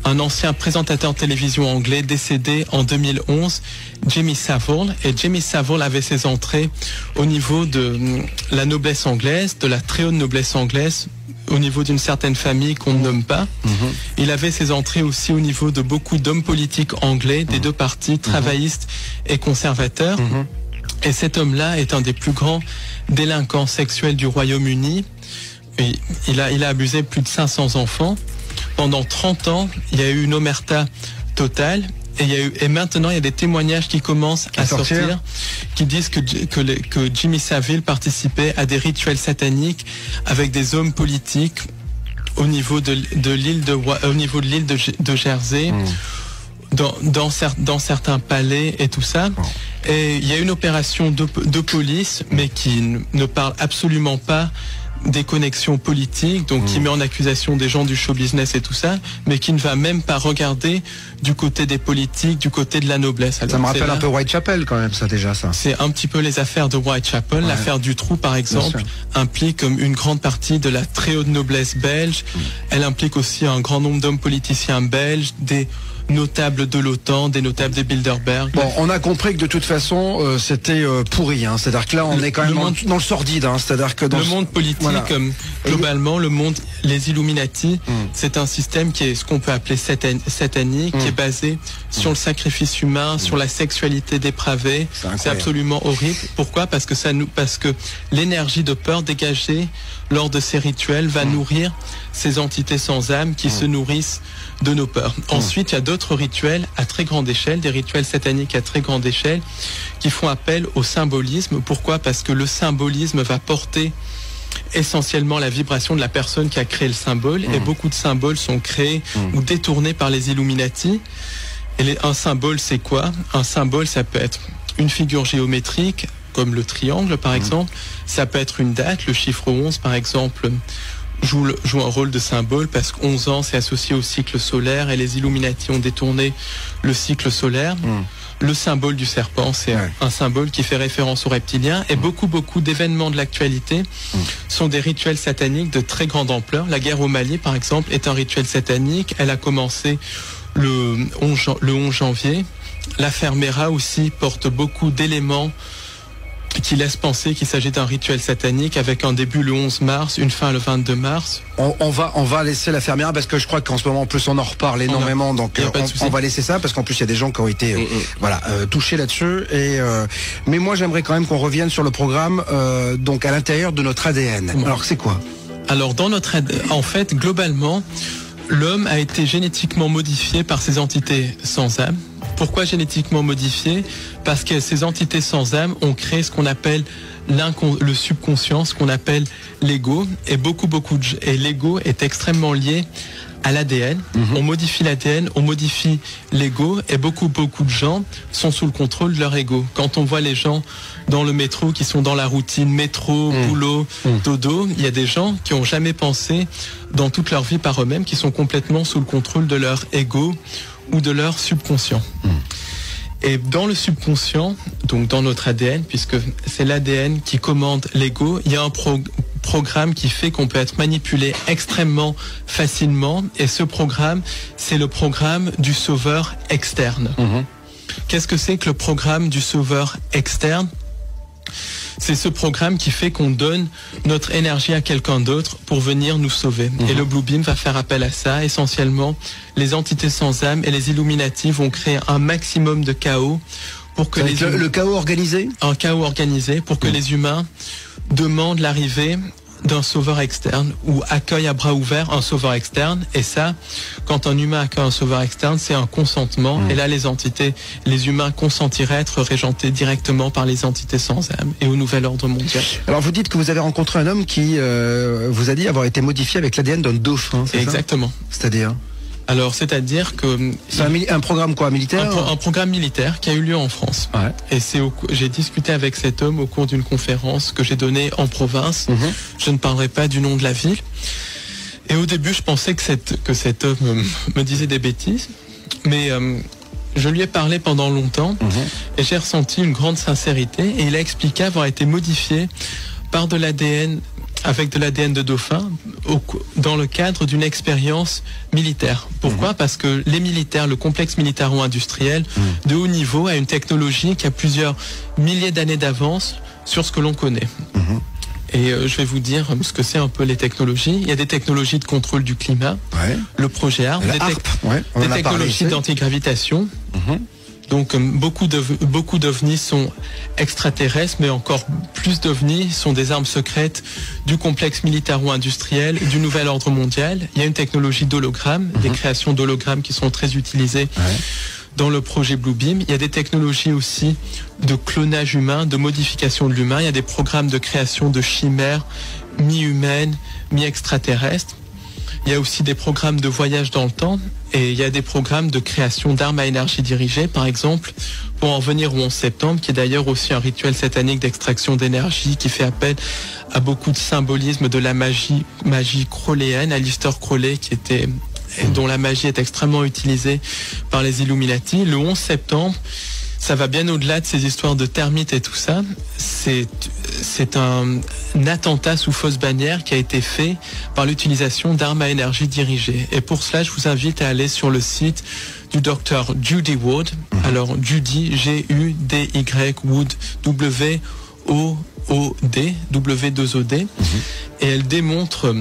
un ancien présentateur de télévision anglais décédé en 2011, Jimmy Savile. Et Jimmy Savile avait ses entrées au niveau de la noblesse anglaise, de la très haute noblesse anglaise, au niveau d'une certaine famille qu'on ne nomme pas. Il avait ses entrées aussi au niveau de beaucoup d'hommes politiques anglais, des deux partis, travaillistes et conservateurs. Et cet homme-là est un des plus grands délinquants sexuels du Royaume-Uni. Il a abusé plus de 500 enfants. Pendant 30 ans, il y a eu une omerta totale. Et maintenant, il y a des témoignages qui commencent à sortir, qui disent que Jimmy Savile participait à des rituels sataniques avec des hommes politiques au niveau de l'île de Jersey, dans certains palais et tout ça. Et il y a une opération de police, mais qui ne parle absolument pas des connexions politiques, donc qui met en accusation des gens du show business et tout ça, mais qui ne va même pas regarder du côté des politiques, du côté de la noblesse. Alors, ça me rappelle un peu Whitechapel quand même, ça déjà ça. C'est un petit peu les affaires de Whitechapel. L'affaire Dutroux par exemple implique une grande partie de la très haute noblesse belge. Elle implique aussi un grand nombre d'hommes politiciens belges, des notables de l'OTAN, des notables des Bilderberg. Bon, on a compris que de toute façon c'était pourri, hein. C'est-à-dire que là on est quand même dans le sordide, hein. C'est-à-dire que dans le monde politique, globalement, le monde, les Illuminati, c'est un système qui est ce qu'on peut appeler satanique, qui est basé sur le sacrifice humain, sur la sexualité dépravée. C'est absolument horrible. Pourquoi ? Parce que l'énergie de peur dégagée lors de ces rituels va nourrir ces entités sans âme qui se nourrissent de nos peurs. Ensuite, il y a d'autres rituels à très grande échelle, des rituels sataniques à très grande échelle, qui font appel au symbolisme. Pourquoi ? Parce que le symbolisme va porter essentiellement la vibration de la personne qui a créé le symbole, et beaucoup de symboles sont créés ou détournés par les Illuminati. Et un symbole, c'est quoi ? Un symbole, ça peut être une figure géométrique, comme le triangle par exemple, ça peut être une date, le chiffre 11 par exemple, joue un rôle de symbole parce que 11 ans c'est associé au cycle solaire et les Illuminati ont détourné le cycle solaire. Le symbole du serpent, c'est un symbole qui fait référence aux reptiliens, et beaucoup d'événements de l'actualité sont des rituels sataniques de très grande ampleur. La guerre au Mali par exemple est un rituel satanique, elle a commencé le 11 janvier. L'affaire Mera aussi porte beaucoup d'éléments qui laisse penser qu'il s'agit d'un rituel satanique avec un début le 11 mars, une fin le 22 mars. On va laisser la fermière parce que je crois qu'en ce moment en plus on en reparle énormément, donc on va laisser ça parce qu'en plus il y a des gens qui ont été touchés là-dessus, mais moi j'aimerais quand même qu'on revienne sur le programme donc à l'intérieur de notre ADN. Alors c'est quoi ? Alors dans notre en fait globalement l'homme a été génétiquement modifié par ces entités sans âme. Pourquoi génétiquement modifié ? Parce que ces entités sans âme ont créé ce qu'on appelle le subconscient, ce qu'on appelle l'ego, et et l'ego est extrêmement lié à l'ADN. On modifie l'ADN, on modifie l'ego, et beaucoup de gens sont sous le contrôle de leur ego. Quand on voit les gens dans le métro qui sont dans la routine métro, boulot, dodo, il y a des gens qui n'ont jamais pensé dans toute leur vie par eux-mêmes, qui sont complètement sous le contrôle de leur ego ou de leur subconscient. Et dans le subconscient, donc dans notre ADN, puisque c'est l'ADN qui commande l'ego, il y a un programme qui fait qu'on peut être manipulé extrêmement facilement, et ce programme, c'est le programme du sauveur externe. Qu'est-ce que c'est que le programme du sauveur externe ? C'est ce programme qui fait qu'on donne notre énergie à quelqu'un d'autre pour venir nous sauver. Et le Blue Beam va faire appel à ça. Essentiellement, les entités sans âme et les Illuminati vont créer un maximum de chaos pour que le chaos organisé ? Un chaos organisé pour que les humains demandent l'arrivée d'un sauveur externe ou accueille à bras ouverts un sauveur externe. Et ça, quand un humain accueille un sauveur externe, c'est un consentement. Et là, les humains consentiraient à être régentés directement par les entités sans âme et au nouvel ordre mondial. Alors vous dites que vous avez rencontré un homme qui vous a dit avoir été modifié avec l'ADN d'un dauphin, c'est exactement. Ça ? C'est-à-dire ? Alors, c'est-à-dire que... C'est un programme quoi, militaire ? Un programme militaire qui a eu lieu en France. Et j'ai discuté avec cet homme au cours d'une conférence que j'ai donnée en province. Je ne parlerai pas du nom de la ville. Et au début, je pensais que cet homme me disait des bêtises. Mais je lui ai parlé pendant longtemps et j'ai ressenti une grande sincérité. Et il a expliqué avoir été modifié par de l'ADN, avec de l'ADN de dauphin, dans le cadre d'une expérience militaire. Pourquoi ? Parce que les militaires, le complexe militaro-industriel de haut niveau a une technologie qui a plusieurs milliers d'années d'avance sur ce que l'on connaît. Et je vais vous dire ce que c'est un peu les technologies. Il y a des technologies de contrôle du climat, le projet ARP, des technologies d'antigravitation. Donc beaucoup d'ovnis sont extraterrestres, mais encore plus d'ovnis sont des armes secrètes du complexe militaro-industriel, du nouvel ordre mondial. Il y a une technologie d'hologramme, des créations d'hologrammes qui sont très utilisées dans le projet Blue Beam. Il y a des technologies aussi de clonage humain, de modification de l'humain. Il y a des programmes de création de chimères mi-humaines, mi-extraterrestres. Il y a aussi des programmes de voyage dans le temps et il y a des programmes de création d'armes à énergie dirigée, par exemple, pour en venir au 11 septembre, qui est d'ailleurs aussi un rituel satanique d'extraction d'énergie qui fait appel à beaucoup de symbolisme de la magie crowleyenne, Aleister Crowley, dont la magie est extrêmement utilisée par les Illuminati. Le 11 septembre, ça va bien au-delà de ces histoires de termites et tout ça. C'est un attentat sous fausse bannière qui a été fait par l'utilisation d'armes à énergie dirigée. Et pour cela, je vous invite à aller sur le site du docteur Judy Wood. Alors, Judy, G-U-D-Y, Wood, W-O-O-D, W-2-O-D. Et elle démontre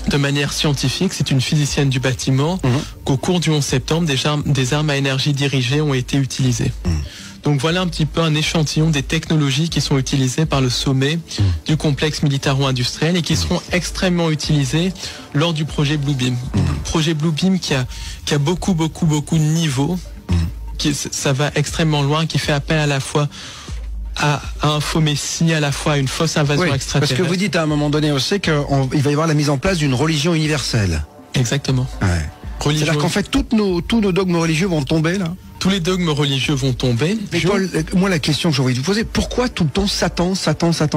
de manière scientifique, c'est une physicienne du bâtiment, qu'au cours du 11 septembre, des armes à énergie dirigée ont été utilisées. Donc voilà un petit peu un échantillon des technologies qui sont utilisées par le sommet du complexe militaro-industriel et qui seront extrêmement utilisées lors du projet Bluebeam. Projet Bluebeam qui a beaucoup de niveaux, ça va extrêmement loin, qui fait appel à la fois à un faux messie, à la fois à une fausse invasion extraterrestre. Parce que vous dites à un moment donné aussi qu'il va y avoir la mise en place d'une religion universelle. Exactement. C'est-à-dire qu'en fait tous nos dogmes religieux vont tomber là. Tous les dogmes religieux vont tomber. Mais Paul, moi la question que j'ai envie de vous poser, pourquoi tout le temps Satan?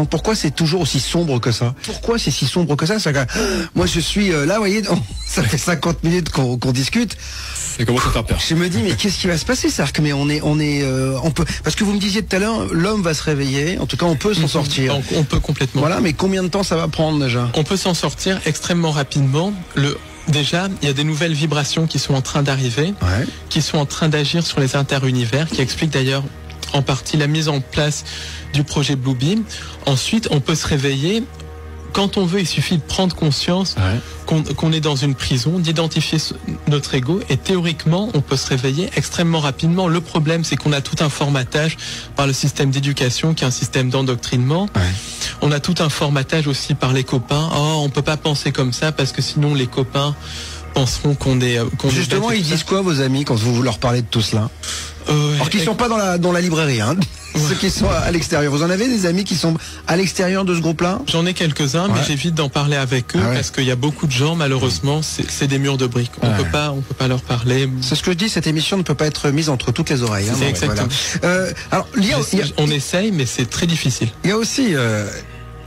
Pourquoi c'est toujours aussi sombre que ça? Pourquoi c'est si sombre que ça? Moi je suis là, vous voyez, ça fait 50 minutes qu'on discute. Et comment ça faire peur? Je me dis mais qu'est-ce qui va se passer? C'est-à-dire que on peut, parce que vous me disiez tout à l'heure, l'homme va se réveiller. En tout cas, on peut s'en sortir. On peut complètement. Voilà, mais combien de temps ça va prendre déjà? On peut s'en sortir extrêmement rapidement. Déjà, il y a des nouvelles vibrations qui sont en train d'arriver, qui sont en train d'agir sur les interunivers, qui expliquent d'ailleurs en partie la mise en place du projet Bluebeam. Ensuite, on peut se réveiller. Quand on veut, il suffit de prendre conscience qu'on est dans une prison, d'identifier notre ego et théoriquement, on peut se réveiller extrêmement rapidement. Le problème, c'est qu'on a tout un formatage par le système d'éducation qui est un système d'endoctrinement. On a tout un formatage aussi par les copains. Oh, on peut pas penser comme ça parce que sinon les copains penseront qu'on est... Justement, ils disent quoi vos amis quand vous leur parlez de tout cela? Alors qu'ils sont pas dans la librairie, hein. Ceux qui sont à l'extérieur. Vous en avez des amis qui sont à l'extérieur de ce groupe-là? J'en ai quelques-uns, mais j'évite d'en parler avec eux parce qu'il y a beaucoup de gens, malheureusement, c'est des murs de briques. On peut pas leur parler. C'est ce que je dis, cette émission ne peut pas être mise entre toutes les oreilles. C'est exactement. Voilà. Alors, on essaye, mais c'est très difficile. Il y a aussi...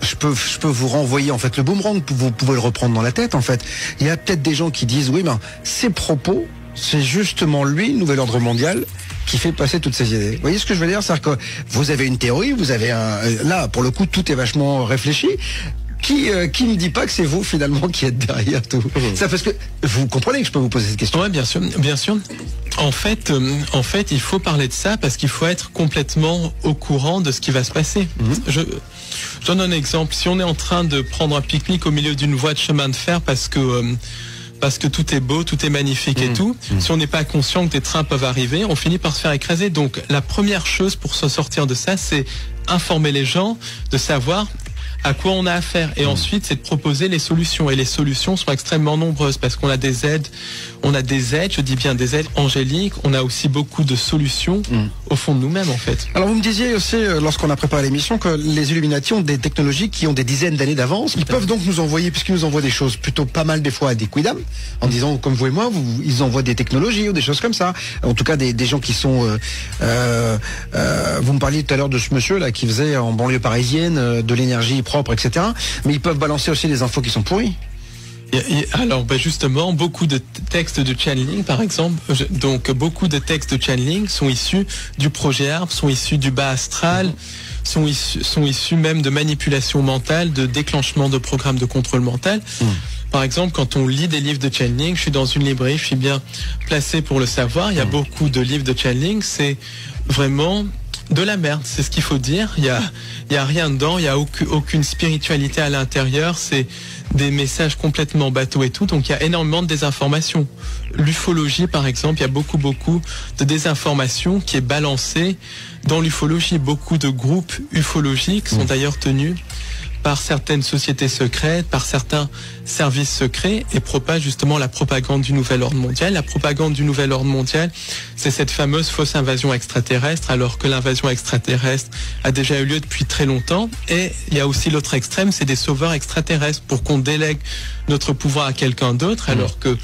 Je peux vous renvoyer en fait le boomerang, vous pouvez le reprendre dans la tête en fait. Il y a peut-être des gens qui disent oui, mais ces propos, c'est justement lui, le nouvel ordre mondial, qui fait passer toutes ces idées. Vous voyez ce que je veux dire? C'est-à-dire que vous avez une théorie, vous avez là pour le coup tout est vachement réfléchi. Qui ne dit pas que c'est vous finalement qui êtes derrière tout ça? Parce que vous comprenez que je peux vous poser cette question. Oui, bien sûr. En fait, il faut parler de ça parce qu'il faut être complètement au courant de ce qui va se passer. Je donne un exemple. Si on est en train de prendre un pique-nique au milieu d'une voie de chemin de fer parce que tout est beau, tout est magnifique et tout, si on n'est pas conscient que des trains peuvent arriver, on finit par se faire écraser. Donc la première chose pour se sortir de ça, c'est informer les gens, de savoir à quoi on a affaire. Et ensuite, c'est de proposer les solutions. Et les solutions sont extrêmement nombreuses parce qu'on a des aides, je dis bien des aides angéliques, on a aussi beaucoup de solutions au fond de nous-mêmes en fait. Alors vous me disiez aussi, lorsqu'on a préparé l'émission, que les Illuminati ont des technologies qui ont des dizaines d'années d'avance. Ils peuvent donc nous envoyer, puisqu'ils nous envoient des choses plutôt pas mal des fois à des quidam, en disant comme vous et moi, ils envoient des technologies ou des choses comme ça. En tout cas des gens qui sont... vous me parliez tout à l'heure de ce monsieur là qui faisait en banlieue parisienne de l'énergie propre, etc. Mais ils peuvent balancer aussi des infos qui sont pourries. Alors justement, beaucoup de textes de channeling, par exemple, donc beaucoup de textes de channeling sont issus du projet ARP, sont issus du bas astral, sont issus même de manipulation mentale, de déclenchement de programmes de contrôle mental. Par exemple, quand on lit des livres de channeling, je suis dans une librairie, je suis bien placé pour le savoir, il y a beaucoup de livres de channeling, c'est vraiment de la merde, c'est ce qu'il faut dire. Il y a rien dedans, il y a aucune spiritualité à l'intérieur, c'est des messages complètement bateaux et tout, donc il y a énormément de désinformation. L'ufologie par exemple, il y a beaucoup de désinformation qui est balancée dans l'ufologie. Beaucoup de groupes ufologiques sont d'ailleurs tenus par certaines sociétés secrètes, par certains services secrets, et propage justement la propagande du nouvel ordre mondial. La propagande du nouvel ordre mondial, c'est cette fameuse fausse invasion extraterrestre, alors que l'invasion extraterrestre a déjà eu lieu depuis très longtemps. Et il y a aussi l'autre extrême, c'est des sauveurs extraterrestres, pour qu'on délègue notre pouvoir à quelqu'un d'autre, alors que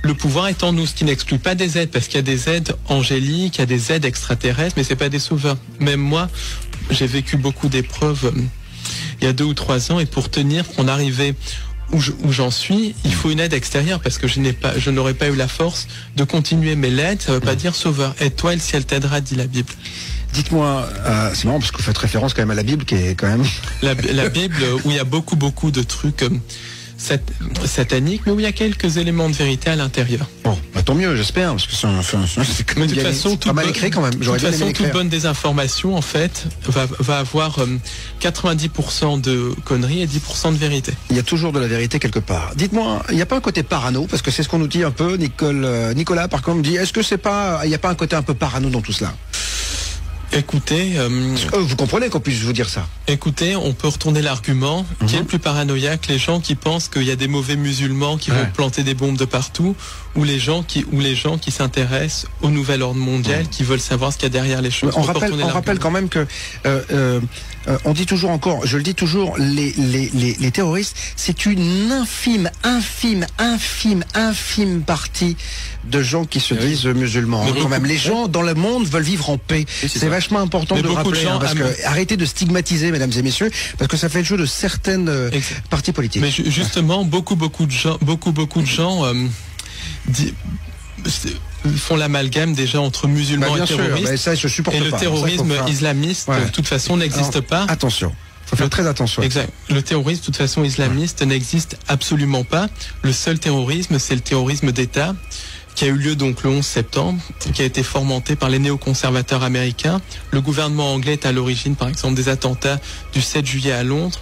le pouvoir est en nous, ce qui n'exclut pas des aides, parce qu'il y a des aides angéliques, il y a des aides extraterrestres, mais c'est pas des sauveurs. Même moi, j'ai vécu beaucoup d'épreuves il y a 2 ou 3 ans, et pour tenir, qu'on arrivait où j'en suis, il faut une aide extérieure, parce que je n'aurais pas eu la force de continuer. Mais l'aide, ça veut pas dire sauveur. Aide-toi et le ciel t'aidera, dit la Bible. Dites-moi, c'est marrant parce que vous faites référence quand même à la Bible, qui est quand même... La Bible, où il y a beaucoup de trucs sataniques, mais où il y a quelques éléments de vérité à l'intérieur. Bon, bah, tant mieux, j'espère, parce que c'est quand même pas mal écrit quand même. De toute façon, toute bonne désinformation, en fait, va avoir 90% de conneries et 10% de vérité. Il y a toujours de la vérité quelque part. Dites-moi, il n'y a pas un côté parano, parce que c'est ce qu'on nous dit un peu, Nicolas, par contre, me dit, est-ce que il n'y a pas un côté un peu parano dans tout cela? Écoutez, vous comprenez qu'on puisse vous dire ça? Écoutez, on peut retourner l'argument. Qui est le plus paranoïaque, les gens qui pensent qu'il y a des mauvais musulmans qui vont planter des bombes de partout, ou les gens qui s'intéressent au nouvel ordre mondial, qui veulent savoir ce qu'il y a derrière les choses? On rappelle quand même que on dit toujours encore, je le dis toujours, les terroristes, c'est une infime partie de gens qui se disent musulmans. Quand même, les gens dans le monde veulent vivre en paix. C'est vachement important de rappeler, parce que arrêtez de stigmatiser, mesdames et messieurs, parce que ça fait le jeu de certaines partis politiques. Mais justement, beaucoup de gens font l'amalgame déjà entre musulmans et terroristes. Ça, je supporte et le terrorisme islamiste, de toute façon, n'existe pas. Attention. Faut faire très attention. Exact. Le terrorisme, de toute façon, islamiste n'existe absolument pas. Le seul terrorisme, c'est le terrorisme d'État, qui a eu lieu donc le 11 septembre, qui a été fomenté par les néoconservateurs américains. Le gouvernement anglais est à l'origine, par exemple, des attentats du 7 juillet à Londres.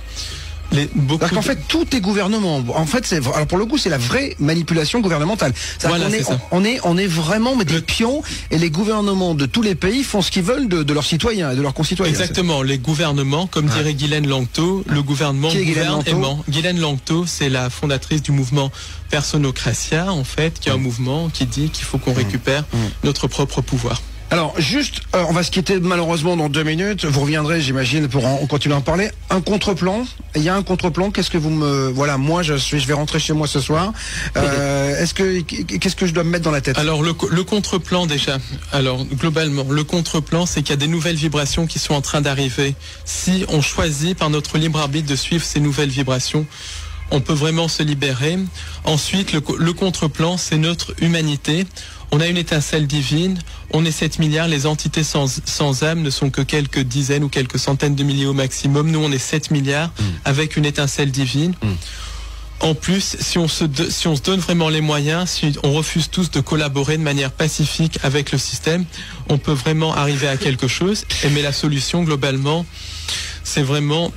Parce qu'en fait, tout est gouvernement. En fait, alors pour le coup, c'est la vraie manipulation gouvernementale. Voilà, on est vraiment des pions, et les gouvernements de tous les pays font ce qu'ils veulent de leurs citoyens et de leurs concitoyens. Exactement. Les gouvernements, comme dirait Guylaine Langto, le gouvernement gouverne aimant. Guylaine Langto, c'est la fondatrice du mouvement Personocratia, en fait, qui est un mouvement qui dit qu'il faut qu'on récupère notre propre pouvoir. Alors, juste, on va se quitter malheureusement dans 2 minutes. Vous reviendrez, j'imagine, pour continuer à en parler. Un contre-plan. Il y a un contre-plan. Qu'est-ce que vous me... Voilà, moi, je vais rentrer chez moi ce soir. Qu'est-ce que je dois me mettre dans la tête? Alors, le contre-plan, déjà. Alors, globalement, le contre-plan, c'est qu'il y a des nouvelles vibrations qui sont en train d'arriver. Si on choisit par notre libre arbitre de suivre ces nouvelles vibrations, on peut vraiment se libérer. Ensuite, le contre-plan, c'est notre humanité. On a une étincelle divine, on est 7 milliards, les entités sans âme ne sont que quelques dizaines ou quelques centaines de milliers au maximum. Nous, on est 7 milliards avec une étincelle divine. En plus, si on se donne vraiment les moyens, si on refuse tous de collaborer de manière pacifique avec le système, on peut vraiment arriver à quelque chose. Mais la solution, globalement, c'est vraiment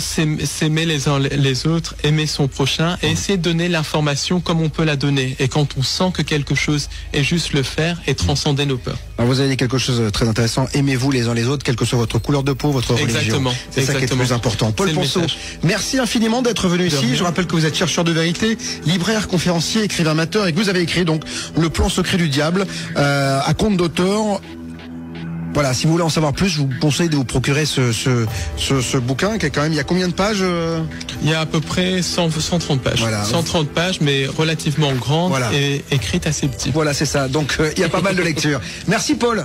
s'aimer les uns les autres, aimer son prochain, et essayer de donner l'information comme on peut la donner. Et quand on sent que quelque chose est juste le faire et transcender nos peurs. Alors vous avez dit quelque chose de très intéressant. Aimez-vous les uns les autres, quelle que soit votre couleur de peau, votre religion. C'est ça qui est le plus important. Paul Ponceau, merci infiniment d'être venu ici. Je rappelle que vous êtes chercheur de vérité, libraire, conférencier, écrivain amateur, et que vous avez écrit donc Le plan secret du diable à compte d'auteur. Voilà, si vous voulez en savoir plus, je vous conseille de vous procurer ce bouquin qui est quand même, il y a combien de pages Il y a à peu près 130 pages. Voilà. 130 pages, mais relativement grandes et écrites assez petites. Voilà, c'est ça. Donc, il y a pas mal de lectures. Merci Paul.